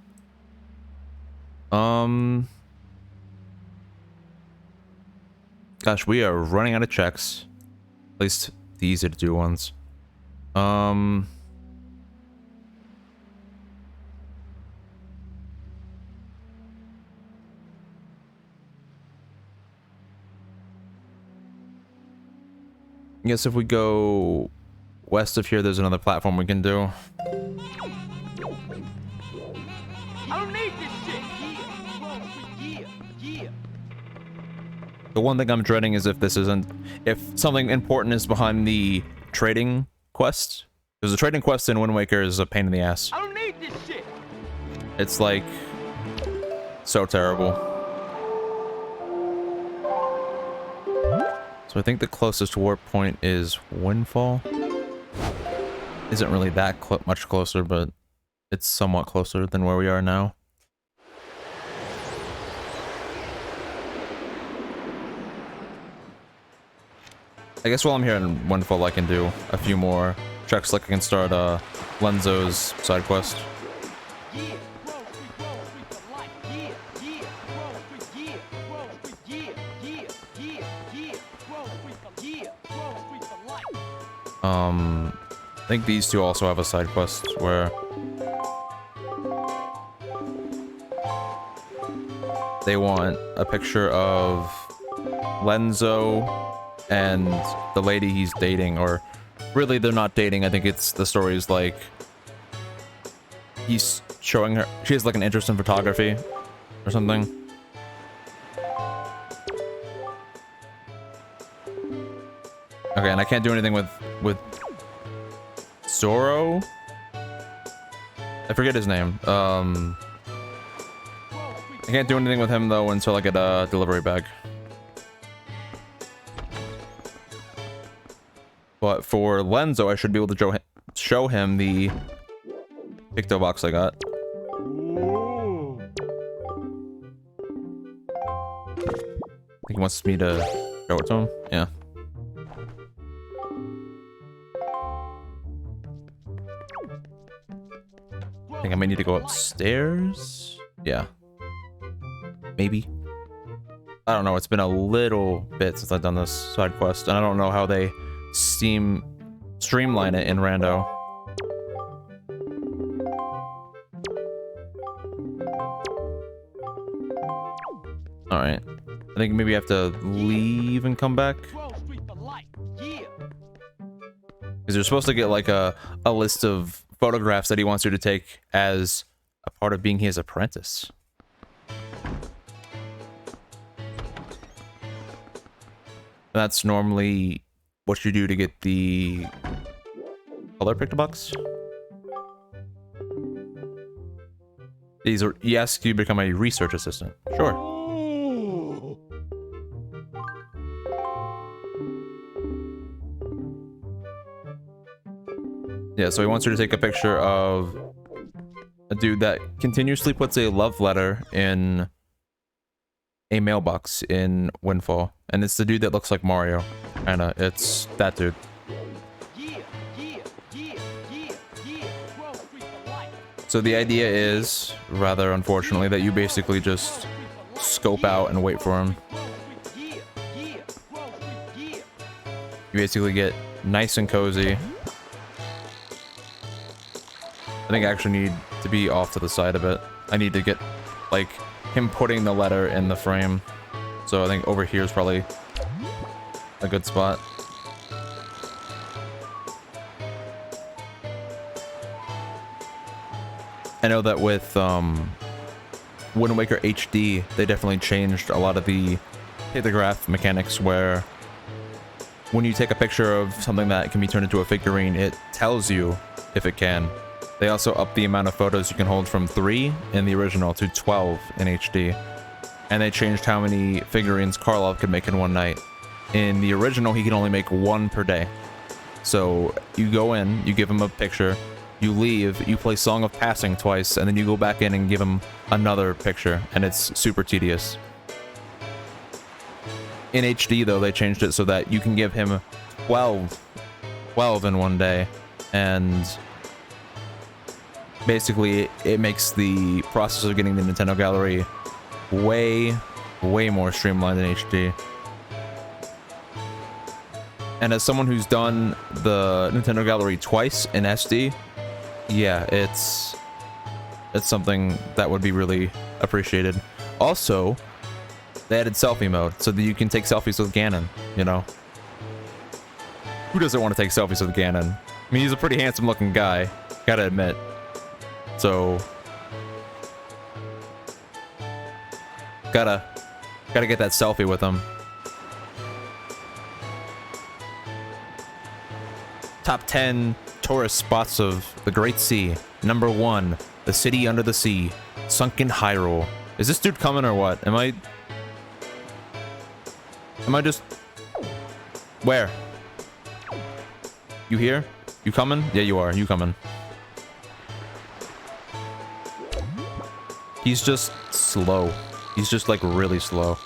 S1: Gosh, we are running out of checks. At least the easy to do ones. I guess if we go west of here, there's another platform we can do.
S2: I don't need this shit. Yeah.
S1: The one thing I'm dreading is if something important is behind the trading quest. Because the trading quest in Wind Waker is a pain in the ass.
S2: I don't need this shit.
S1: It's like so terrible. So I think the closest warp point is Windfall. Isn't really that much closer, but it's somewhat closer than where we are now. I guess while I'm here in Windfall, I can do a few more checks, like I can start Lenzo's side quest. I think these two also have a side quest where they want a picture of Lenzo and the lady he's dating, or really they're not dating. I think it's the story is like he's showing her, she has like an interest in photography or something. Okay, and I can't do anything with Zoro. I forget his name. I can't do anything with him though until I get a delivery bag. But for Lenzo, I should be able to show him the Picto box I got. I think he wants me to show it to him. Yeah. I think I might need to go upstairs. Yeah. Maybe. I don't know. It's been a little bit since I've done this side quest, and I don't know how they streamline it in Rando. Alright. I think maybe I have to leave and come back. Because you're supposed to get like a list of photographs that he wants you to take as a part of being his apprentice. That's normally what you do to get the color Picto box. These are, he asks you to become a research assistant. Sure. Yeah, so he wants you to take a picture of a dude that continuously puts a love letter in a mailbox in Windfall. And it's the dude that looks like Mario. Kinda, it's that dude. So the idea is, rather unfortunately, that you basically just scope out and wait for him. You basically get nice and cozy. I think I actually need to be off to the side a bit. I need to get, like, him putting the letter in the frame. So I think over here is probably a good spot. I know that with Wind Waker HD, they definitely changed a lot of the pictograph mechanics where when you take a picture of something that can be turned into a figurine, it tells you if it can. They also upped the amount of photos you can hold from 3 in the original to 12 in HD. And they changed how many figurines Karlov could make in one night. In the original, he could only make 1 per day. So you go in, you give him a picture, you leave, you play Song of Passing twice, and then you go back in and give him another picture, and it's super tedious. In HD, though, they changed it so that you can give him 12 in one day, and basically it makes the process of getting the Nintendo Gallery way more streamlined in HD. And as someone who's done the Nintendo Gallery twice in SD, yeah, it's something that would be really appreciated. Also, they added selfie mode so that you can take selfies with Ganon, you know? Who doesn't want to take selfies with Ganon? I mean, he's a pretty handsome looking guy, gotta admit. So gotta get that selfie with him. Top 10 tourist spots of the Great Sea. Number 1, the city under the sea, sunken Hyrule. Is this dude coming or what? Am I just Where? You here? You coming? Yeah, you are. You coming. He's just slow. He's just like really slow.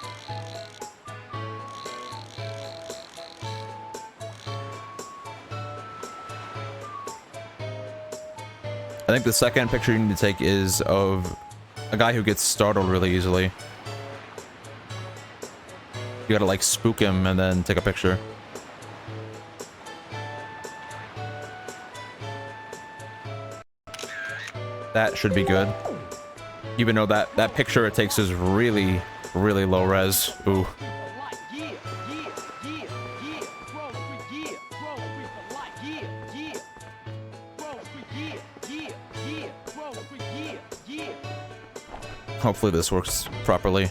S1: I think the second picture you need to take is of a guy who gets startled really easily. You gotta like spook him and then take a picture. That should be good. Even though that picture it takes is really, really low res. Ooh. Hopefully this works properly.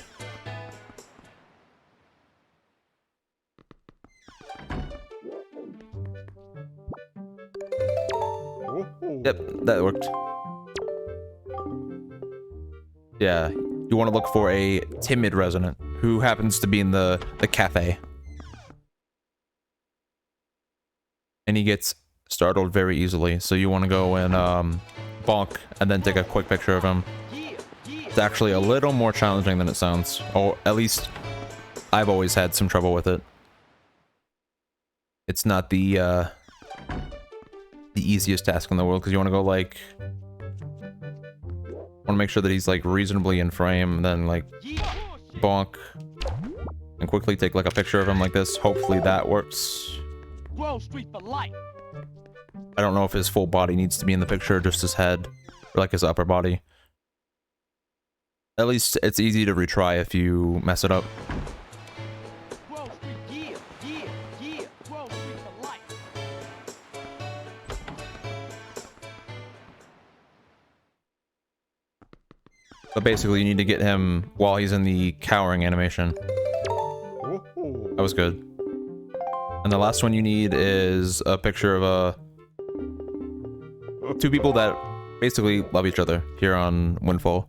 S1: Yep, that worked. Yeah, you want to look for a timid resident who happens to be in the cafe. And he gets startled very easily, so you want to go and bonk and then take a quick picture of him. It's actually a little more challenging than it sounds, or at least I've always had some trouble with it. It's not the easiest task in the world, because you want to go like, want to make sure that he's like reasonably in frame, then like bonk and quickly take like a picture of him like this. Hopefully that works. I don't know if his full body needs to be in the picture, or just his head, or like his upper body. At least it's easy to retry if you mess it up. But basically you need to get him while he's in the cowering animation. That was good. And the last one you need is a picture of two people that basically love each other here on Windfall.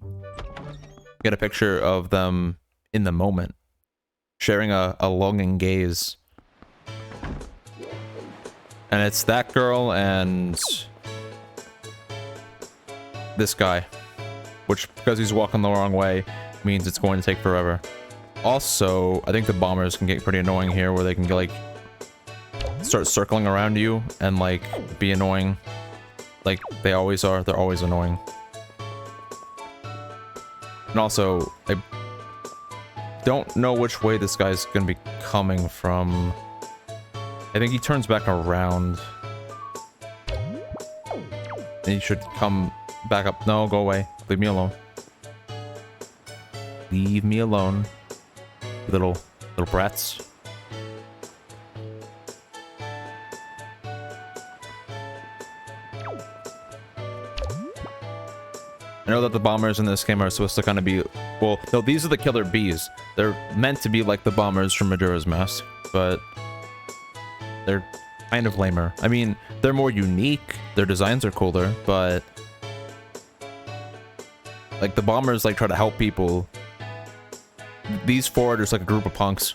S1: Get a picture of them in the moment, sharing a longing gaze. And it's that girl and this guy, which, because he's walking the wrong way, means it's going to take forever. Also, I think the bombers can get pretty annoying here, where they can like start circling around you and like be annoying, like they always are. They're always annoying. And also, I don't know which way this guy's gonna be coming from. I think he turns back around. And he should come back up. No, go away. Leave me alone. Leave me alone. Little brats. I know that the bombers in this game are supposed to kind of be... Well, no, these are the killer bees. They're meant to be like the bombers from Majora's Mask, but they're kind of lamer. I mean, they're more unique. Their designs are cooler, but... like, the bombers, like, try to help people. These four are just, like, a group of punks.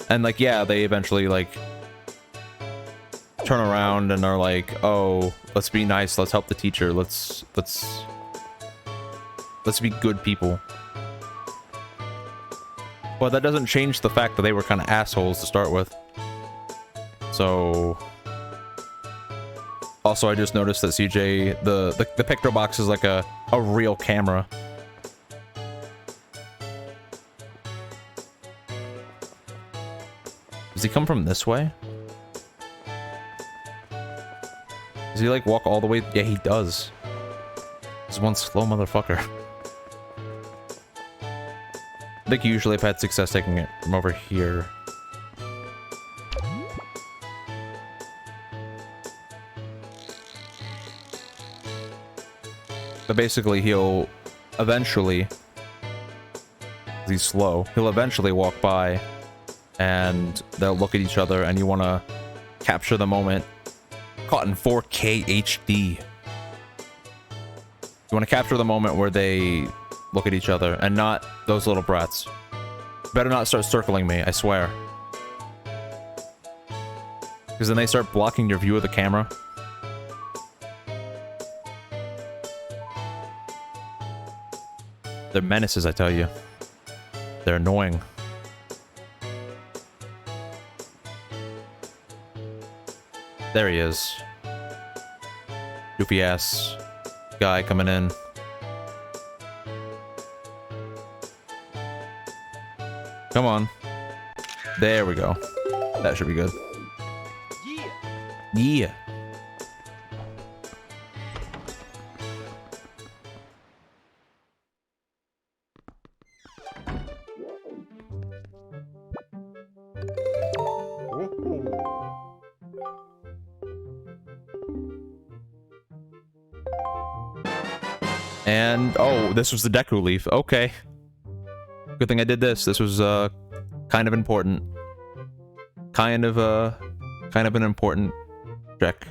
S1: And, like, yeah, they eventually, like... turn around and are like, oh, let's be nice, let's help the teacher, let's be good people. But that doesn't change the fact that they were kind of assholes to start with. So... also, I just noticed that CJ, the picture box is like a real camera. Does he come from this way? Does he like walk all the way? Yeah, he does. He's one slow motherfucker. I think usually I've had success taking it from over here. But basically he'll eventually, he's slow, he'll eventually walk by and they'll look at each other, and you want to capture the moment. Caught in 4K HD. You want to capture the moment where they look at each other, and not those little brats. Better not start circling me, I swear. Because then they start blocking your view of the camera. They're menaces, I tell you. They're annoying. There he is. Goofy ass guy coming in. Come on. There we go. That should be good. Yeah. And oh, this was the Deku leaf. Okay. Good thing I did this. This was kind of important. Kind of an important check.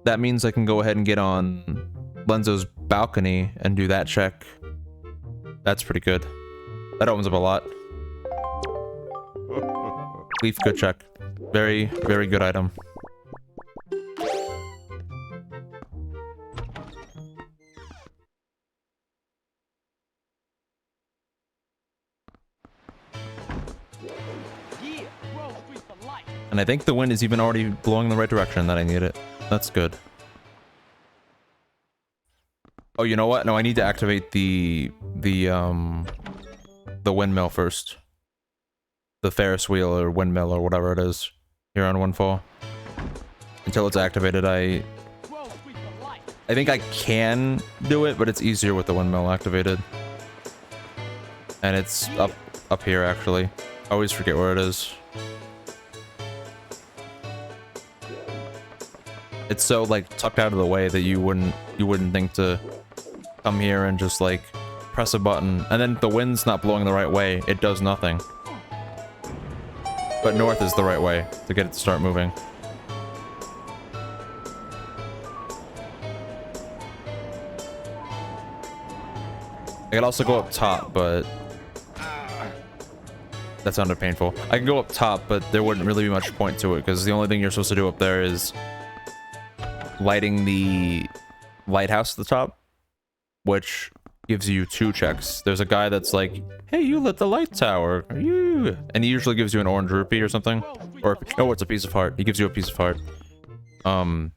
S1: That means I can go ahead and get on Lenzo's balcony and do that check. That's pretty good. That opens up a lot. Leaf, good check. Very, very good item. And I think the wind is even already blowing in the right direction that I need it. That's good. Oh, you know what? No, I need to activate the windmill first. The Ferris wheel or windmill or whatever it is here on Windfall. Until it's activated, I think I can do it, but it's easier with the windmill activated. And it's up here actually. I always forget where it is. It's so like tucked out of the way that you wouldn't think to come here and just like press a button, and then the wind's not blowing the right way, it does nothing. But north is the right way to get it to start moving. I could also go up top, but that sounded painful. I can go up top, but there wouldn't really be much point to it because the only thing you're supposed to do up there is lighting the lighthouse at the top, which gives you 2 checks. There's a guy that's like, hey, you lit the light tower. You, and he usually gives you an orange rupee or something. Or, no, it's a piece of heart. He gives you a piece of heart. So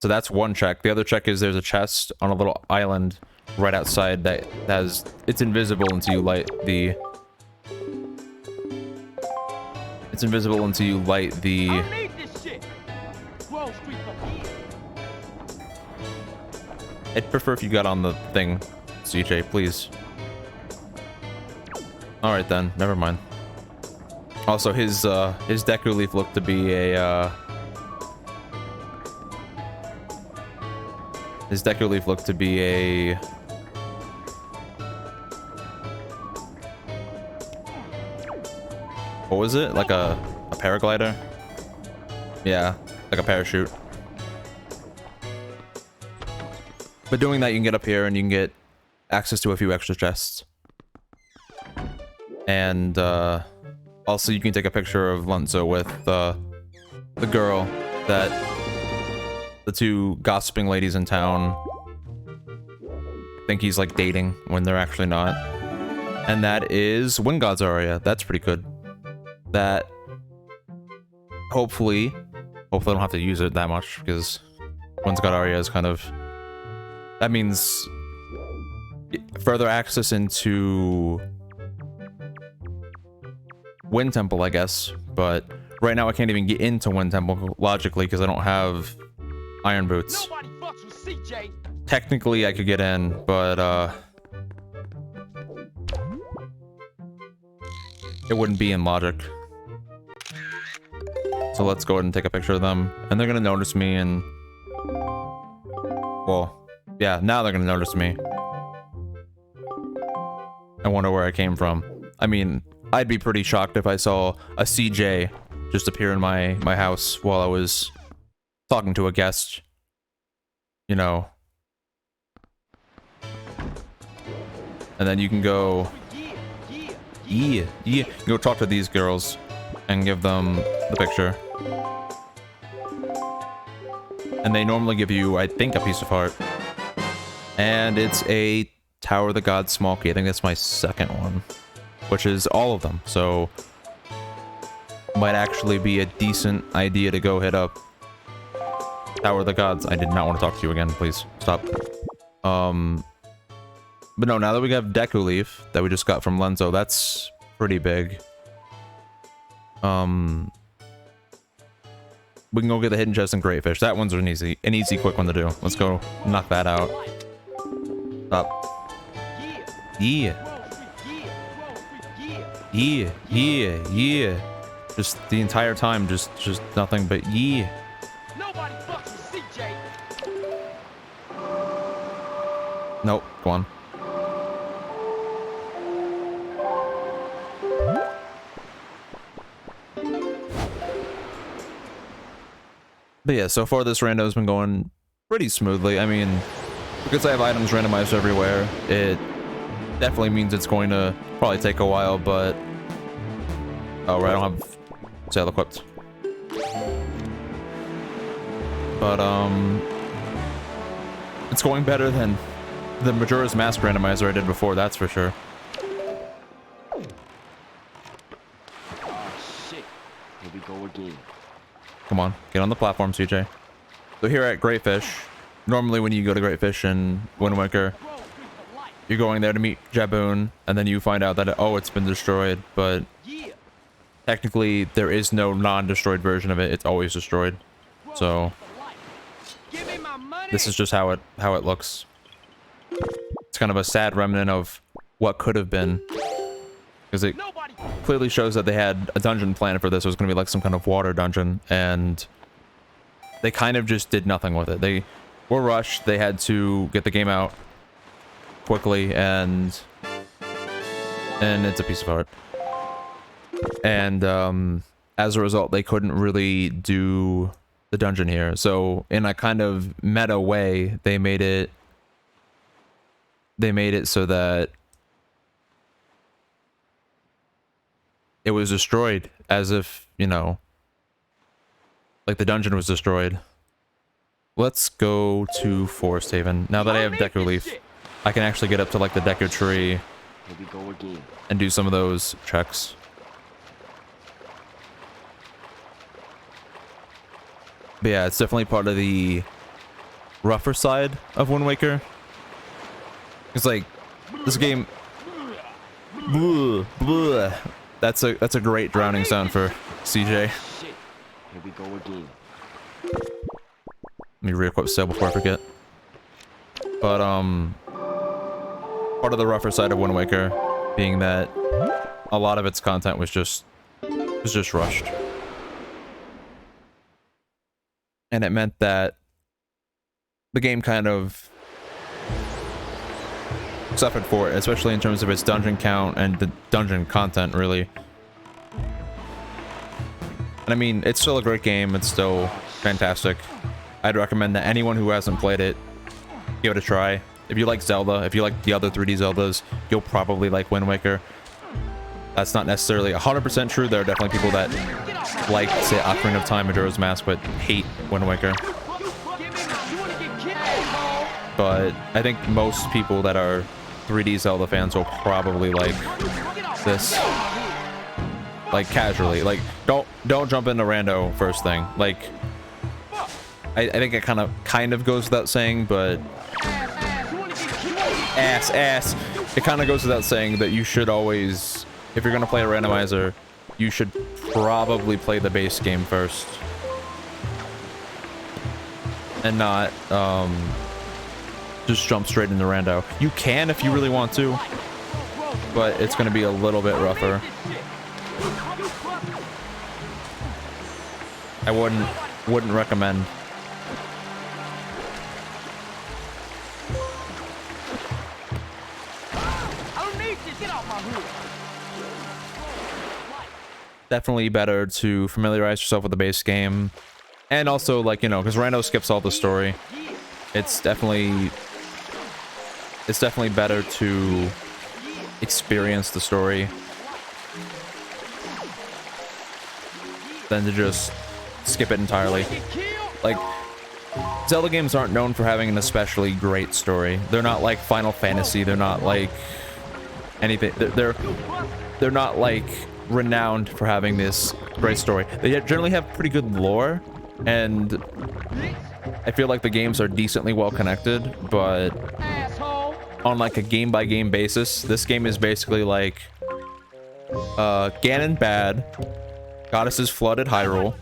S1: that's one check. The other check is there's a chest on a little island right outside that has, it's invisible until you light the... It's invisible until you light the... I'd prefer if you got on the thing, CJ, please. Alright then, never mind. Also, his Deku Leaf looked to be a, His Deku Leaf looked to be a... What was it? Like a paraglider? Yeah, like a parachute. But doing that, you can get up here and you can get access to a few extra chests. And also you can take a picture of Lenzo with the girl that the 2 gossiping ladies in town think he's like dating when they're actually not. And that is Wind God's Aria. That's pretty good. That hopefully I don't have to use it that much because Wind God Aria is kind of... That means further access into Wind Temple, I guess. But right now I can't even get into Wind Temple logically because I don't have Iron Boots. Technically I could get in, but it wouldn't be in logic. So let's go ahead and take a picture of them. And they're gonna notice me and... Well... Yeah, now they're gonna notice me. I wonder where I came from. I mean, I'd be pretty shocked if I saw a CJ just appear in my house while I was talking to a guest. You know. and then you can go, yeah, you can go talk to these girls and give them the picture. And they normally give you, I think, a piece of heart. And it's a Tower of the Gods small key. I think that's my second one, which is all of them. So might actually be a decent idea to go hit up Tower of the Gods. I did not want to talk to you again. Please stop. But no, now that we have Deku Leaf that we just got from Lenzo, that's pretty big. We can go get the hidden chest and Great Fish. That one's an easy, quick one to do. Let's go knock that out. Stop. Yeah. Yeah, yeah, yeah. Just the entire time, just nothing but yeah.
S2: Nobody fucks with CJ.
S1: Nope, go on. But yeah, so far this rando has been going pretty smoothly. I mean, because I have items randomized everywhere, it definitely means it's going to probably take a while, but... Oh, right, I don't have sail equipped. But, it's going better than the Majora's Mask randomizer I did before, that's for sure.
S3: Oh shit. Here we go again.
S1: Come on, get on the platform, CJ. So here at Great Fish, normally when you go to Great Fish in Wind Waker, you're going there to meet Jaboon, and then you find out that, oh, it's been destroyed, but technically there is no non-destroyed version of it. It's always destroyed. So this is just how it looks. It's kind of a sad remnant of what could have been, because it clearly shows that they had a dungeon planned for this. It was going to be like some kind of water dungeon, and they kind of just did nothing with it. They were rushed. They had to get the game out quickly, and it's a piece of art. And as a result, they couldn't really do the dungeon here. So in a kind of meta way, they made it so that it was destroyed, as if, you know, like the dungeon was destroyed. Let's go to Forest Haven. Now that I have Deku Leaf, I can actually get up to like the Deku tree
S3: Here we go again.
S1: and do some of those checks. But yeah, it's definitely part of the rougher side of Wind Waker. It's like this game. That's a great drowning sound for CJ.
S3: Shit. Here we go again.
S1: Let me re-equip Sail before I forget. But part of the rougher side of Wind Waker being that a lot of its content was just rushed. And it meant that the game kind of suffered for it, especially in terms of its dungeon count and the dungeon content, really. And I mean, it's still a great game. It's still fantastic. I'd recommend that anyone who hasn't played it, give it a try. If you like Zelda, if you like the other 3D Zeldas, you'll probably like Wind Waker. That's not necessarily 100% true. There are definitely people that like, say, Ocarina of Time, Majora's Mask, but hate Wind Waker. But I think most people that are 3D Zelda fans will probably like this, like, casually. Like, don't jump into rando first thing. Like, I think it kind of goes without saying, but ass. It kind of goes without saying that you should always, if you're gonna play a randomizer, you should probably play the base game first, and not just jump straight into rando. You can if you really want to, but it's gonna be a little bit rougher. I wouldn't recommend. Definitely better to familiarize yourself with the base game, and also, like, you know, because rando skips all the story. It's definitely better to experience the story than to just skip it entirely. Like, Zelda games aren't known for having an especially great story. They're not like Final Fantasy. They're not like anything. They're not like renowned for having this great story. They generally have pretty good lore, and I feel like the games are decently well connected, but on like a game by game basis, this game is basically like Ganon bad, goddesses flooded Hyrule.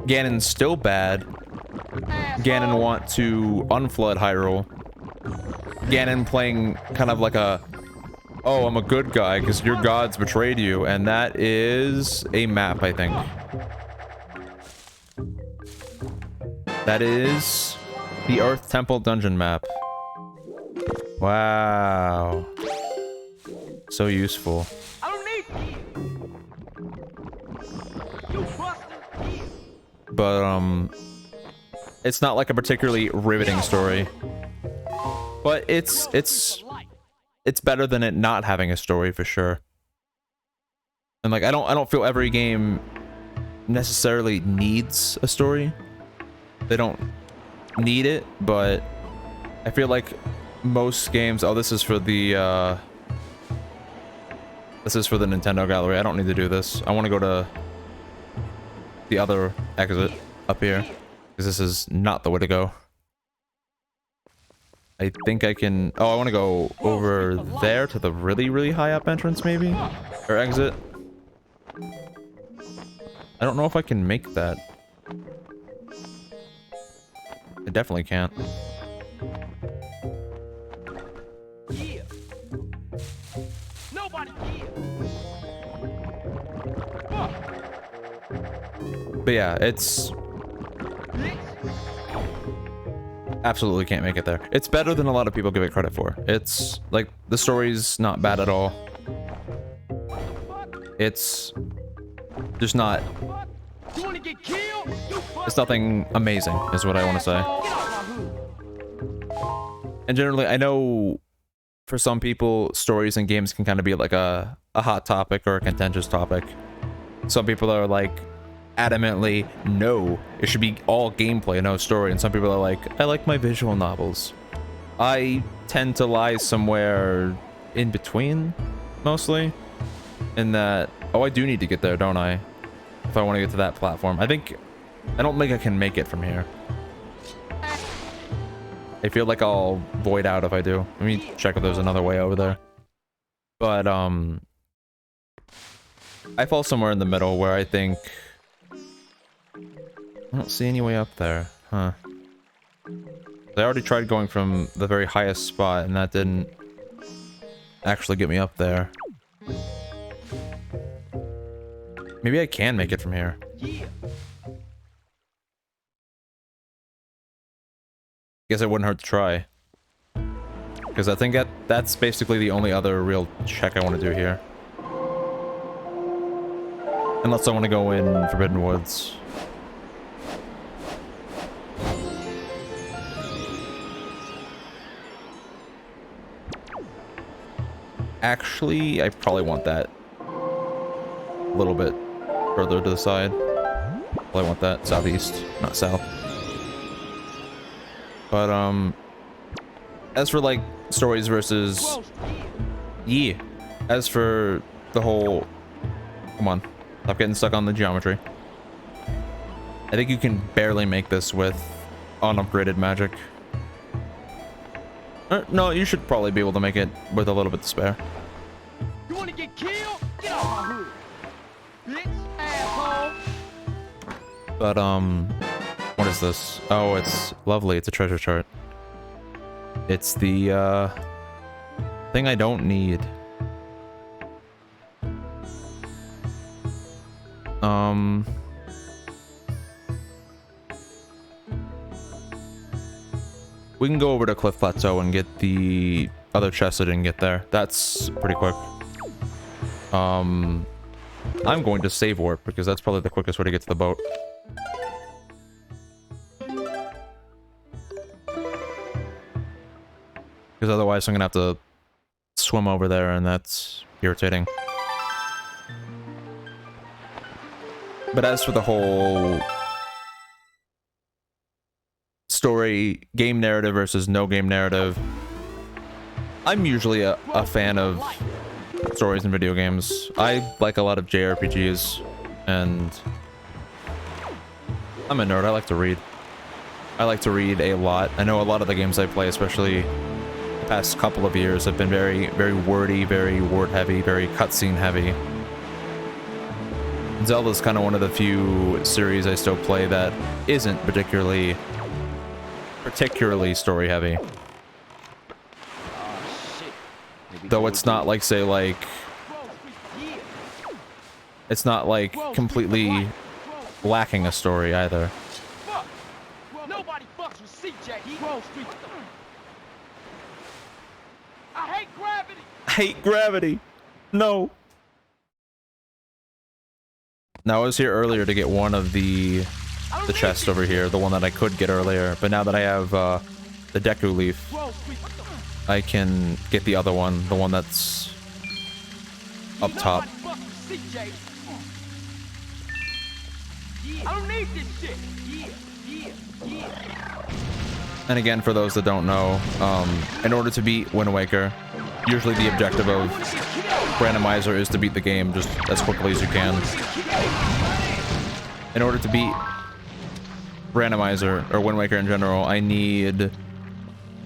S1: Ganon's still bad. Ganon want to unflood Hyrule. Ganon playing kind of like a, oh, I'm a good guy because your gods betrayed you, and that is a map, I think. That is the Earth Temple dungeon map. Wow. So useful. But, it's not like a particularly riveting story. But it's better than it not having a story for sure. And like I don't feel every game necessarily needs a story. They don't need it, but I feel like most games, oh, this is for the Nintendo gallery. I don't need to do this. I want to go to the other exit up here because this is not the way to go. I think I can... Oh, I want to go over there to the really, really high up entrance, maybe? Or exit. I don't know if I can make that. I definitely can't. But yeah, it's... absolutely can't make it there. It's better than a lot of people give it credit for. It's like the story's not bad at all. It's just not, it's nothing amazing is what I want to say. And generally I know for some people stories in games can kind of be like a hot topic or a contentious topic. Some people are like adamantly, no, it should be all gameplay, no story. And some people are like, I like my visual novels. I tend to lie somewhere in between, mostly. In that, oh, I do need to get there, don't I? If I want to get to that platform. I don't think I can make it from here. I feel like I'll void out if I do. Let me check if there's another way over there. But, I fall somewhere in the middle where I think... I don't see any way up there, huh? I already tried going from the very highest spot, and that didn't actually get me up there. Maybe I can make it from here. Guess it wouldn't hurt to try. Because I think that's basically the only other real check I want to do here. Unless I want to go in Forbidden Woods. Actually, I probably want that a little bit further to the side. Probably want that southeast, not south. But, as for, like, stories versus... yeah. As for the whole... Come on. Stop getting stuck on the geometry. I think you can barely make this with unupgraded magic. No, you should probably be able to make it with a little bit to spare.
S2: You want to get killed? Get off my hood. Bitch, asshole.
S1: But, what is this? Oh, it's lovely. It's a treasure chart. It's the, thing I don't need. We can go over to Cliff Plateau and get the other chest that didn't get there. That's pretty quick. I'm going to save warp because that's probably the quickest way to get to the boat. Because otherwise I'm gonna have to swim over there, and that's irritating. But as for the whole story, game narrative versus no game narrative, I'm usually a fan of stories in video games. I like a lot of JRPGs, and I'm a nerd. I like to read. I like to read a lot. I know a lot of the games I play, especially the past couple of years, have been very, very wordy, very word heavy, very cutscene heavy. Zelda's kind of one of the few series I still play that isn't particularly story heavy. Though it's not like, say, like, it's not like completely lacking a story either.
S2: Nobody fucks with CJ. Wall Street. I hate gravity.
S1: I hate gravity. No. Now I was here earlier to get one of the chest over here, the one that I could get earlier, but now that I have the Deku Leaf, I can get the other one, the one that's up top.
S2: I don't need this shit.
S1: And again, for those that don't know, in order to beat Wind Waker, usually the objective of Randomizer is to beat the game just as quickly as you can. In order to beat Randomizer, or Wind Waker in general, I need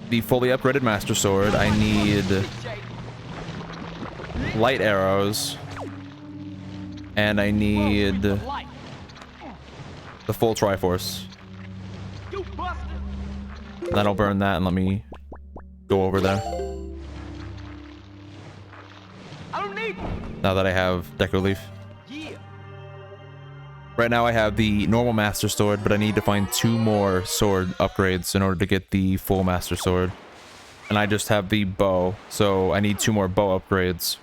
S1: the fully upgraded Master Sword, I need light arrows, and I need the full Triforce. Then I'll burn that and let me go over there. Now that I have Deku Leaf. Right now I have the normal Master Sword, but I need to find 2 more sword upgrades in order to get the full Master Sword. And I just have the bow, so I need 2 more bow upgrades.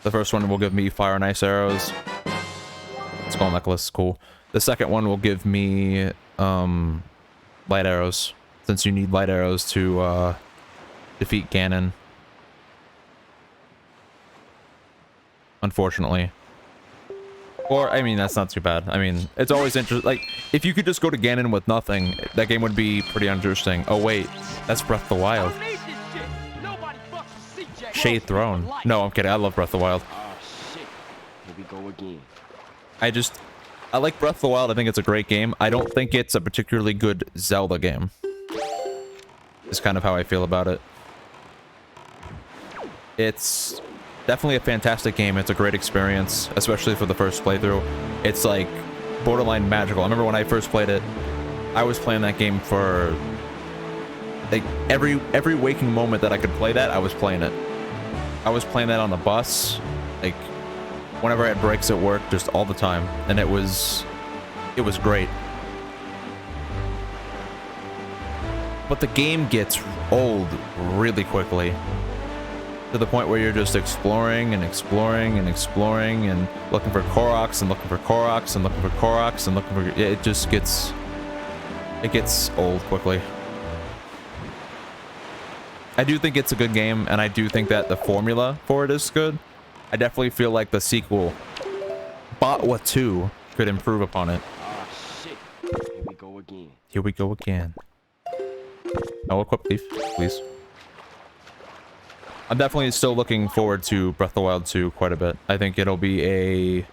S1: The first one will give me fire and ice arrows. Skull necklace, cool. The second one will give me light arrows, since you need light arrows to defeat Ganon. Unfortunately. Or, I mean, that's not too bad. I mean, it's always interesting. Like, if you could just go to Ganon with nothing, that game would be pretty interesting. Oh, wait. That's Breath of the Wild. Shade Throne. No, I'm kidding. I love Breath of the Wild.
S3: Here we go again.
S1: I like Breath of the Wild. I think it's a great game. I don't think it's a particularly good Zelda game. Is kind of how I feel about it. It's definitely a fantastic game. It's a great experience, especially for the first playthrough. It's like borderline magical. I remember when I first played it, I was playing that game for like every waking moment that I could play that, I was playing it. I was playing that on the bus, like whenever I had breaks at work, just all the time, and it was great. But the game gets old really quickly, to the point where you're just exploring and exploring and exploring and looking for Koroks and looking for Koroks and looking for Koroks and looking for... It just gets... It gets old quickly. I do think it's a good game, and I do think that the formula for it is good. I definitely feel like the sequel, Botwa 2, could improve upon it.
S3: Ah, shit. Here we go again.
S1: Here we go again. No equip leaf, please. I'm definitely still looking forward to Breath of the Wild 2 quite a bit. I think it'll be a...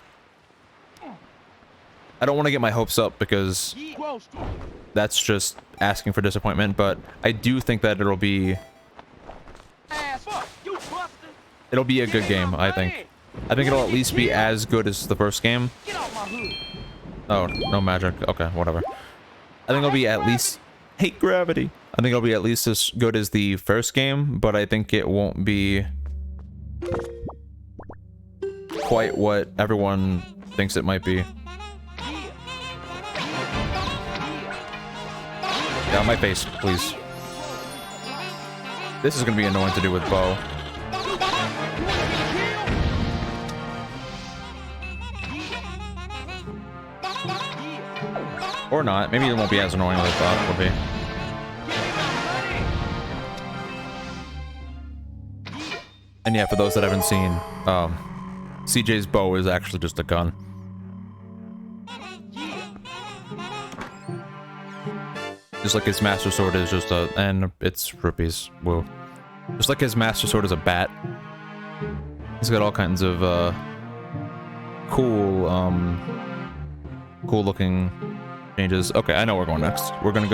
S1: I don't want to get my hopes up because that's just asking for disappointment, but I do think that it'll be a good game, I think. I think it'll at least be as good as the first game. Oh, no magic. Okay, whatever. I think it'll be at least... Hate gravity. I think it'll be at least as good as the first game, but I think it won't be quite what everyone thinks it might be. Get out my face, please. This is gonna be annoying to do with bow. Or not. Maybe it won't be as annoying as I thought it would be. And yeah, for those that haven't seen, CJ's bow is actually just a gun. Just like his master sword is just a, and it's rupees. Whoa. Just like his master sword is a bat. He's got all kinds of cool, cool looking changes. Okay, I know where we're going next. We're gonna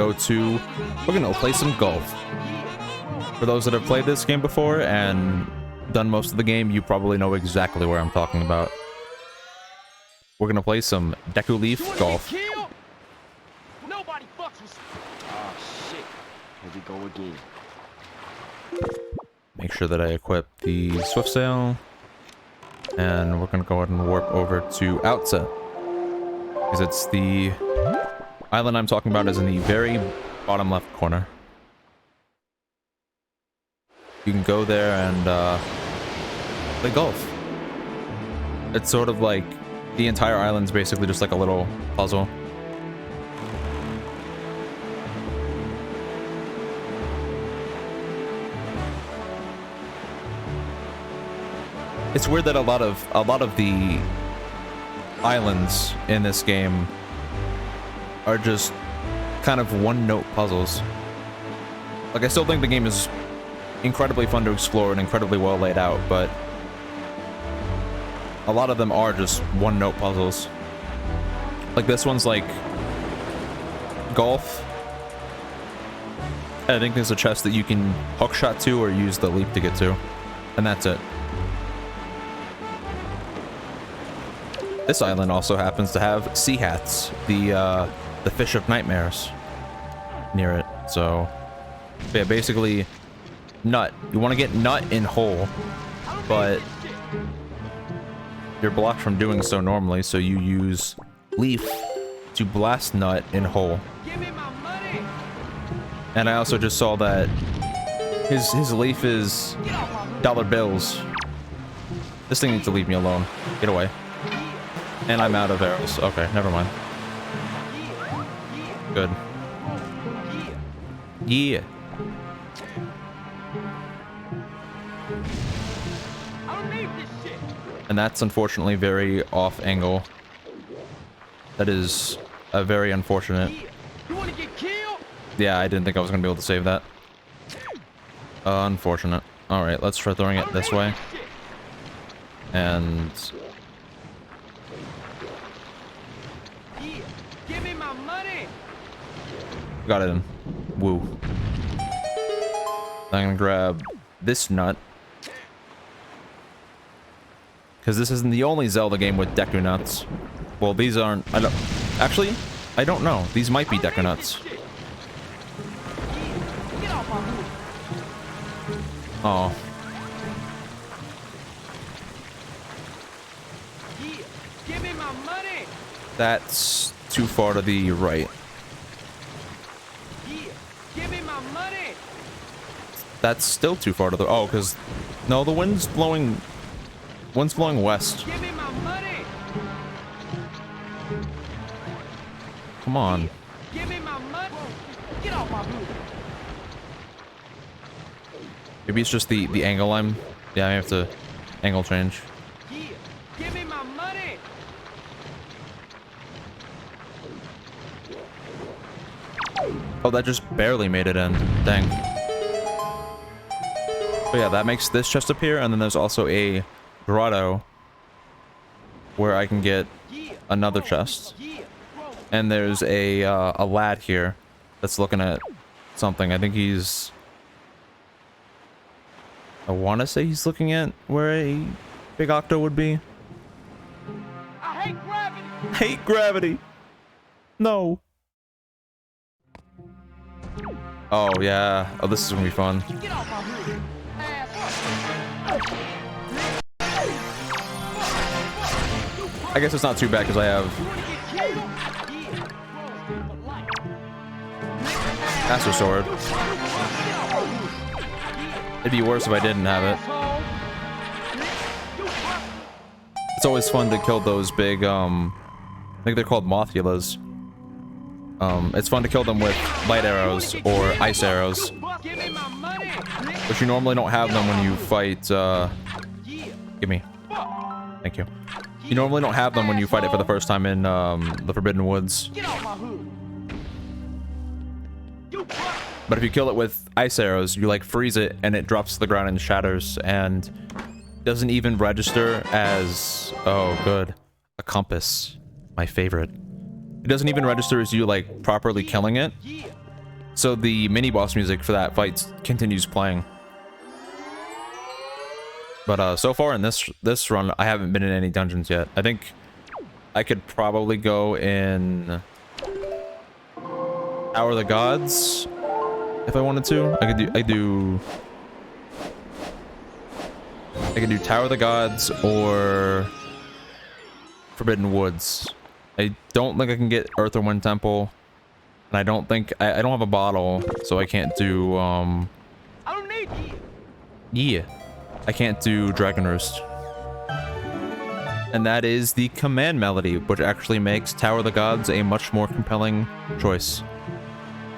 S1: play some golf. For those that have played this game before and done most of the game, you probably know exactly where I'm talking about. We're gonna play some Deku Leaf golf.
S2: Nobody fucks with.
S3: Oh shit. Here we go again.
S1: Make sure that I equip the Swift Sail. And we're gonna go ahead and warp over to Outset. Because it's the island I'm talking about is in the very bottom left corner. You can go there and play golf. It's sort of like the entire island's basically just like a little puzzle. It's weird that a lot of the islands in this game are just kind of one-note puzzles. Like, I still think the game is incredibly fun to explore and incredibly well laid out, but a lot of them are just one-note puzzles. Like, this one's like golf. I think there's a chest that you can hookshot to or use the leap to get to, and that's it. This island also happens to have sea hats, the fish of nightmares, near it. So, yeah, basically, nut. You want to get nut in hole, but you're blocked from doing so normally. So you use leaf to blast nut in hole. And I also just saw that his leaf is dollar bills. This thing needs to leave me alone. Get away. And I'm out of arrows. Okay, never mind. Good. Yeah. And that's unfortunately very off angle. That is a very unfortunate. Yeah, I didn't think I was gonna be able to save that. Unfortunate. Alright, let's try throwing it this way. And got it in. Woo. I'm gonna grab this nut. Because this isn't the only Zelda game with Deku nuts. Well, these aren't. I don't. Actually, I don't know. These might be Deku nuts. Oh. That's too far to the right. That's still too far to the... Oh, because... No, the wind's blowing... Wind's blowing west. Come on. Maybe it's just the angle I'm... Yeah, I have to angle change. Oh, that just barely made it in. Dang. But yeah, that makes this chest appear, and then there's also a grotto where I can get another chest. And there's a lad here that's looking at something. I think he's... I want to say he's looking at where a big octo would be.
S2: I hate gravity.
S1: Hate gravity. No. Oh, yeah. Oh, this is gonna be fun.
S2: Get off my hood.
S1: I guess it's not too bad because I have Master Sword. It'd be worse if I didn't have it. It's always fun to kill those big, I think they're called Mothulas. It's fun to kill them with light arrows or ice arrows. But you normally don't have them when you fight,
S2: Yeah.
S1: gimme. Thank you. You normally don't have them when you fight it for the first time in, the Forbidden Woods.
S2: Get off my hood. You fuck.
S1: But if you kill it with ice arrows, you like freeze it and it drops to the ground and shatters and doesn't even register as, oh good, a compass, my favorite. It doesn't even register as you like properly killing it.
S2: Yeah.
S1: So the mini boss music for that fight continues playing. But so far in this run, I haven't been in any dungeons yet. I think I could probably go in Tower of the Gods if I wanted to. I could do Tower of the Gods or Forbidden Woods. I don't think I can get Earth or Wind Temple, and I don't think I don't have a bottle, so I can't do
S2: I don't need you.
S1: yeah, I can't do Dragon Roost. And that is the command melody, which actually makes Tower of the Gods a much more compelling choice.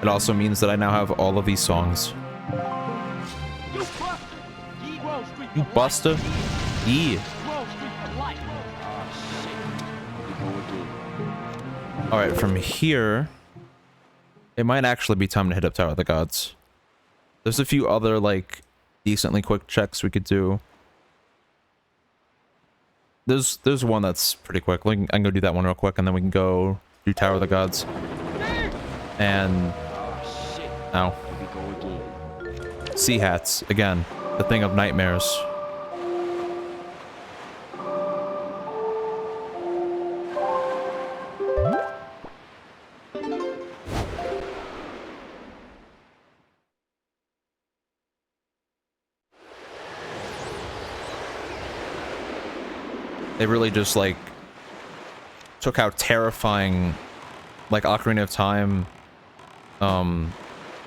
S1: It also means that I now have all of these songs.
S2: You fuck. Yeah. Wall Street
S1: You
S2: for
S1: buster? Yeah.
S2: life. Wall Street for life.
S3: Ah, shit. Here we go again.
S1: Alright, from here, it might actually be time to hit up Tower of the Gods. There's a few other, like, decently quick checks we could do. There's one that's pretty quick. I can go do that one real quick, and then we can go do Tower of the Gods. And...
S3: Ah, shit.
S1: ow.
S3: Here we go again.
S1: Sea hats, again, the thing of nightmares. They really just, like, took how terrifying, like, Ocarina of Time, or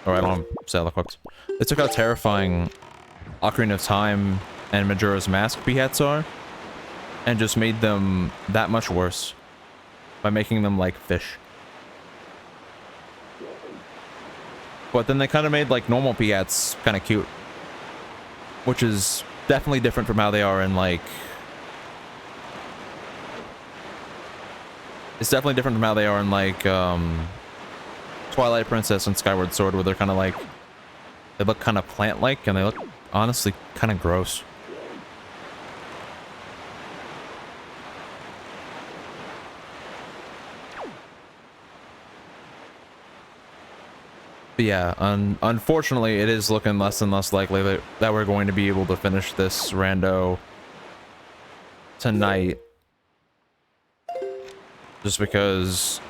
S1: I don't have Zelda equipped. They took how terrifying Ocarina of Time and Majora's Mask beheats are, and just made them that much worse by making them like fish. But then they kind of made, like, normal beheats kind of cute, which is definitely different from how they are in, like... It's definitely different from how they are in, like, Twilight Princess and Skyward Sword, where they're kind of like... They look kind of plant-like, and they look, honestly, kind of gross. But yeah, unfortunately, it is looking less and less likely that we're going to be able to finish this rando tonight. Just because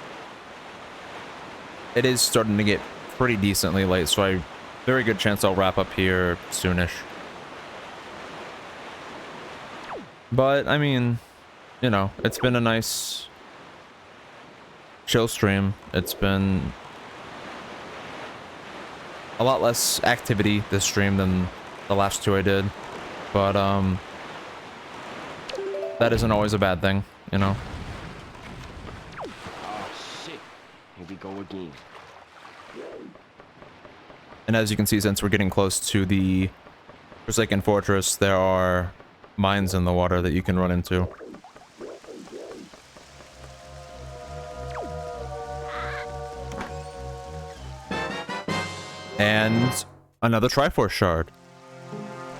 S1: it is starting to get pretty decently late, so I very good chance I'll wrap up here soonish. But I mean, you know, it's been a nice chill stream. It's been a lot less activity this stream than the last two I did, but that isn't always a bad thing, you know.
S3: Ah, shit. Here we go again.
S1: And as you can see, since we're getting close to the Forsaken Fortress, there are mines in the water that you can run into. And another Triforce Shard.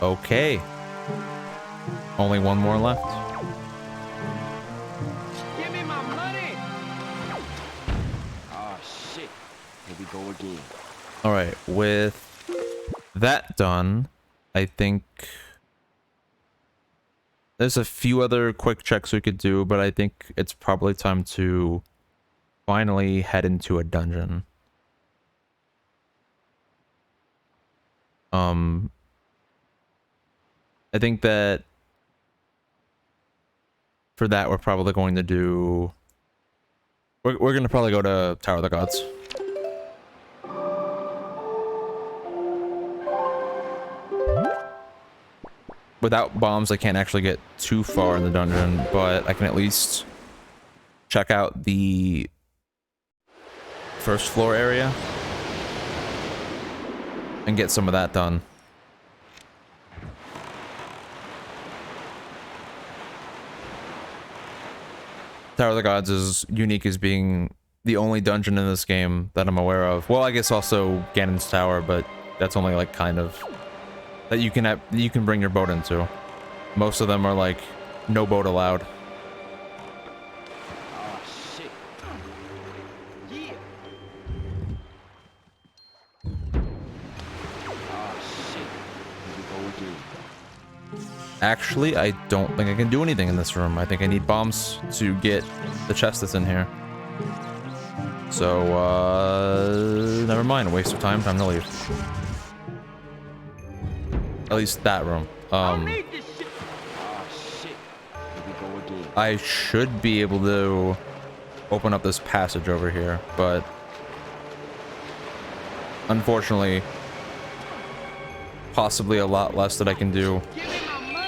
S1: Okay. Only one more left.
S2: Give me my money.
S3: Ah, shit. Here we go again.
S1: Alright, with that done, I think there's a few other quick checks we could do, but I think it's probably time to finally head into a dungeon. I think that for that we're probably going to do... We're going to probably go to Tower of the Gods. Without bombs, I can't actually get too far in the dungeon, but I can at least check out the first floor area and get some of that done. Tower of the Gods is unique as being the only dungeon in this game that I'm aware of. Well, I guess also Ganon's Tower, but that's only like kind of that you can bring your boat into. Most of them are like no boat allowed.
S3: Oh shit. Yeah. Oh shit. Here we go again.
S1: Actually, I don't think I can do anything in this room. I think I need bombs to get the chest that's in here. So, never mind. Waste of time. Time to leave. At least that room.
S3: Oh shit. Here we go again.
S1: I should be able to open up this passage over here, but unfortunately, possibly a lot less that I can do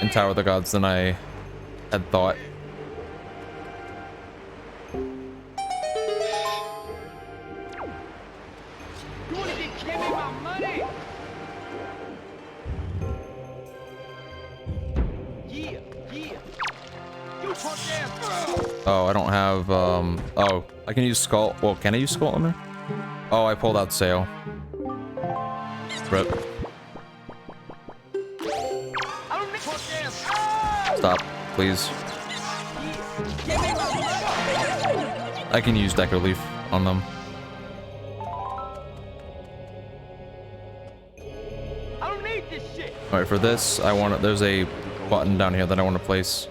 S1: in Tower of the Gods than I had thought. Oh, I don't have, oh, I can use Skull. Well, can I use Skull on there? Oh, I pulled out Sail. Rip. Stop, please. I can use Decker Leaf on them. Alright, for this, I want to, there's a button down here that I want to place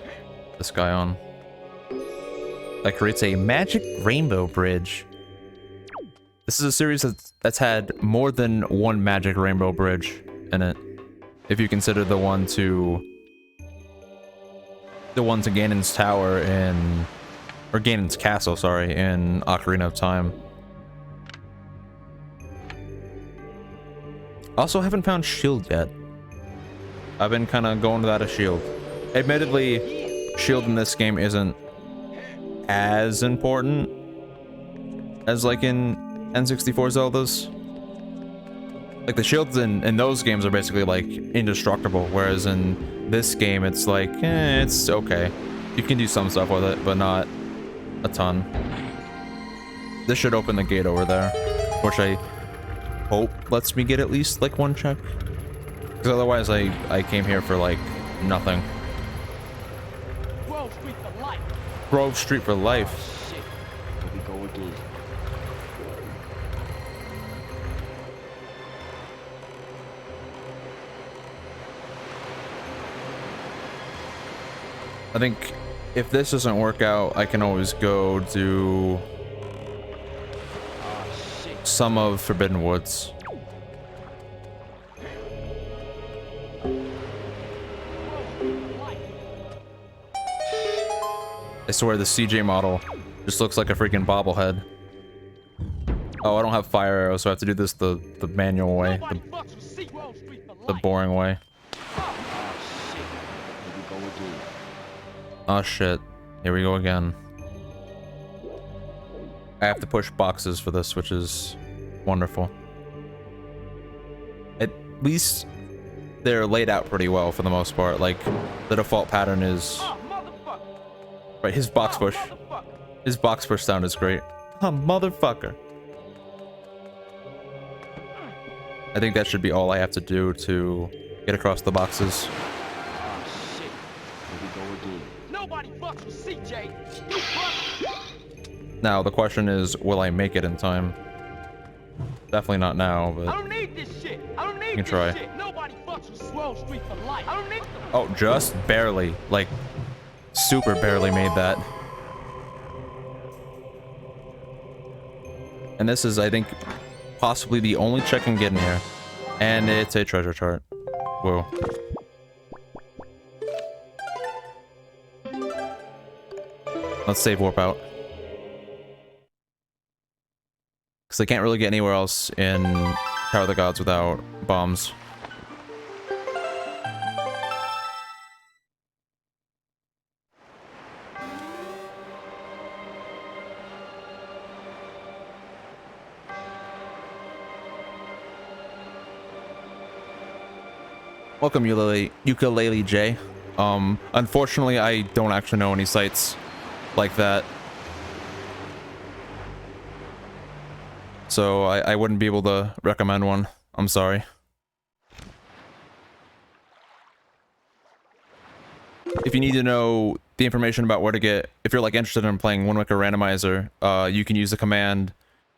S1: this guy on. That creates a magic rainbow bridge. This is a series that's had more than one magic rainbow bridge in it. If you consider the one to Ganon's Tower or Ganon's Castle, sorry, in Ocarina of Time. Also haven't found Shield yet. I've been kind of going without a shield. Admittedly, shield in this game isn't as important as like in N64 Zeldas. Like the shields in those games are basically like indestructible, whereas in this game it's like, it's okay. You can do some stuff with it, but not a ton. This should open the gate over there, which I hope lets me get at least like one check. Because otherwise I came here for like nothing.
S2: Grove Street for life.
S1: Grove Street for life.
S3: Shit. Here we go again.
S1: I think if this doesn't work out, I can always go do some of Forbidden Woods. I swear the CJ model just looks like a freaking bobblehead. Oh, I don't have fire arrows, so I have to do this the manual way, the boring way. Oh shit, here we go again. I have to push boxes for this, which is wonderful. At least they're laid out pretty well for the most part. Like, the default pattern is... Right, his box push. His box push sound is great. Oh, motherfucker. I think that should be all I have to do to get across the boxes. Now, the question is, will I make it in time? Definitely not now, but...
S2: I don't need this shit. I don't need
S1: you can try.
S2: This shit. Nobody fucks with Grove Street for life. I don't need them.
S1: Oh, just barely. Like, super barely made that. And this is, I think, possibly the only check I can get in here. And it's a treasure chart. Whoa. Let's save warp out. Because I can't really get anywhere else in Tower of the Gods without bombs. Welcome, Ukulele J. Unfortunately, I don't actually know any sites like that so I wouldn't be able to recommend one. I'm sorry. If you need to know the information about where to get, if you're like interested in playing Wind Waker Randomizer, you can use the command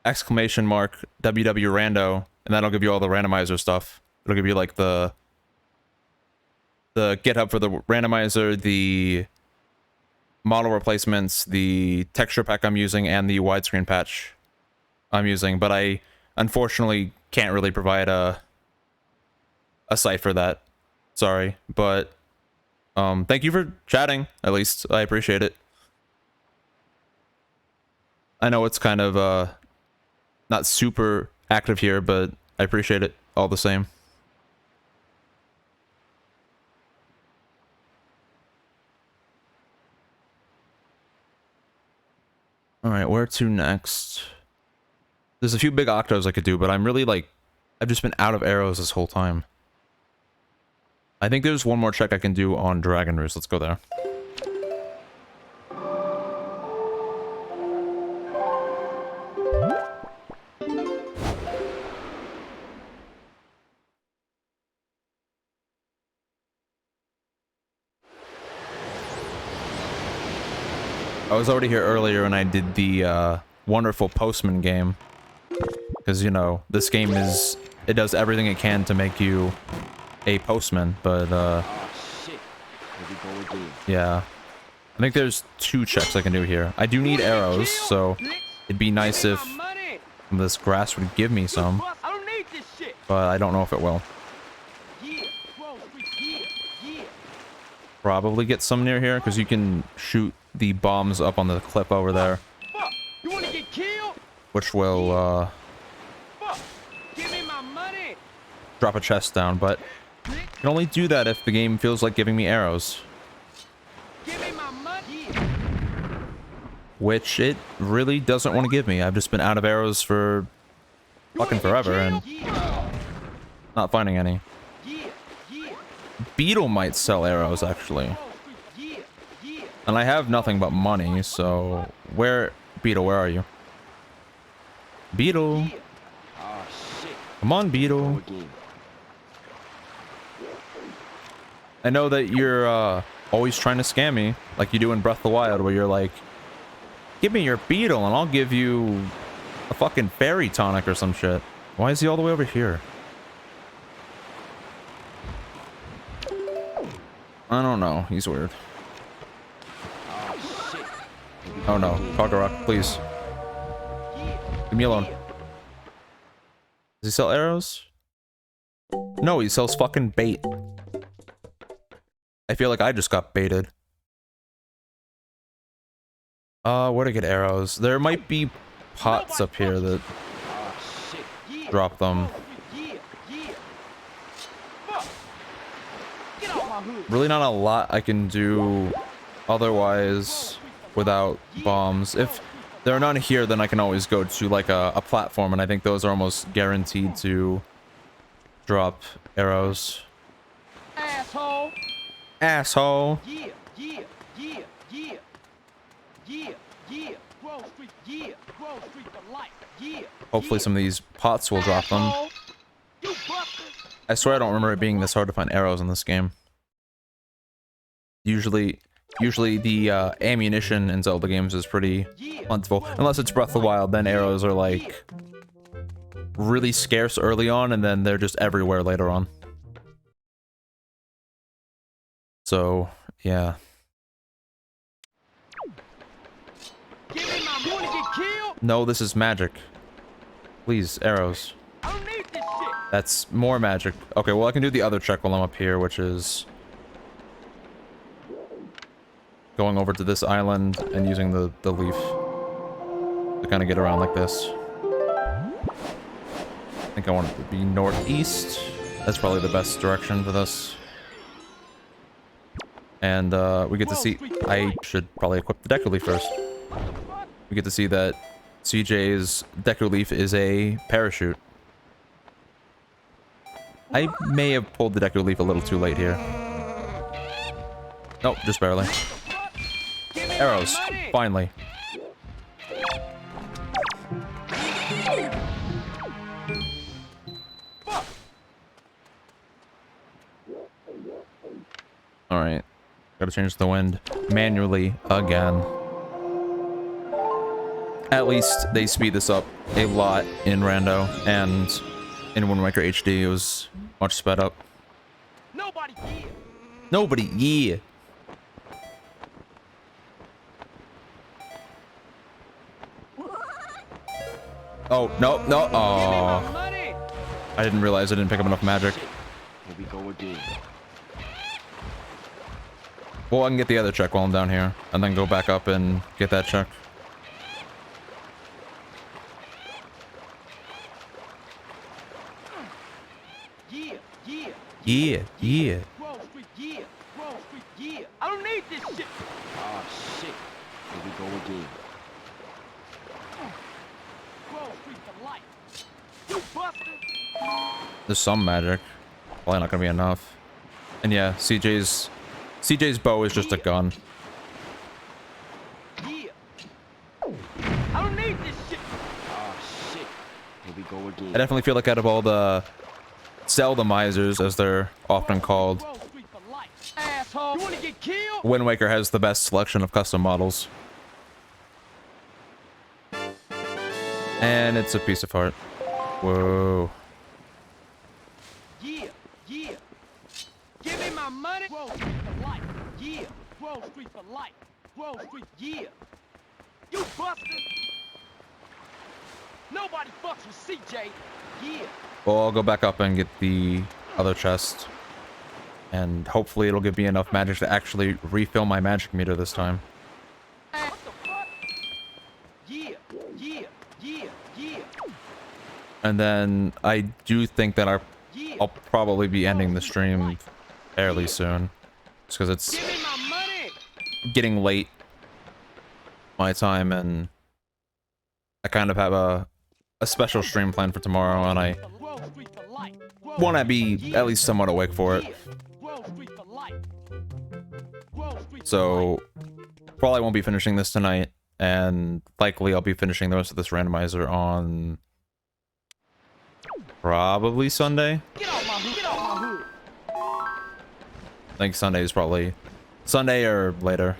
S1: !WW_rando, and that'll give you all the randomizer stuff. It'll give you like the GitHub for the randomizer, the model replacements, the texture pack I'm using, and the widescreen patch I'm using. But I unfortunately can't really provide a site for that. Sorry, but thank you for chatting. At least I appreciate it. I know it's kind of not super active here, but I appreciate it all the same. Alright, where to next? There's a few big octos I could do, but I'm really like, I've just been out of arrows this whole time. I think there's one more check I can do on Dragon Roost. Let's go there. I was already here earlier and I did the wonderful postman game. Because, you know, this game is... it does everything it can to make you a postman, but
S3: Oh shit. Here we go again.
S1: yeah. I think there's 2 checks I can do here. I do need arrows, so it'd be nice if this grass would give me some.
S2: I don't need this shit.
S1: But I don't know if it will.
S2: Yeah, Wall Street, yeah.
S1: Probably get some near here, because you can shoot the bombs up on the cliff over there.
S2: Fuck, you wanna get killed?
S1: Which will,
S2: Fuck, give me my money.
S1: drop a chest down, but you can only do that if the game feels like giving me arrows.
S2: Give me my money.
S1: Which it really doesn't want to give me. I've just been out of arrows for fucking forever and not finding any. Beetle might sell arrows, actually. And I have nothing but money, so... where... Beetle, where are you? Beetle!
S3: Oh shit.
S1: Come on,
S3: Go
S1: Beetle.
S3: again.
S1: I know that you're, always trying to scam me, like you do in Breath of the Wild, where you're like, give me your beetle and I'll give you a fucking fairy tonic or some shit. Why is he all the way over here? I don't know. He's weird.
S3: Oh shit. Here we go
S1: Oh no.
S3: again.
S1: Kagura, please. Leave me alone. Does he sell arrows? No, he sells fucking bait. I feel like I just got baited. Where to get arrows? There might be pots up here that
S3: Oh shit.
S1: drop them.
S2: Get off my hood.
S1: Really not a lot I can do otherwise without bombs. If there are none here, then I can always go to like a platform, and I think those are almost guaranteed to drop arrows.
S2: Asshole.
S1: Asshole!
S2: Yeah. Wall Street, yeah. Wall Street for life, yeah.
S1: Hopefully some of these pots will drop them.
S2: Asshole. You busted.
S1: I swear I don't remember it being this hard to find arrows in this game. Usually the ammunition in Zelda games is pretty plentiful. Unless it's Breath of the Wild, then arrows are like really scarce early on, and then they're just everywhere later on. So, yeah.
S2: Give me my money. You wanna get killed?
S1: No, this is magic. Please, arrows.
S2: I don't need this shit.
S1: That's more magic. Okay, well I can do the other check while I'm up here, which is going over to this island and using the leaf to kind of get around like this. I think I want it to be northeast. That's probably the best direction for this. And we get to see... I should probably equip the Deku Leaf first. We get to see that CJ's Deku Leaf is a parachute. I may have pulled the Deku Leaf a little too late here. Nope, just barely. Arrows, finally. Alright. Gotta change the wind manually again. At least they speed this up a lot in Rando, and in Wind Waker HD it was much sped up.
S2: Nobody here.
S1: Nobody, yeah. Oh, no, no,
S2: Give me my
S1: oh.
S2: money.
S1: I didn't realize I didn't pick up enough magic.
S3: Here we go again.
S1: Well, I can get the other check while I'm down here, and then go back up and get that check.
S2: Yeah, yeah.
S1: Yeah, yeah.
S2: Grove Street, yeah. Grove Street, yeah. I don't need this shit.
S3: Ah, shit. Here we go again.
S2: Grove Street for life. You busted.
S1: There's some magic. Probably not gonna be enough. And yeah, CJ's bow is just a gun.
S2: Yeah. I don't need this shit.
S3: Ah, shit. Here we go again.
S1: I definitely feel like out of all the Zelda misers, as they're often called,
S2: Grove Street for life. Asshole. You wanna get killed?
S1: Wind Waker has the best selection of custom models. And it's a piece of art. Whoa.
S2: Yeah, yeah. Give me my money. Grove Street for life. Yeah. Grove Street for life. Grove Street, yeah. You busted. Nobody fucks with CJ. Yeah.
S1: Well, I'll go back up and get the other chest. And hopefully it'll give me enough magic to actually refill my magic meter this time.
S2: What the fuck? Yeah, yeah, yeah, yeah,
S1: And then I do think that
S2: yeah.
S1: I'll probably be ending the stream fairly soon. Just because it's
S2: Give me my money.
S1: getting late my time, and I kind of have a special stream planned for tomorrow, and I
S2: Grove Street for life. Grove
S1: want to
S2: Street,
S1: be
S2: yeah,
S1: at least somewhat awake for it.
S2: yeah. Grove Street for life. Grove Street for
S1: So
S2: life.
S1: probably won't be finishing this tonight, and likely I'll be finishing the rest of this randomizer on probably Sunday.
S2: Get off my hood. Get off my hood.
S1: I think Sunday is probably Sunday or later.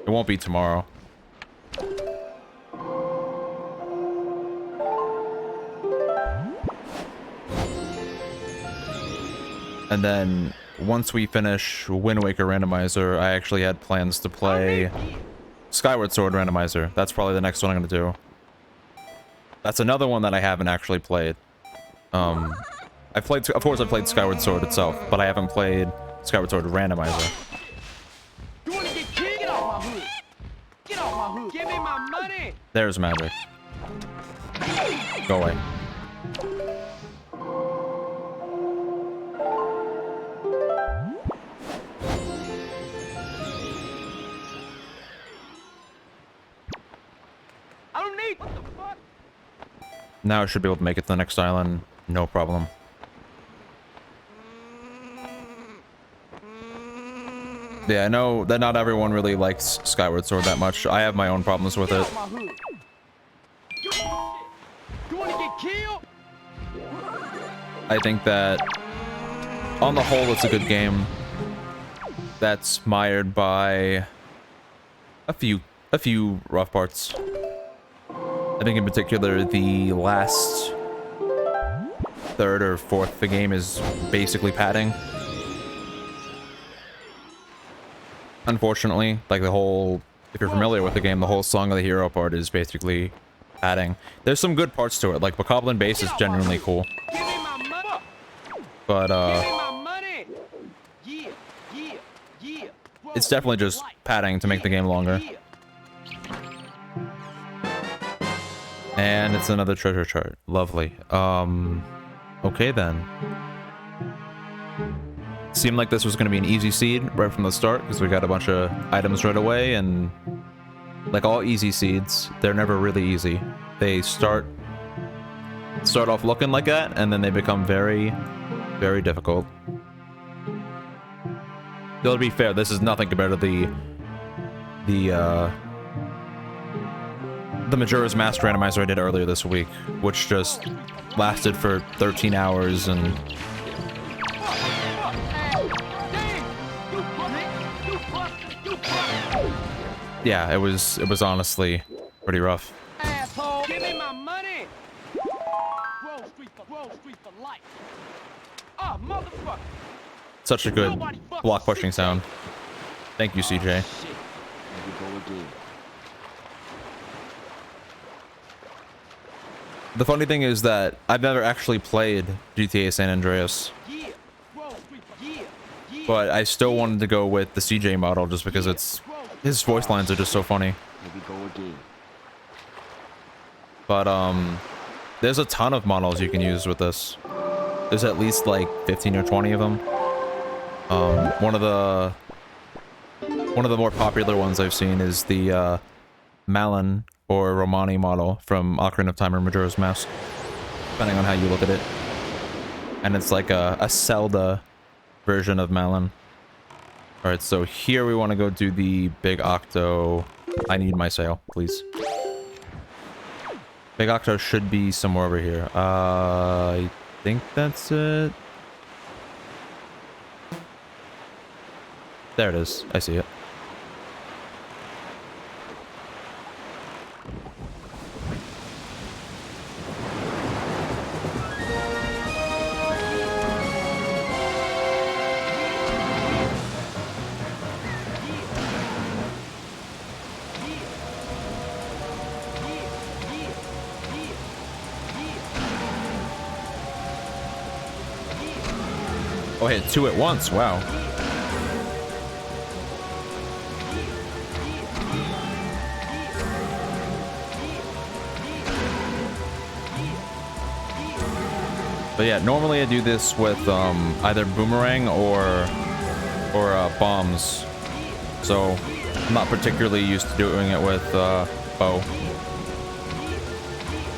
S1: It won't be tomorrow. And then once we finish Wind Waker Randomizer, I actually had plans to play Skyward Sword Randomizer. That's probably the next one I'm gonna do. That's another one that I haven't actually played. I've played, of course, I've played Skyward Sword itself, but I haven't played Skyward Sword Randomizer.
S2: You wanna get killed? Get off my hood. Get off my hood. Give me my money.
S1: There's magic. Go away.
S2: I don't need. What the fuck?
S1: Now I should be able to make it to the next island, no problem. Yeah, I know that not everyone really likes Skyward Sword that much. I have my own problems with
S2: Get
S1: it.
S2: off my hood. You wanna get killed?
S1: I think that on the whole it's a good game that's mired by a few rough parts. I think in particular the last third or fourth of the game is basically padding. Unfortunately, like the whole, if you're familiar with the game, the whole Song of the Hero part is basically padding. There's some good parts to it, like Bokoblin Base is genuinely cool.
S2: Give me my money.
S1: But
S2: Give me my money. Yeah, yeah, yeah.
S1: it's definitely just padding to make the game longer.
S2: Yeah.
S1: And it's another treasure chart. Lovely. Okay then. Seemed like this was going to be an easy seed right from the start, because we got a bunch of items right away, and like all easy seeds, they're never really easy. They start off looking like that, and then they become very, very difficult. Though to be fair, this is nothing compared to the Majora's Mask randomizer I did earlier this week, which just lasted for 13 hours and yeah, it was honestly pretty rough.
S2: Asshole! Give me my money! Wall Street for life! Ah, motherfucker!
S1: Such a good
S2: Nobody fucking
S1: block pushing
S2: CJ.
S1: sound. Thank you, CJ.
S3: Shit. Here we go again.
S1: The funny thing is that I've never actually played GTA San Andreas,
S2: Yeah! Wall Street for yeah! Yeah!
S1: but I still wanted to go with the CJ model just because his voice lines are just so funny.
S3: Here we go again.
S1: But there's a ton of models you can use with this. There's at least like 15 or 20 of them. One of the more popular ones I've seen is the Malin or Romani model from Ocarina of Time or Majora's Mask, depending on how you look at it. And it's like a Zelda version of Malin. Alright, so here we want to go do the Big Octo. I need my sail, please. Big Octo should be somewhere over here. I think that's it. There it is. I see it. Oh, I hit two at once. Wow. But yeah, normally I do this with either boomerang or bombs. So I'm not particularly used to doing it with bow.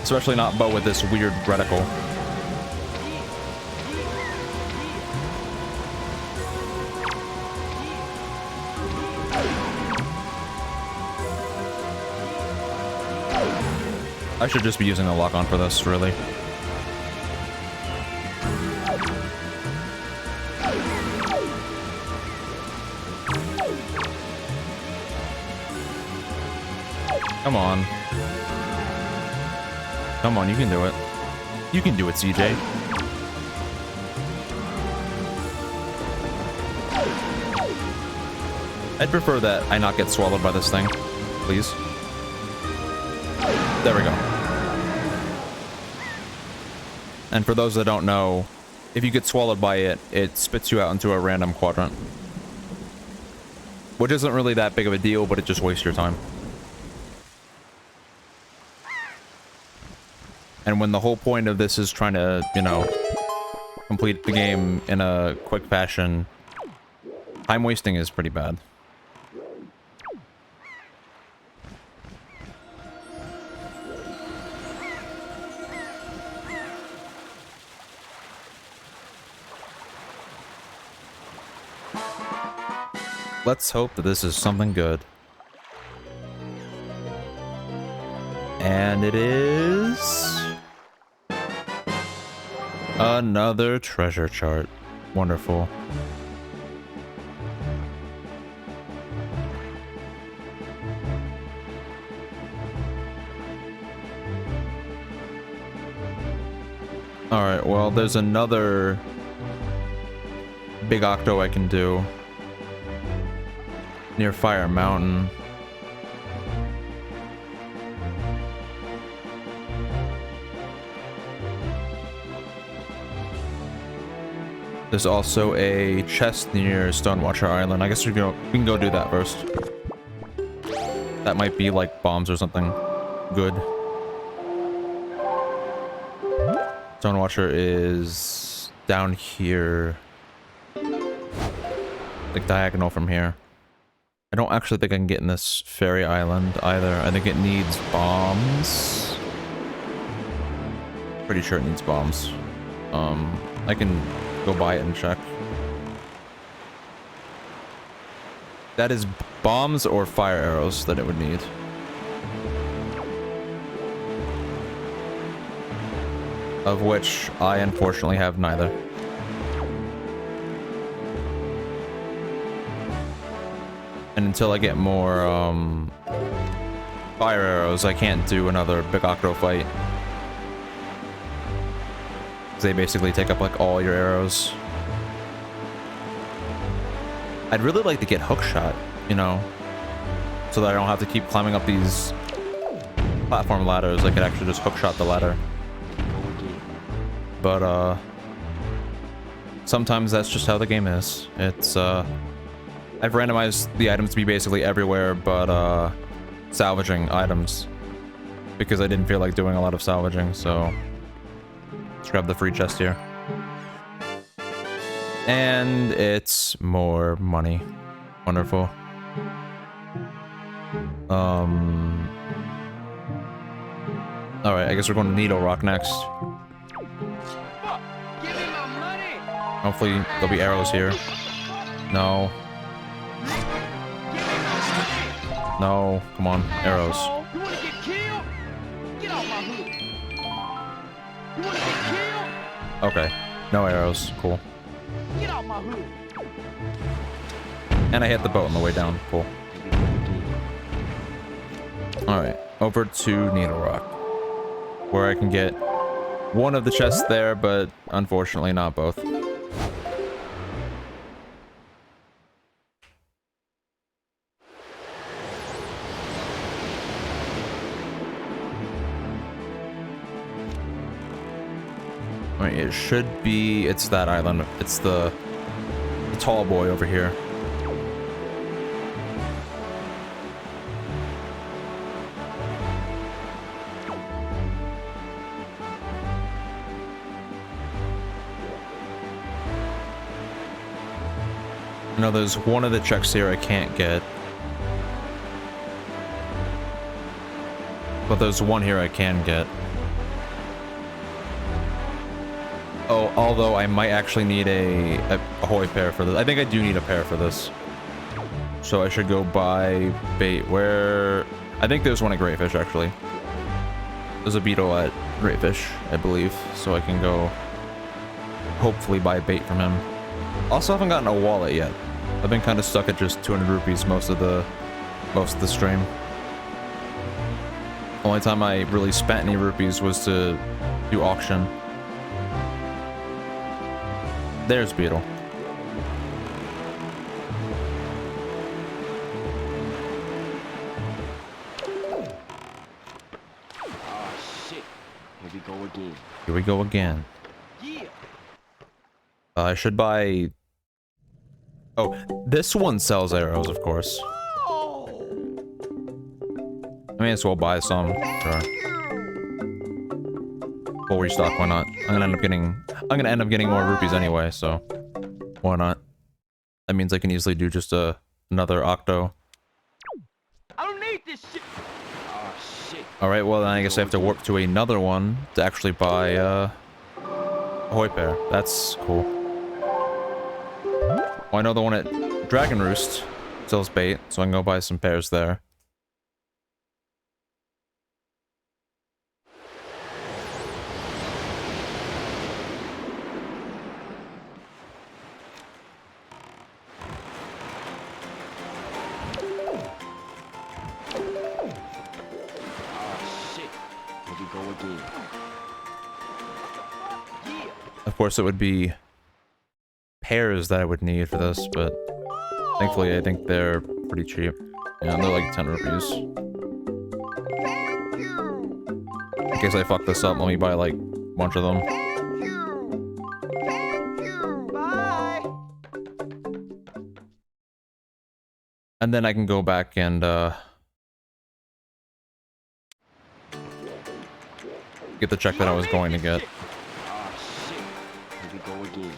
S1: Especially not bow with this weird reticle. I should just be using the lock-on for this, really. Come on. Come on, you can do it. You can do it, CJ. I'd prefer that I not get swallowed by this thing, please. There we go. And for those that don't know, if you get swallowed by it, it spits you out into a random quadrant. Which isn't really that big of a deal, but it just wastes your time. And when the whole point of this is trying to, you know, complete the game in a quick fashion, time wasting is pretty bad. Let's hope that this is something good. And it is... another treasure chart. Wonderful. Alright, well, there's another Big Octo I can do. Near Fire Mountain. There's also a chest near Stonewatcher Island. I guess we can go do that first. That might be like bombs or something good. Stonewatcher is down here. Like diagonal from here. I don't actually think I can get in this fairy island either. I think it needs bombs. Pretty sure it needs bombs. I can go buy it and check. That is bombs or fire arrows that it would need. Of which I unfortunately have neither. And until I get more fire arrows, I can't do another big octo fight. They basically take up like all your arrows. I'd really like to get hook shot, you know, so that I don't have to keep climbing up these platform ladders. I could actually just hook shot the ladder. But sometimes that's just how the game is. It's I've randomized the items to be basically everywhere but salvaging items, because I didn't feel like doing a lot of salvaging. So let's grab the free chest here. And it's more money. Wonderful. Alright, I guess we're going to Needle Rock next.
S2: Fuck! Give me my money!
S1: Hopefully there'll be arrows here. No.
S2: Give me my money!
S1: No. Come on. Arrows.
S2: Asshole. You wanna get killed? Get off my hood! You wanna get killed?
S1: Okay. No arrows. Cool.
S2: Get off my hood!
S1: And I hit the boat on the way down. Cool. Alright. Over to Needle Rock, where I can get one of the chests there, but unfortunately not both. Alright, it should be... It's that island. It's the tall boy over here. No, there's one of the checks here I can't get. But there's one here I can get. Oh, although I might actually need a Ahoy pair for this. I think I do need a pair for this. So I should go buy bait. Where... I think there's one at Greatfish, actually. There's a beetle at Greatfish, I believe. So I can go... hopefully buy bait from him. Also haven't gotten a wallet yet. I've been kind of stuck at just 200 rupees most of the stream. Only time I really spent any rupees was to do auction. There's Beetle.
S3: Ah, shit. Here we go again.
S1: Here we go again.
S2: Yeah!
S1: I should buy... Oh, this one sells arrows, of course.
S2: Oh!
S1: I may as well buy some. Sure. Full restock, why not? I'm gonna end up getting more rupees anyway, so why not? That means I can easily do just another octo.
S2: I don't need this shit!
S3: Ah, shit.
S1: Alright, well then I guess I have to warp to another one to actually buy a Ahoy pair. That's cool. Well, I know the one at Dragon Roost sells bait, so I can go buy some pairs there.
S3: Ah, shit. Here we go again.
S2: Yeah!
S1: Of course, it would be pairs that I would need for this, but thankfully I think they're pretty cheap. Yeah, they're like 10 rupees.
S2: Thank you!
S1: In case I fuck this up, let me buy like a bunch of them.
S2: Thank you! Thank you! Bye!
S1: And then I can go back and get the check that I was going to get.
S3: Ah, shit. Here we go again.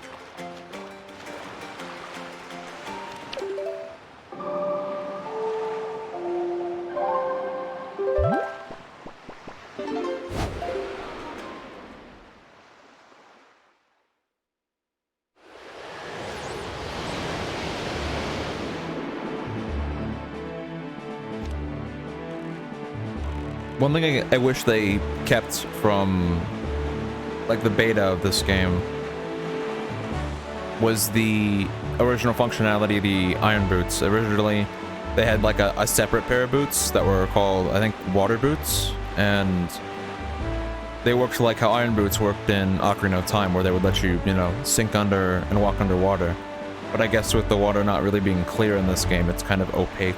S1: One thing I wish they kept from, like, the beta of this game was the original functionality of the iron boots. Originally, they had like a separate pair of boots that were called, I think, water boots, and they worked like how iron boots worked in Ocarina of Time, where they would let you, you know, sink under and walk underwater. But I guess with the water not really being clear in this game, it's kind of opaque.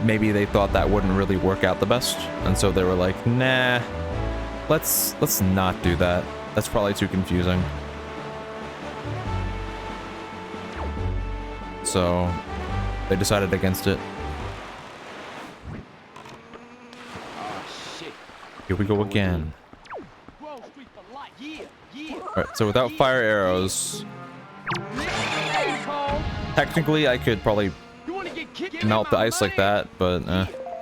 S1: Maybe they thought that wouldn't really work out the best, and so they were like, nah, let's not do that. That's probably too confusing. So they decided against it.
S3: Oh shit.
S1: Here we go again. Alright, so without fire arrows, technically I could probably melt the ice like that, but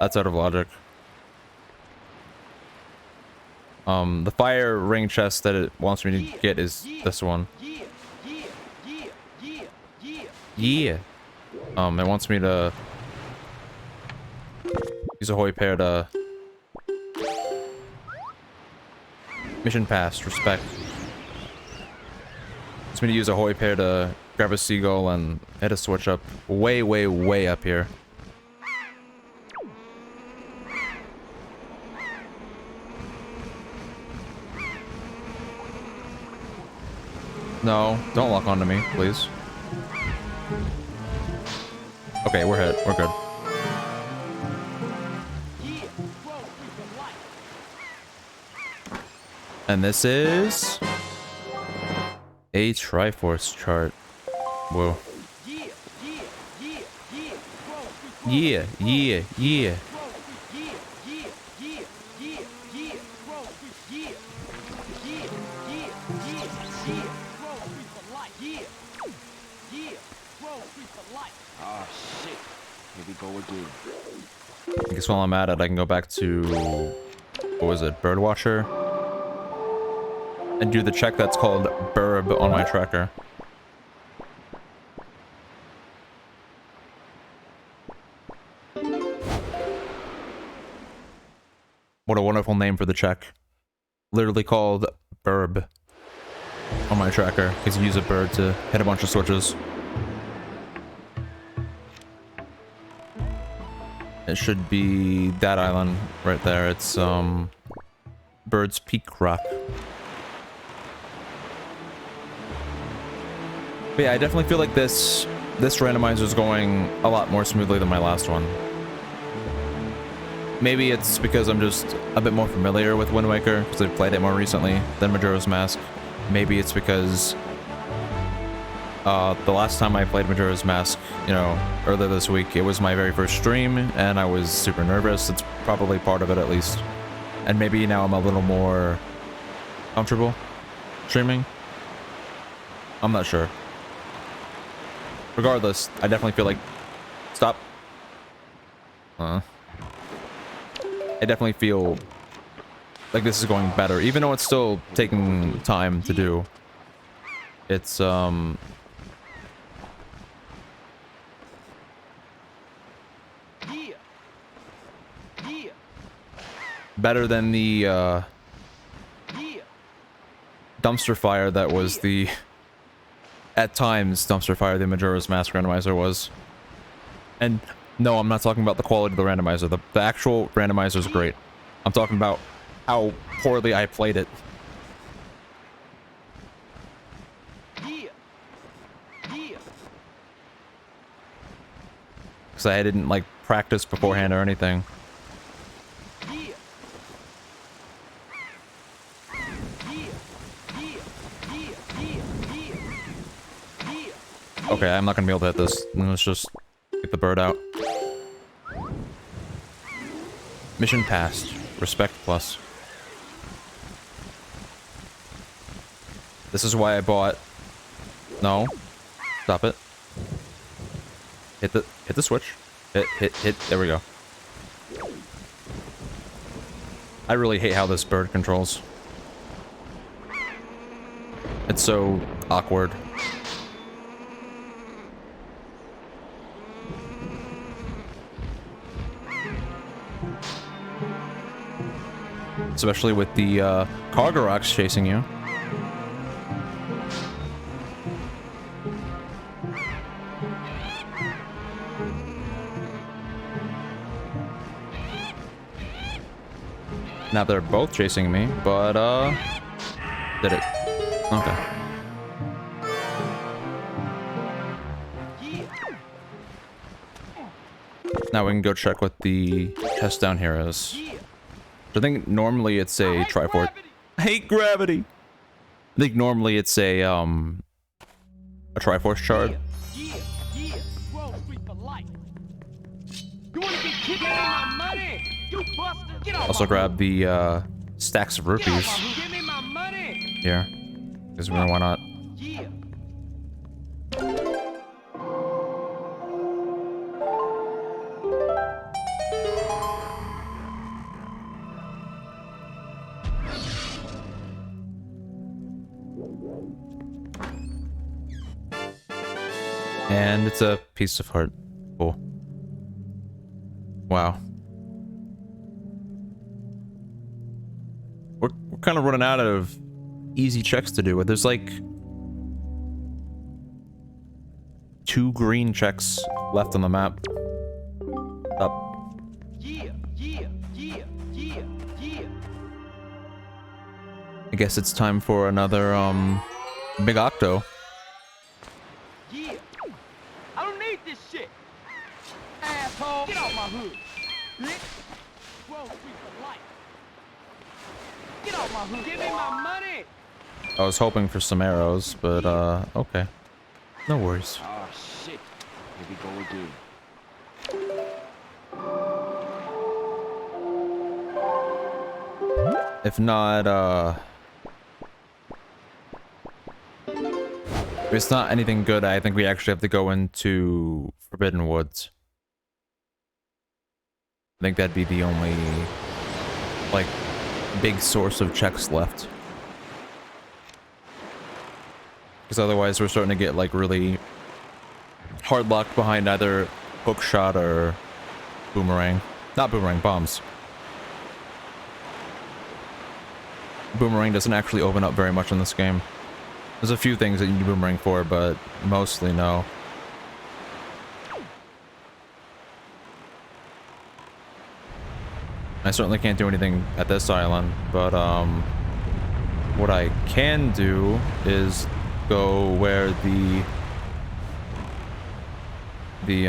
S1: that's out of logic. The fire ring chest that it wants me to get is this one. Yeah. It wants me to use a holy pair to mission passed, respect. It's me to use a holy pair to grab a seagull and hit a switch up way, way, way up here. No, don't lock onto me, please. Okay, we're hit. We're good. And this is a Triforce chart. Whoa. Yeah, yeah, yeah.
S3: Oh shit. Here we go again.
S1: I guess while I'm at it, I can go back to, what was it, Birdwatcher? And do the check that's called Burb on my tracker. What a wonderful name for the check. Literally called Burb on my tracker, because you use a bird to hit a bunch of switches. It should be that island right there. It's Bird's Peak Rock. But yeah, I definitely feel like this randomizer is going a lot more smoothly than my last one. Maybe it's because I'm just a bit more familiar with Wind Waker, because I've played it more recently than Majora's Mask. Maybe it's because the last time I played Majora's Mask, you know, earlier this week, it was my very first stream, and I was super nervous. It's probably part of it, at least. And maybe now I'm a little more comfortable streaming. I'm not sure. Regardless, I definitely feel like... Stop. I definitely feel like this is going better, even though it's still taking time to do. It's, better than the, dumpster fire that was the... At times, dumpster fire the Majora's Mask randomizer was. And no, I'm not talking about the quality of the randomizer. The actual randomizer is great. I'm talking about how poorly I played it. Because I didn't, like, practice beforehand or anything. Okay, I'm not gonna be able to hit this. Let's just get the bird out. Mission passed. Respect plus. This is why I bought... No. Stop it. Hit the switch. Hit. There we go. I really hate how this bird controls. It's so awkward. Especially with the cargo rocks chasing you. Now they're both chasing me, but did it? Okay. Now we can go check what the test down here is. I think normally it's a Triforce. I hate gravity. I think normally it's a Triforce shard. Also grab the stacks of rupees here, because why not? And it's a piece of heart. Cool. Wow. We're kind of running out of easy checks to do. There's like 2 green checks left on the map. Up. I guess it's time for another big octo.
S2: I don't need this shit. Asshole, get off my hood. Wall Street for life. Get off my hood. Give me my money.
S1: I was hoping for some arrows, but okay. No worries.
S3: Oh shit. Here we go again.
S1: If not, if it's not anything good, I think we actually have to go into Forbidden Woods. I think that'd be the only, like, big source of checks left. Because otherwise we're starting to get, like, really hard locked behind either hook shot or boomerang. Not boomerang, bombs. Boomerang doesn't actually open up very much in this game. There's a few things that you need boomerang for, but mostly no. I certainly can't do anything at this island, but what I can do is go where the big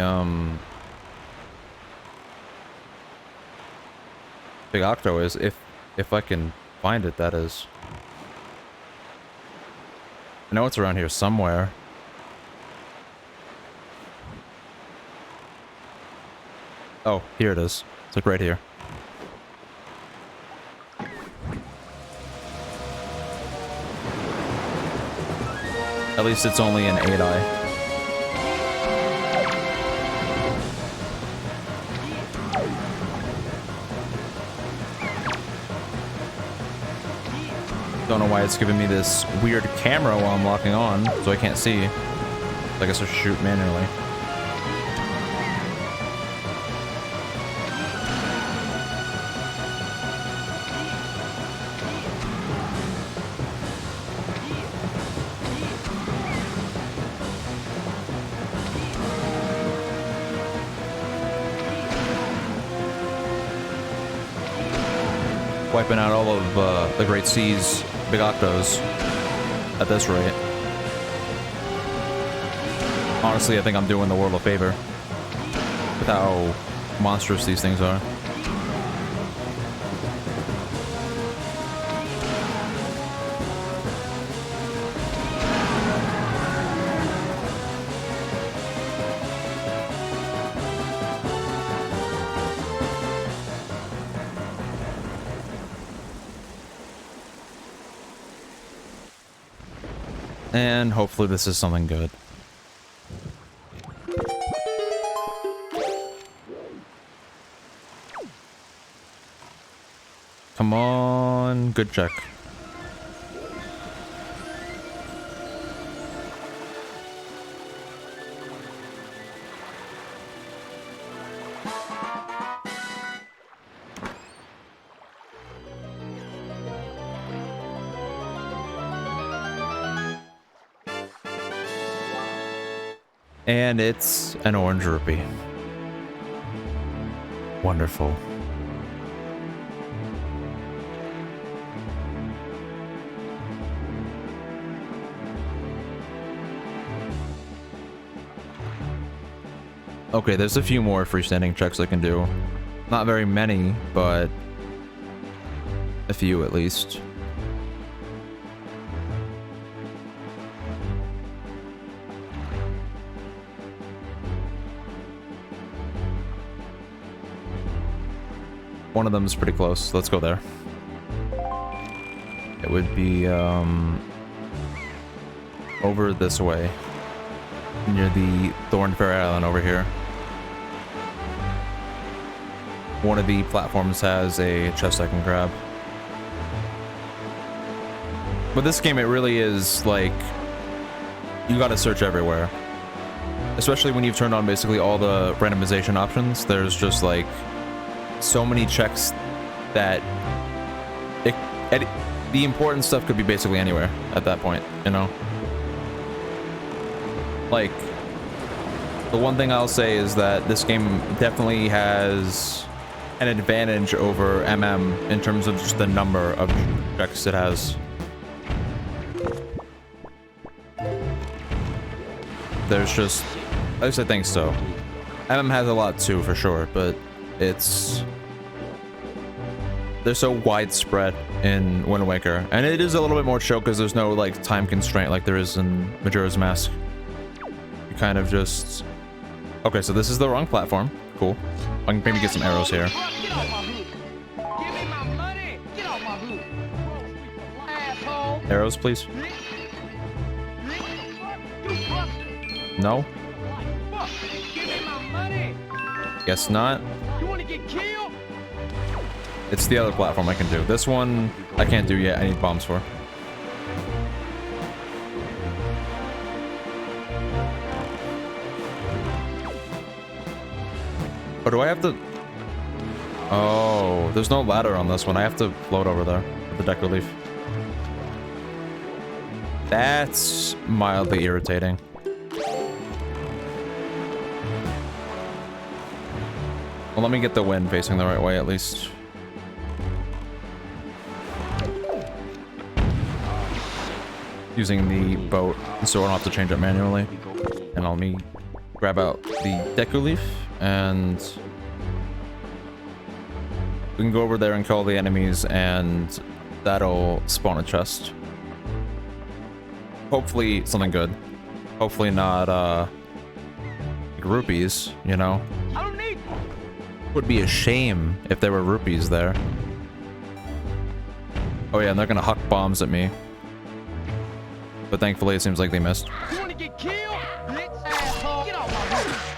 S1: octo is, if I can find it, that is. I know it's around here somewhere. Oh, here it is. It's like right here. At least it's only an 8-eye. Don't know why it's giving me this weird camera while I'm locking on, so I can't see. I guess I should shoot manually. Wiping out all of the Great Seas big octos at this rate. Honestly, I think I'm doing the world a favor with how monstrous these things are. And hopefully this is something good. Come on, good check. And it's an orange rupee. Wonderful. Okay, there's a few more freestanding checks I can do. Not very many, but a few at least. One of them is pretty close. Let's go there. It would be over this way, near the Thornfair Island over here. One of the platforms has a chest I can grab. But this game, it really is like, you gotta search everywhere. Especially when you've turned on basically all the randomization options. There's just like so many checks that the important stuff could be basically anywhere at that point, you know? Like, the one thing I'll say is that this game definitely has an advantage over MM in terms of just the number of checks it has. There's just, at least I think so. MM has a lot too, for sure, but they're so widespread in Wind Waker, and it is a little bit more chill because there's no like time constraint like there is in Majora's Mask. You kind of just, okay, so this is the wrong platform. Cool. I can maybe get some arrows here. Arrows, please. No. Guess not. It's the other platform I can do. This one I can't do yet. I need bombs for. Oh, do I have to? Oh, there's no ladder on this one. I have to float over there with the deck relief. That's mildly irritating. Well, let me get the wind facing the right way at least. Using the boat, so I don't have to change it manually. And let me grab out the deku leaf, and we can go over there and kill the enemies, and that'll spawn a chest. Hopefully something good. Hopefully not like rupees, you know? Would be a shame if there were rupees there. Oh yeah, and they're gonna huck bombs at me. But thankfully, it seems like they missed.
S2: You wanna get killed? Asshole. Get off my roof.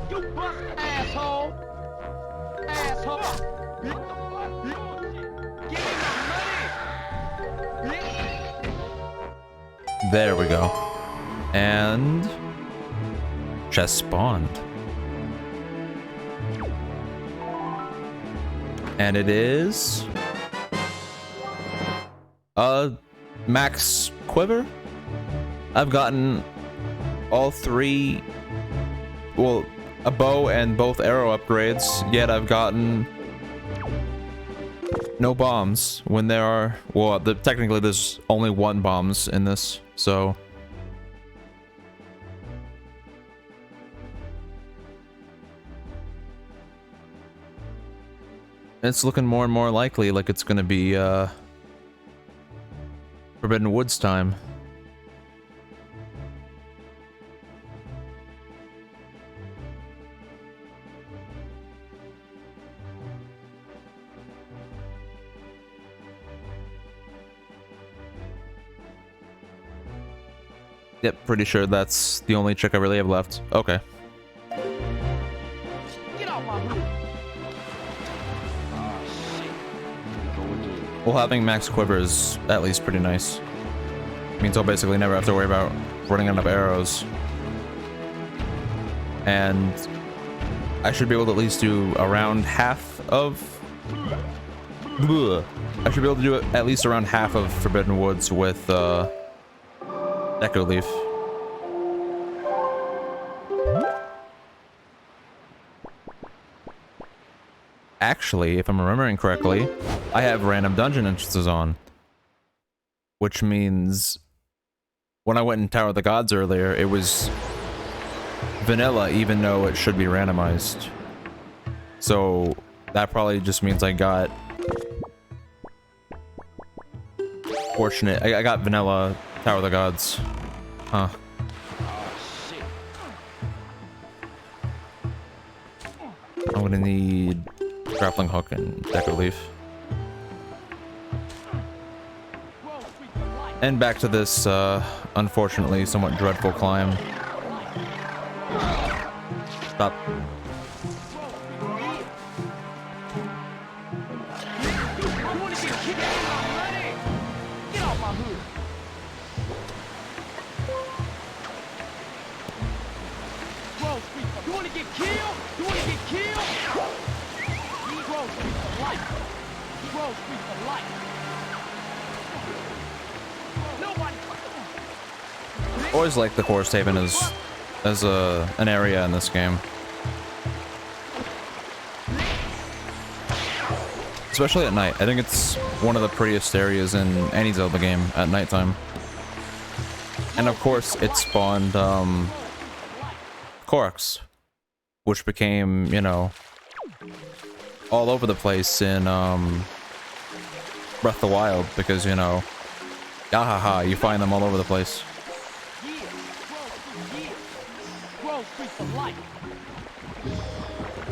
S2: You busted asshole. Asshole. What the fuck? Give me my money.
S1: There we go. And chest spawned. And it is max quiver. I've gotten all three, well, a bow and both arrow upgrades, yet I've gotten no bombs when there are, well, technically there's only one bombs in this, so. It's looking more and more likely like it's gonna be Forbidden Woods time. Yep, pretty sure that's the only trick I really have left. Okay.
S2: Get off my roof.
S1: Well, having max quiver is at least pretty nice. Means I'll basically never have to worry about running out of arrows. And I should be able to at least do around half of... I should be able to do at least around half of Forbidden Woods with Echo Leaf. Actually, if I'm remembering correctly, I have random dungeon entrances on. Which means when I went in Tower of the Gods earlier, it was vanilla, even though it should be randomized. So that probably just means I got fortunate. I got vanilla Tower of the Gods. Huh.
S3: Oh shit.
S1: I'm gonna need grappling hook and deco leaf. And back to this, unfortunately, somewhat dreadful climb. Stop.
S2: You wanna get killed? You wanna get killed? Negro street for life. Negro street for life. Nobody.
S1: Always like the Forest Haven as an area in this game. Especially at night. I think it's one of the prettiest areas in any Zelda game at nighttime. And of course, it spawned Koroks, which became, you know, all over the place in Breath of the Wild, because, you know, yahaha, you find them all over the place.
S2: Grove street for life.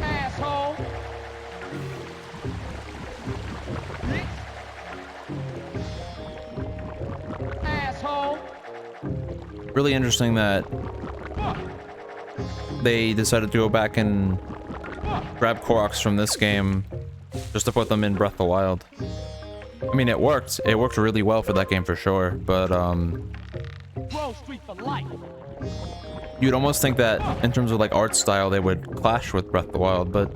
S2: Asshole. Asshole.
S1: Really interesting that they decided to go back and grab Koroks from this game just to put them in Breath of the Wild. I mean, it worked. It worked really well for that game for sure, but
S2: Grove street for life.
S1: you'd almost think that in terms of like art style they would clash with Breath of the Wild, but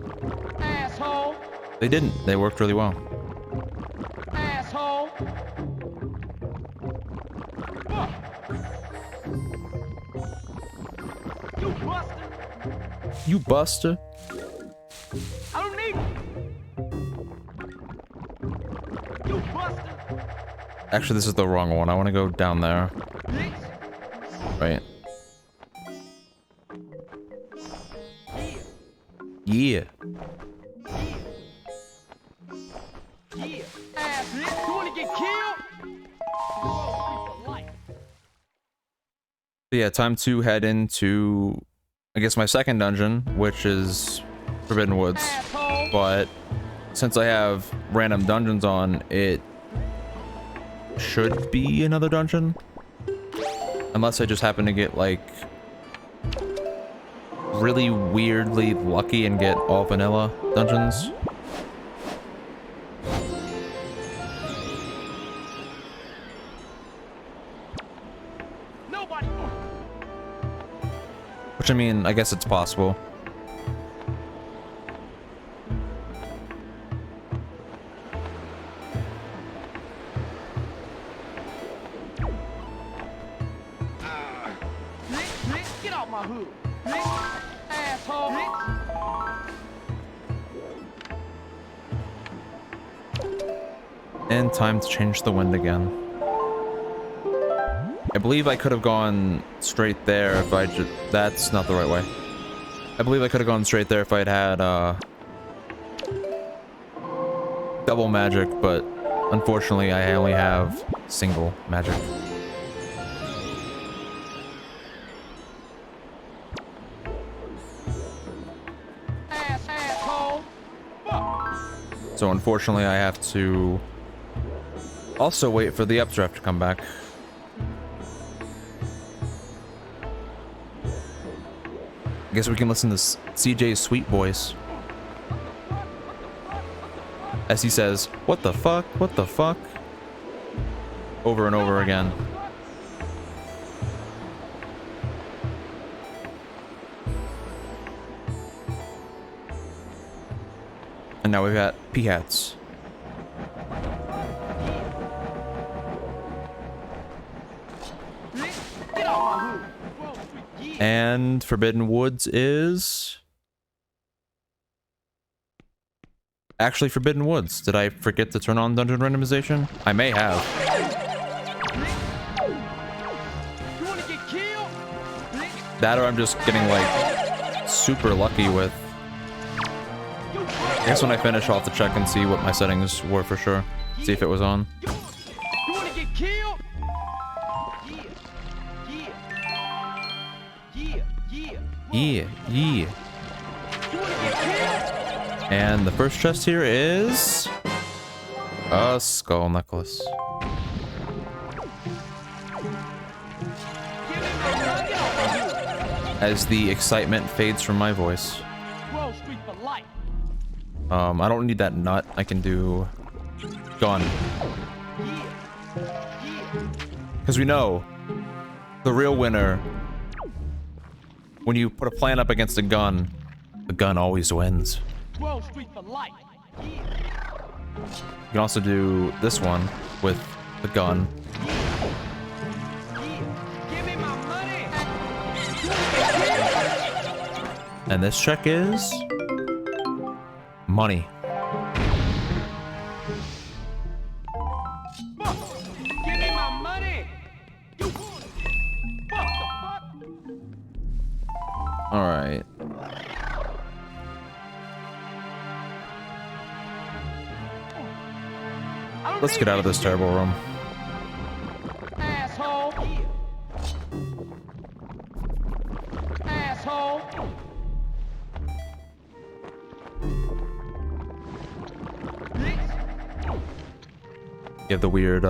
S2: Asshole.
S1: they didn't. They worked really well.
S2: Asshole. You buster.
S1: You buster.
S2: I don't need you. You buster.
S1: Actually, this is the wrong one. I want to go down there. Right. Yeah.
S2: Yeah. Ass bitch. You wanna get killed? Grove street for life.
S1: So yeah, time to head into, I guess, my second dungeon, which is Forbidden Woods.
S2: Asshole.
S1: But since I have random dungeons on, it should be another dungeon. Unless I just happen to get, like, really weirdly lucky and get all vanilla dungeons.
S2: Nobody.
S1: Which, I mean, I guess it's possible.
S2: Get out my hood. Asshole.
S1: And time to change the wind again. I believe I could have gone straight there if I just... That's not the right way. I believe I could have gone straight there if I'd had, double magic, but unfortunately I only have single magic.
S2: Asshole.
S1: So unfortunately I have to also wait for the updraft to come back. I guess we can listen to CJ's sweet voice as he says, "What the fuck? What the fuck?" over and over again. And now we've got P-hats.
S2: Get out my hood. Grove street. Yeah.
S1: And Forbidden Woods is... actually Forbidden Woods. Did I forget to turn on dungeon randomization? I may have.
S2: You wanna get killed?
S1: That or I'm just getting like super lucky with. I guess when I finish, I'll have to check and see what my settings were for sure. See if it was on.
S2: You wanna get killed?
S1: Yeah.
S2: You wanna get killed?
S1: And the first chest here is a skull necklace.
S2: Give me my money.
S1: As the excitement fades from my voice.
S2: Wall Street for life.
S1: I don't need that nut. I can do gun. Because we know the real winner, when you put a plan up against a gun, the gun always wins.
S2: Wall Street for life.
S1: You can also do this one with the gun.
S2: Give me my money.
S1: And this check is money.
S2: Fuck. Give me my money. You want it? Fuck the fuck.
S1: All right. Let's get out of this terrible room.
S2: Asshole. Asshole.
S1: You have the weird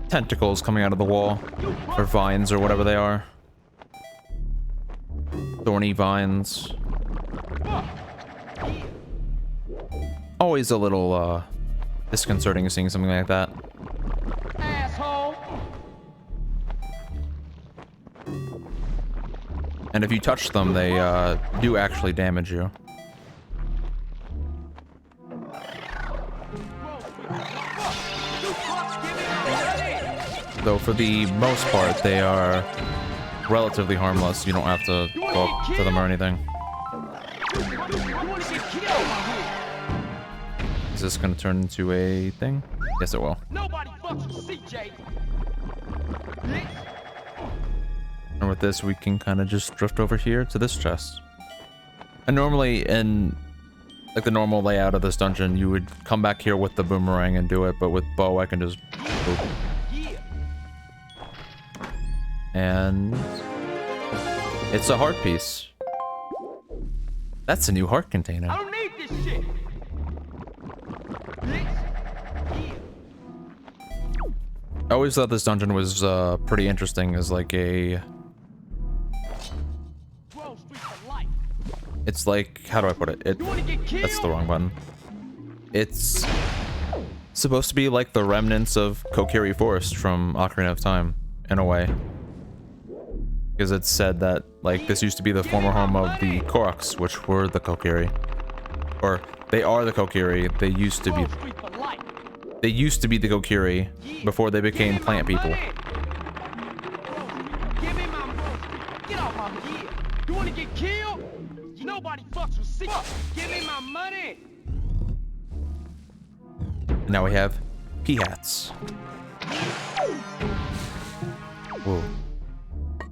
S1: tentacles coming out of the wall, or vines, or whatever they are. Thorny vines. Always a little disconcerting seeing something like that.
S2: Asshole.
S1: And if you touch them, they do actually damage you. Though for the most part, they are relatively harmless. You don't have to go up to them or anything. Is this going to turn into a thing? Yes, it will.
S2: Nobody fucks with CJ.
S1: And with this, we can kind of just drift over here to this chest. And normally in like the normal layout of this dungeon, you would come back here with the boomerang and do it, but with bow, I can just boop. And it's a heart piece. That's a new heart container.
S2: I don't need this shit.
S1: I always thought this dungeon was pretty interesting as like a... It's like, how do I put it? That's the wrong button. It's supposed to be like the remnants of Kokiri Forest from Ocarina of Time, in a way. Because it's said that, like, this used to be the former home of the Koroks, which were the Kokiri. Or, they are the Kokiri. They used to be... They used to be the Kokiri before they became plant people.
S2: Get off my head. You wanna get killed? Nobody fucks with C. Give me my money.
S1: Now we have pea hats. Whoa.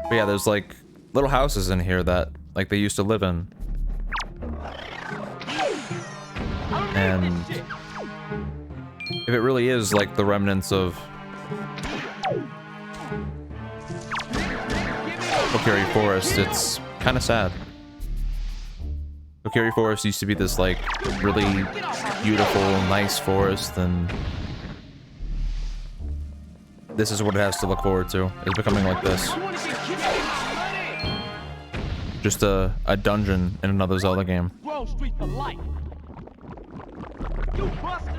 S1: But yeah, there's like little houses in here that like they used to live in. And if it really is like the remnants of Kokiri Forest, it's kind of sad. Kokiri Forest used to be this like really beautiful, nice forest, and this is what it has to look forward to. It's becoming like this. Just a dungeon in another Zelda game.
S2: Wall Street for life. You busted.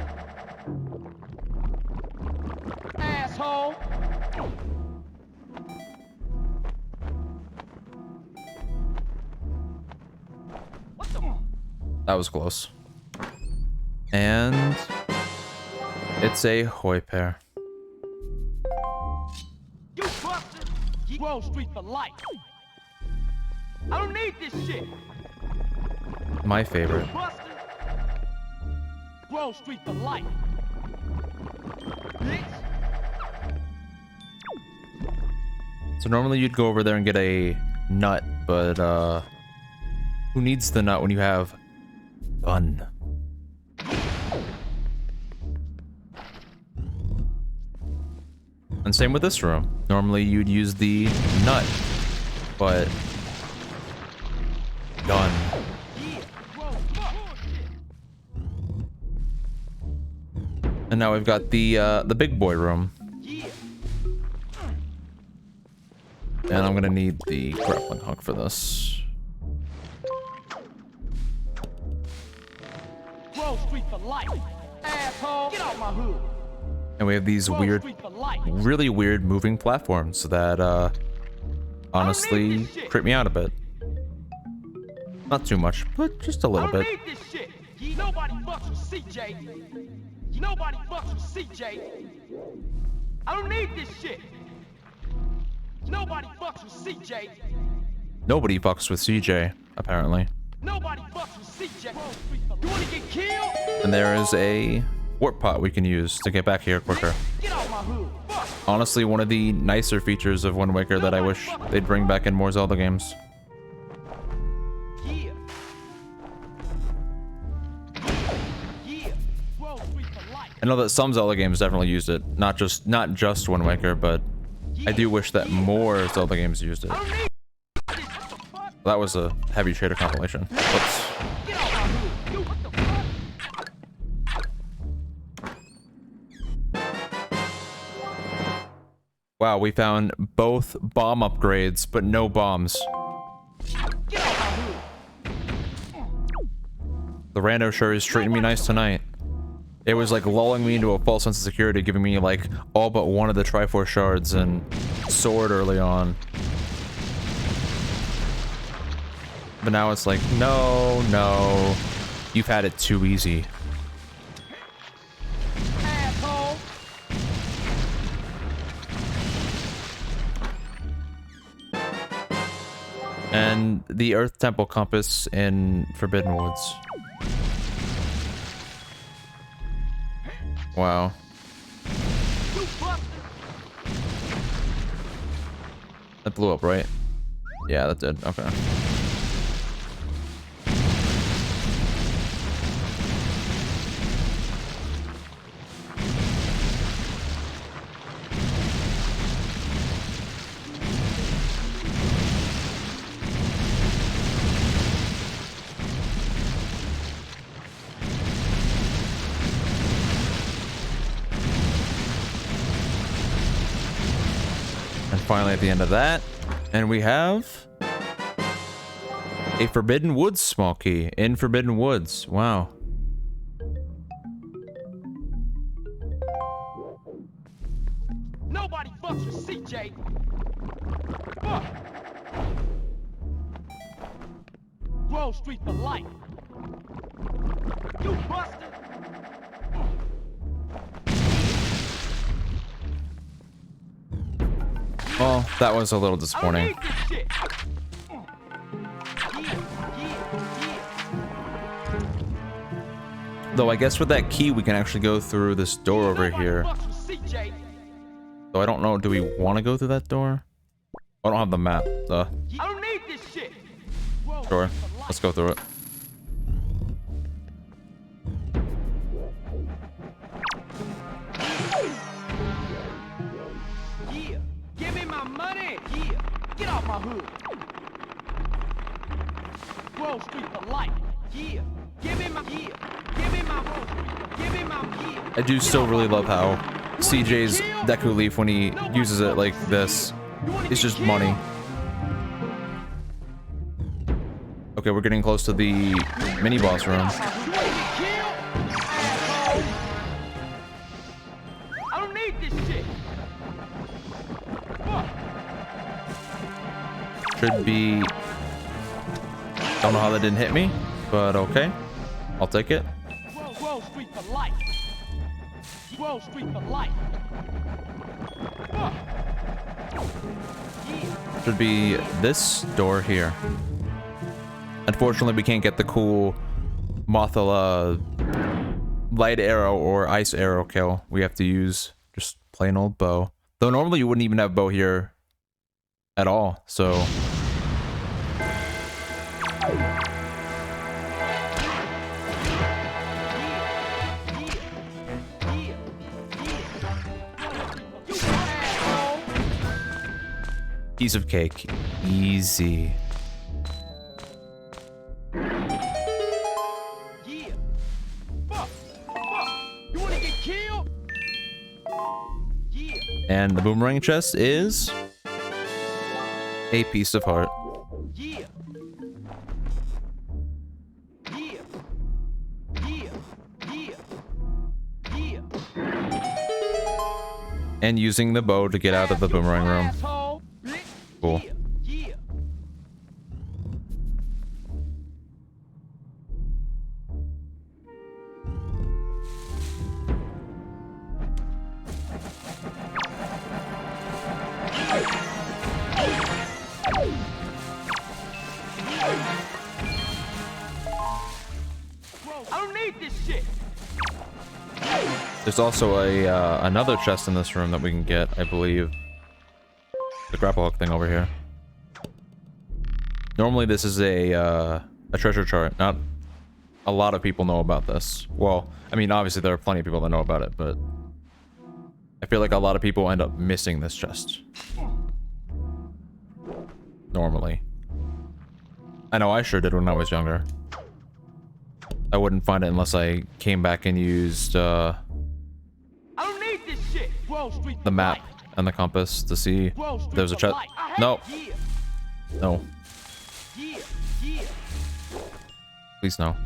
S2: Asshole. What the?
S1: That was close. And it's a Hoi pair.
S2: You busted. Wall Street for life. I don't need this shit.
S1: My favorite.
S2: Busted. Wall Street for life.
S1: So normally you'd go over there and get a nut, but who needs the nut when you have gun? And same with this room. Normally you'd use the nut, but gun. And now we've got the big boy room. And I'm gonna need the grappling hook for this.
S2: Grove Street for life. Asshole. Get out my hood.
S1: And we have these weird, really weird moving platforms that honestly creep me out a bit. Not too much, but just a little bit.
S2: I don't need this shit. Nobody fucks with CJ. Nobody fucks with CJ. I don't need this shit. Nobody fucks with CJ.
S1: Nobody fucks with CJ, apparently.
S2: Nobody fucks with CJ. You wanna get killed?
S1: And there is a warp pot we can use to get back here quicker.
S2: Get out my hood. Fuck.
S1: Honestly, one of the nicer features of Wind Waker that I wish they'd bring back in more Zelda games.
S2: Yeah. Yeah. Grove Street for life.
S1: I know that some Zelda games definitely used it, not just Wind Waker, but I do wish that more Zelda games used it.
S2: I don't need this. What the fuck?
S1: That was a heavy shader compilation. Whoops.
S2: Get out my hood. You what the fuck?
S1: Wow, we found both bomb upgrades, but no bombs.
S2: Get out my hood.
S1: The rando sure is treating me nice tonight. It was like lulling me into a false sense of security, giving me like all but one of the Triforce shards and sword early on. But now it's like, no, no, you've had it too easy.
S2: Asshole.
S1: And the Earth Temple Compass in Forbidden Woods. Wow.
S2: You busted.
S1: That blew up, right? Yeah, that did. Okay. And finally at the end of that, and we have a Forbidden Woods small key in Forbidden Woods. Wow.
S2: Nobody fucks with CJ. Fuck. Grove Street for life. You busted.
S1: Well, that was a little
S2: I don't
S1: disappointing.
S2: need this shit.
S1: Though I guess with that key we can actually go through this door over here.
S2: Nobody fucks with CJ.
S1: So I don't know, do we want to go through that door? I don't have the map.
S2: I don't need this shit. Grove
S1: Sure.
S2: Street for life.
S1: Let's go through it.
S2: Yeah. Give me my money. Yeah. Get out my hood. Grove Street for life. Yeah. Give me my Give me my Grove Street. Give me my
S1: I do still really love how CJ's Deku Leaf, when he uses it like this, it's just money. Okay, we're getting close to the mini boss room.
S2: You wanna get killed? Asshole. I don't need this shit. Fuck.
S1: Should be... Don't know how that didn't hit me, but okay. I'll take it.
S2: Grove Street for life. Grove Street for life. Fuck. Yeah.
S1: Should be this door here. Unfortunately, we can't get the cool Mothula light arrow or ice arrow kill. We have to use just plain old bow. Though normally you wouldn't even have bow here at all. So piece of cake, easy.
S2: Yeah. Fuck. You wanna get killed? Yeah.
S1: And the boomerang chest is a piece of heart.
S2: Yeah. Yeah. Yeah. Yeah. Yeah.
S1: And using the bow to get out of the boomerang room.
S2: Asshole.
S1: Cool.
S2: Yeah. Yeah. I don't need this shit.
S1: There's also a another chest in this room that we can get, I believe. The grapple hook thing over here. Normally this is a treasure chart. Not a lot of people know about this. Well, I mean, obviously there are plenty of people that know about it, but I feel like a lot of people end up missing this chest. Normally. I know I sure did when I was younger. I wouldn't find it unless I came back and used
S2: I don't need this shit. Wall Street
S1: the map and the compass to see if there was a chest. No.
S2: Yeah.
S1: No.
S2: Yeah. Yeah.
S1: Please no.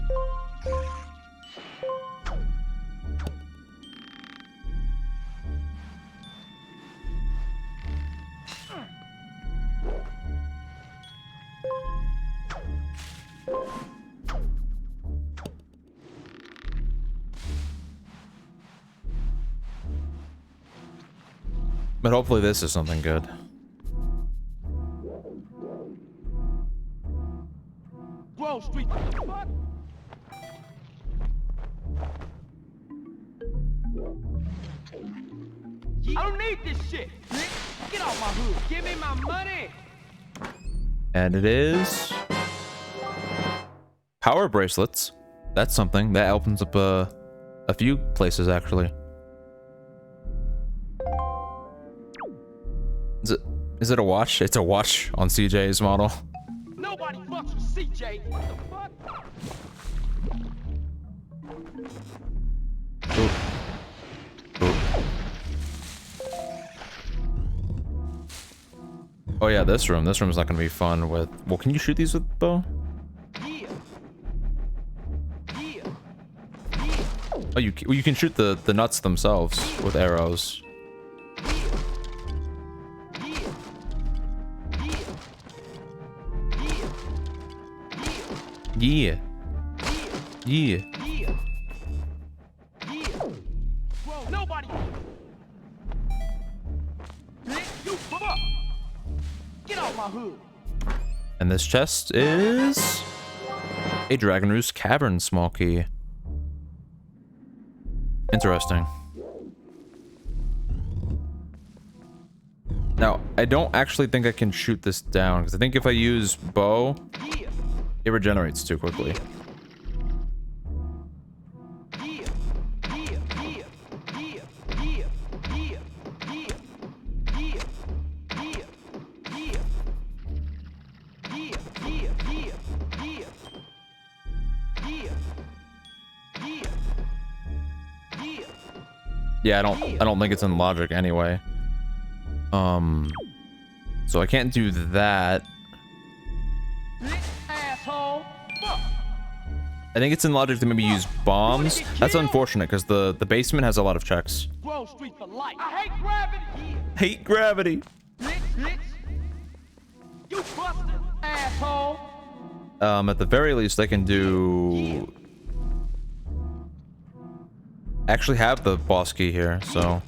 S1: But hopefully this is something good.
S2: Wall Street. Fuck. I don't need this shit. Get off my hood. Give me my money.
S1: And it is power bracelets. That's something that opens up a few places actually. Is it a watch? It's a watch on CJ's model.
S2: Nobody fucks with CJ. What the fuck?
S1: Ooh. Ooh. Oh yeah, this room. This room's not gonna be fun with. Well, can you shoot these with bow?
S2: Yeah. Yeah.
S1: Oh, you can shoot the nuts themselves with arrows. Yeah. Yeah.
S2: Yeah. Yeah. Whoa, nobody. You fuck. Get out my hood.
S1: And this chest is a Dragon Roost Cavern small key. Interesting. Now, I don't actually think I can shoot this down, because I think if I use bow,
S2: Yeah.
S1: it regenerates too quickly.
S2: Yeah. Yeah. Yeah. Yeah. Yeah. Yeah. Yeah. Yeah. Yeah. Yeah. Yeah. Yeah. Yeah. Yeah. Yeah. Yeah. Yeah.
S1: Yeah, I don't think it's in logic anyway. So I can't do that.
S2: Asshole. Fuck.
S1: I think it's in logic to maybe use bombs. That's unfortunate because the basement has a lot of checks.
S2: Wall Street for life. I hate gravity. Yeah.
S1: Hate gravity.
S2: Bitch. You busted. Asshole.
S1: At the very least, I can do. Actually, have the boss key here, so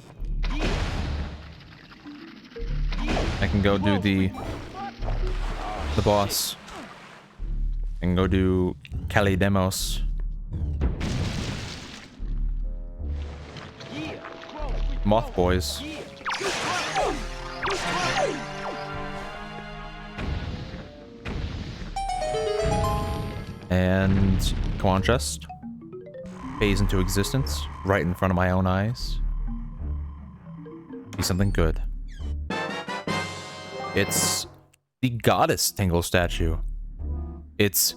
S1: I can go do the boss. I can go do Cali Demos. Moth boys. And come on, chest. Phase into existence right in front of my own eyes. Be something good. It's the goddess Tingle statue. Its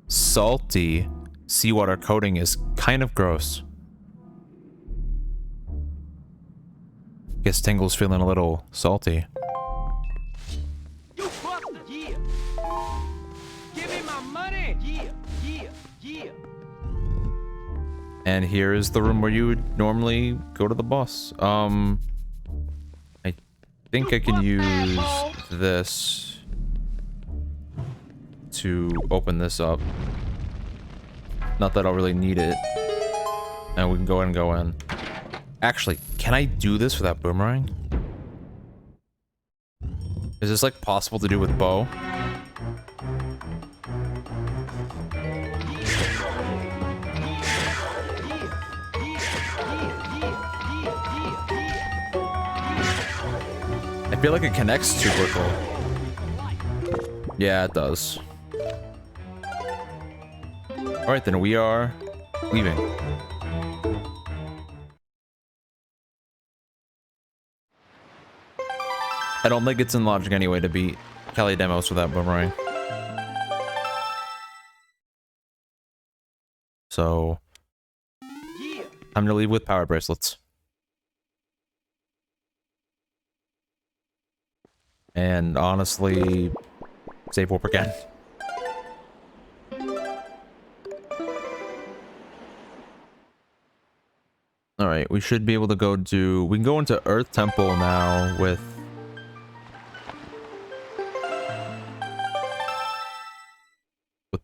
S1: salty seawater coating is kind of gross. Guess Tingle's feeling a little salty.
S2: You busted! Yeah. Give me my money! Yeah, yeah, yeah.
S1: And here is the room where you would normally go to the boss. I think I can use this to open this up. Not that I'll really need it. And we can go ahead and go in. Actually, can I do this without boomerang? Is this like possible to do with bow? I feel like it connects super cool. Yeah, it does. Alright, then we are leaving. I don't think it's in logic anyway to beat Kelly Demos without boomerang. So, I'm gonna leave with power bracelets. And honestly, save warp again. Alright, we should be able to go do... We can go into Earth Temple now with...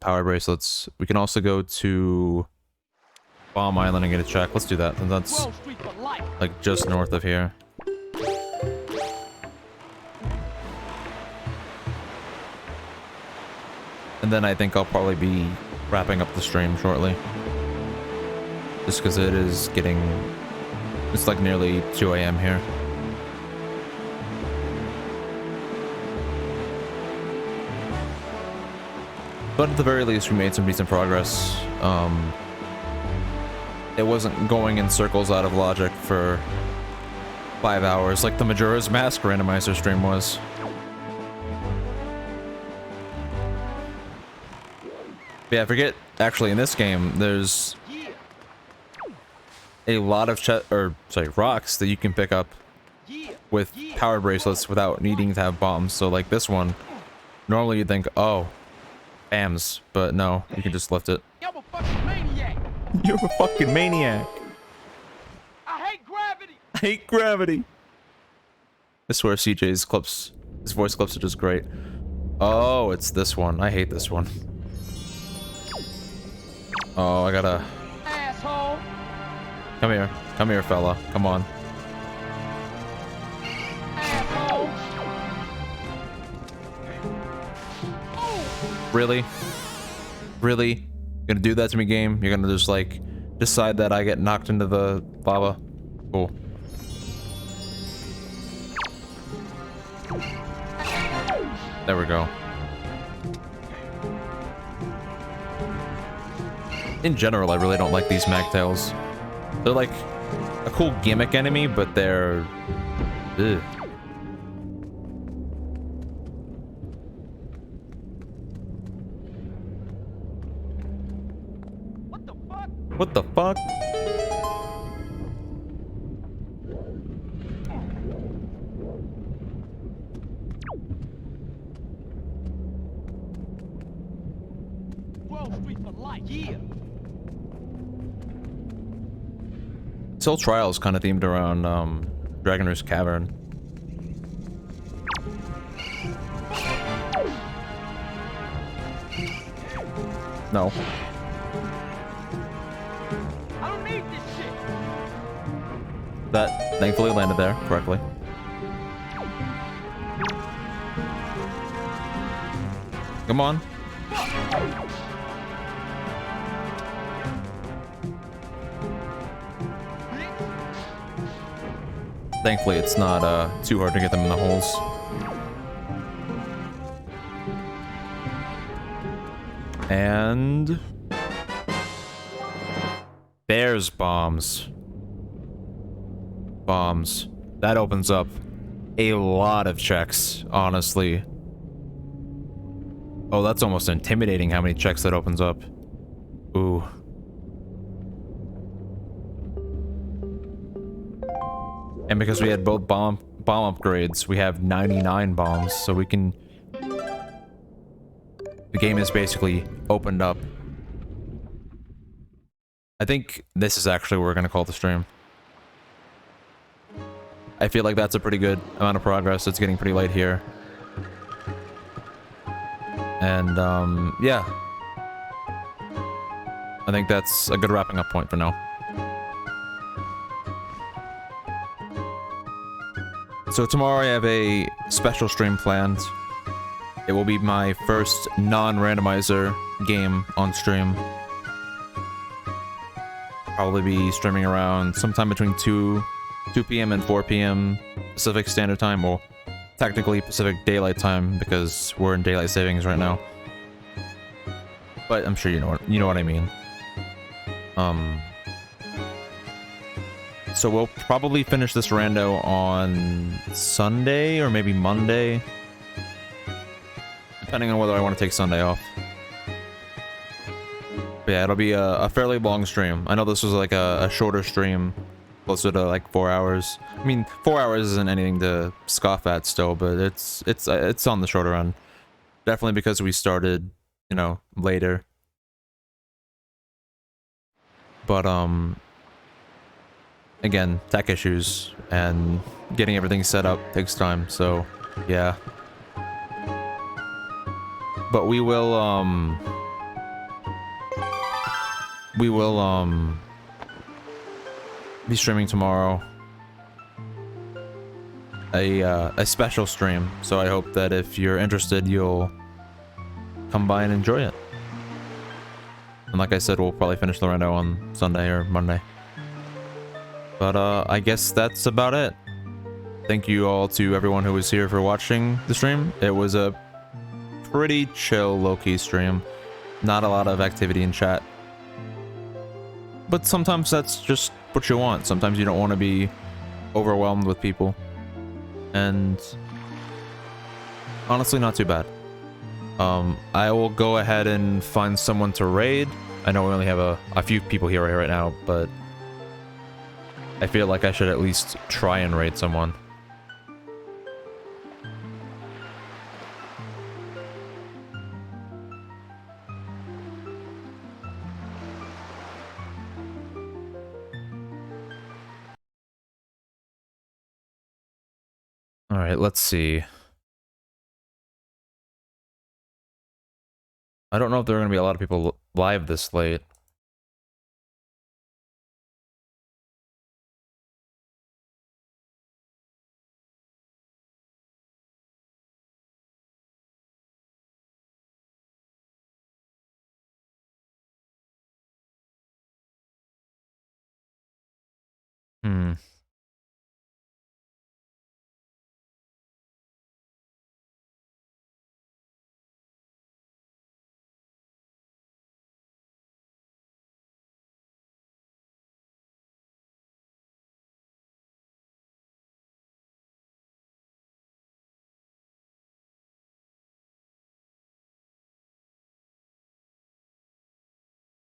S1: power bracelets. We can also go to Bomb Island and get a check. Let's do that. And that's like just north of here. And then I think I'll probably be wrapping up the stream shortly. Just because it is getting... It's like nearly 2 AM here. But at the very least, we made some decent progress. It wasn't going in circles out of logic for 5 hours like the Majora's Mask Randomizer stream was. But yeah, I forget, actually in this game, there's a lot of rocks that you can pick up with power bracelets without needing to have bombs. So like this one, normally you'd think, oh, BAMs, but no, you can just lift it.
S2: I'm a fucking maniac.
S1: You're a fucking maniac.
S2: I hate gravity.
S1: I hate gravity. I swear CJ's clips, his voice clips are just great. Oh, it's this one. I hate this one. Oh, I gotta...
S2: Asshole.
S1: Come here. Come here, fella. Come on.
S2: Asshole.
S1: Really? Really? You're gonna do that to me, game? You're gonna just, like, decide that I get knocked into the lava? Cool. There we go. In general, I really don't like these magtails. They're like a cool gimmick enemy, but they're... Ugh. What the fuck? This whole trial is kind of themed around Dragon Roost Cavern. No.
S2: I don't need this shit.
S1: That thankfully landed there correctly. Come on. Thankfully, it's not too hard to get them in the holes. And there's bombs. Bombs. That opens up a lot of checks, honestly. Oh, that's almost intimidating how many checks that opens up. Ooh. And because we had both bomb upgrades, we have 99 bombs, so we can... The game is basically opened up. I think this is actually what we're gonna call the stream. I feel like that's a pretty good amount of progress. It's getting pretty late here. And, yeah. I think that's a good wrapping up point for now. So tomorrow I have a special stream planned. It will be my first non-randomizer game on stream. Probably be streaming around sometime between 2 p.m. and 4 p.m. Pacific Standard Time, or technically Pacific Daylight Time because we're in daylight savings right now. But I'm sure you know what I mean. So we'll probably finish this rando on Sunday or maybe Monday, depending on whether I want to take Sunday off. But yeah, it'll be a fairly long stream. I know this was like a shorter stream, closer to like 4 hours. I mean, 4 hours isn't anything to scoff at still, but it's on the shorter end. Definitely because we started, you know, later. But again, tech issues and getting everything set up takes time, so yeah. But we will be streaming tomorrow a special stream, so I hope that if you're interested you'll come by and enjoy it. And like I said, we'll probably finish the rando on Sunday or Monday. But I guess that's about it. Thank you all to everyone who was here for watching the stream. It was a pretty chill, low-key stream. Not a lot of activity in chat. But sometimes that's just what you want. Sometimes you don't want to be overwhelmed with people. And honestly, not too bad. I will go ahead and find someone to raid. I know we only have a few people here right now, but I feel like I should at least try and raid someone. Alright, let's see. I don't know if there are going to be a lot of people live this late.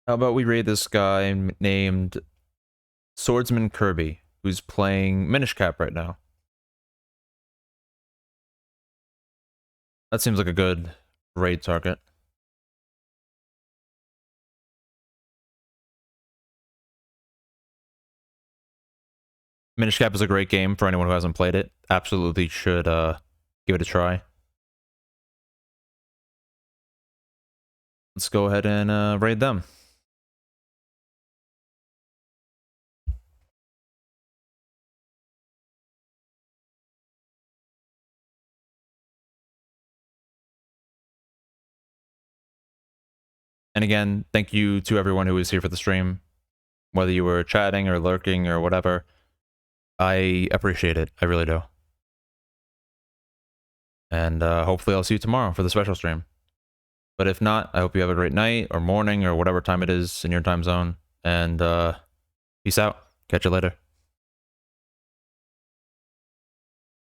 S1: How about we raid this guy named Swordsman Kirby, who's playing Minish Cap right now. That seems like a good raid target. Minish Cap is a great game for anyone who hasn't played it. Absolutely should give it a try. Let's go ahead and raid them. And again, thank you to everyone who was here for the stream. Whether you were chatting or lurking or whatever, I appreciate it. I really do. And hopefully I'll see you tomorrow for the special stream. But if not, I hope you have a great night or morning or whatever time it is in your time zone. And peace out. Catch you later.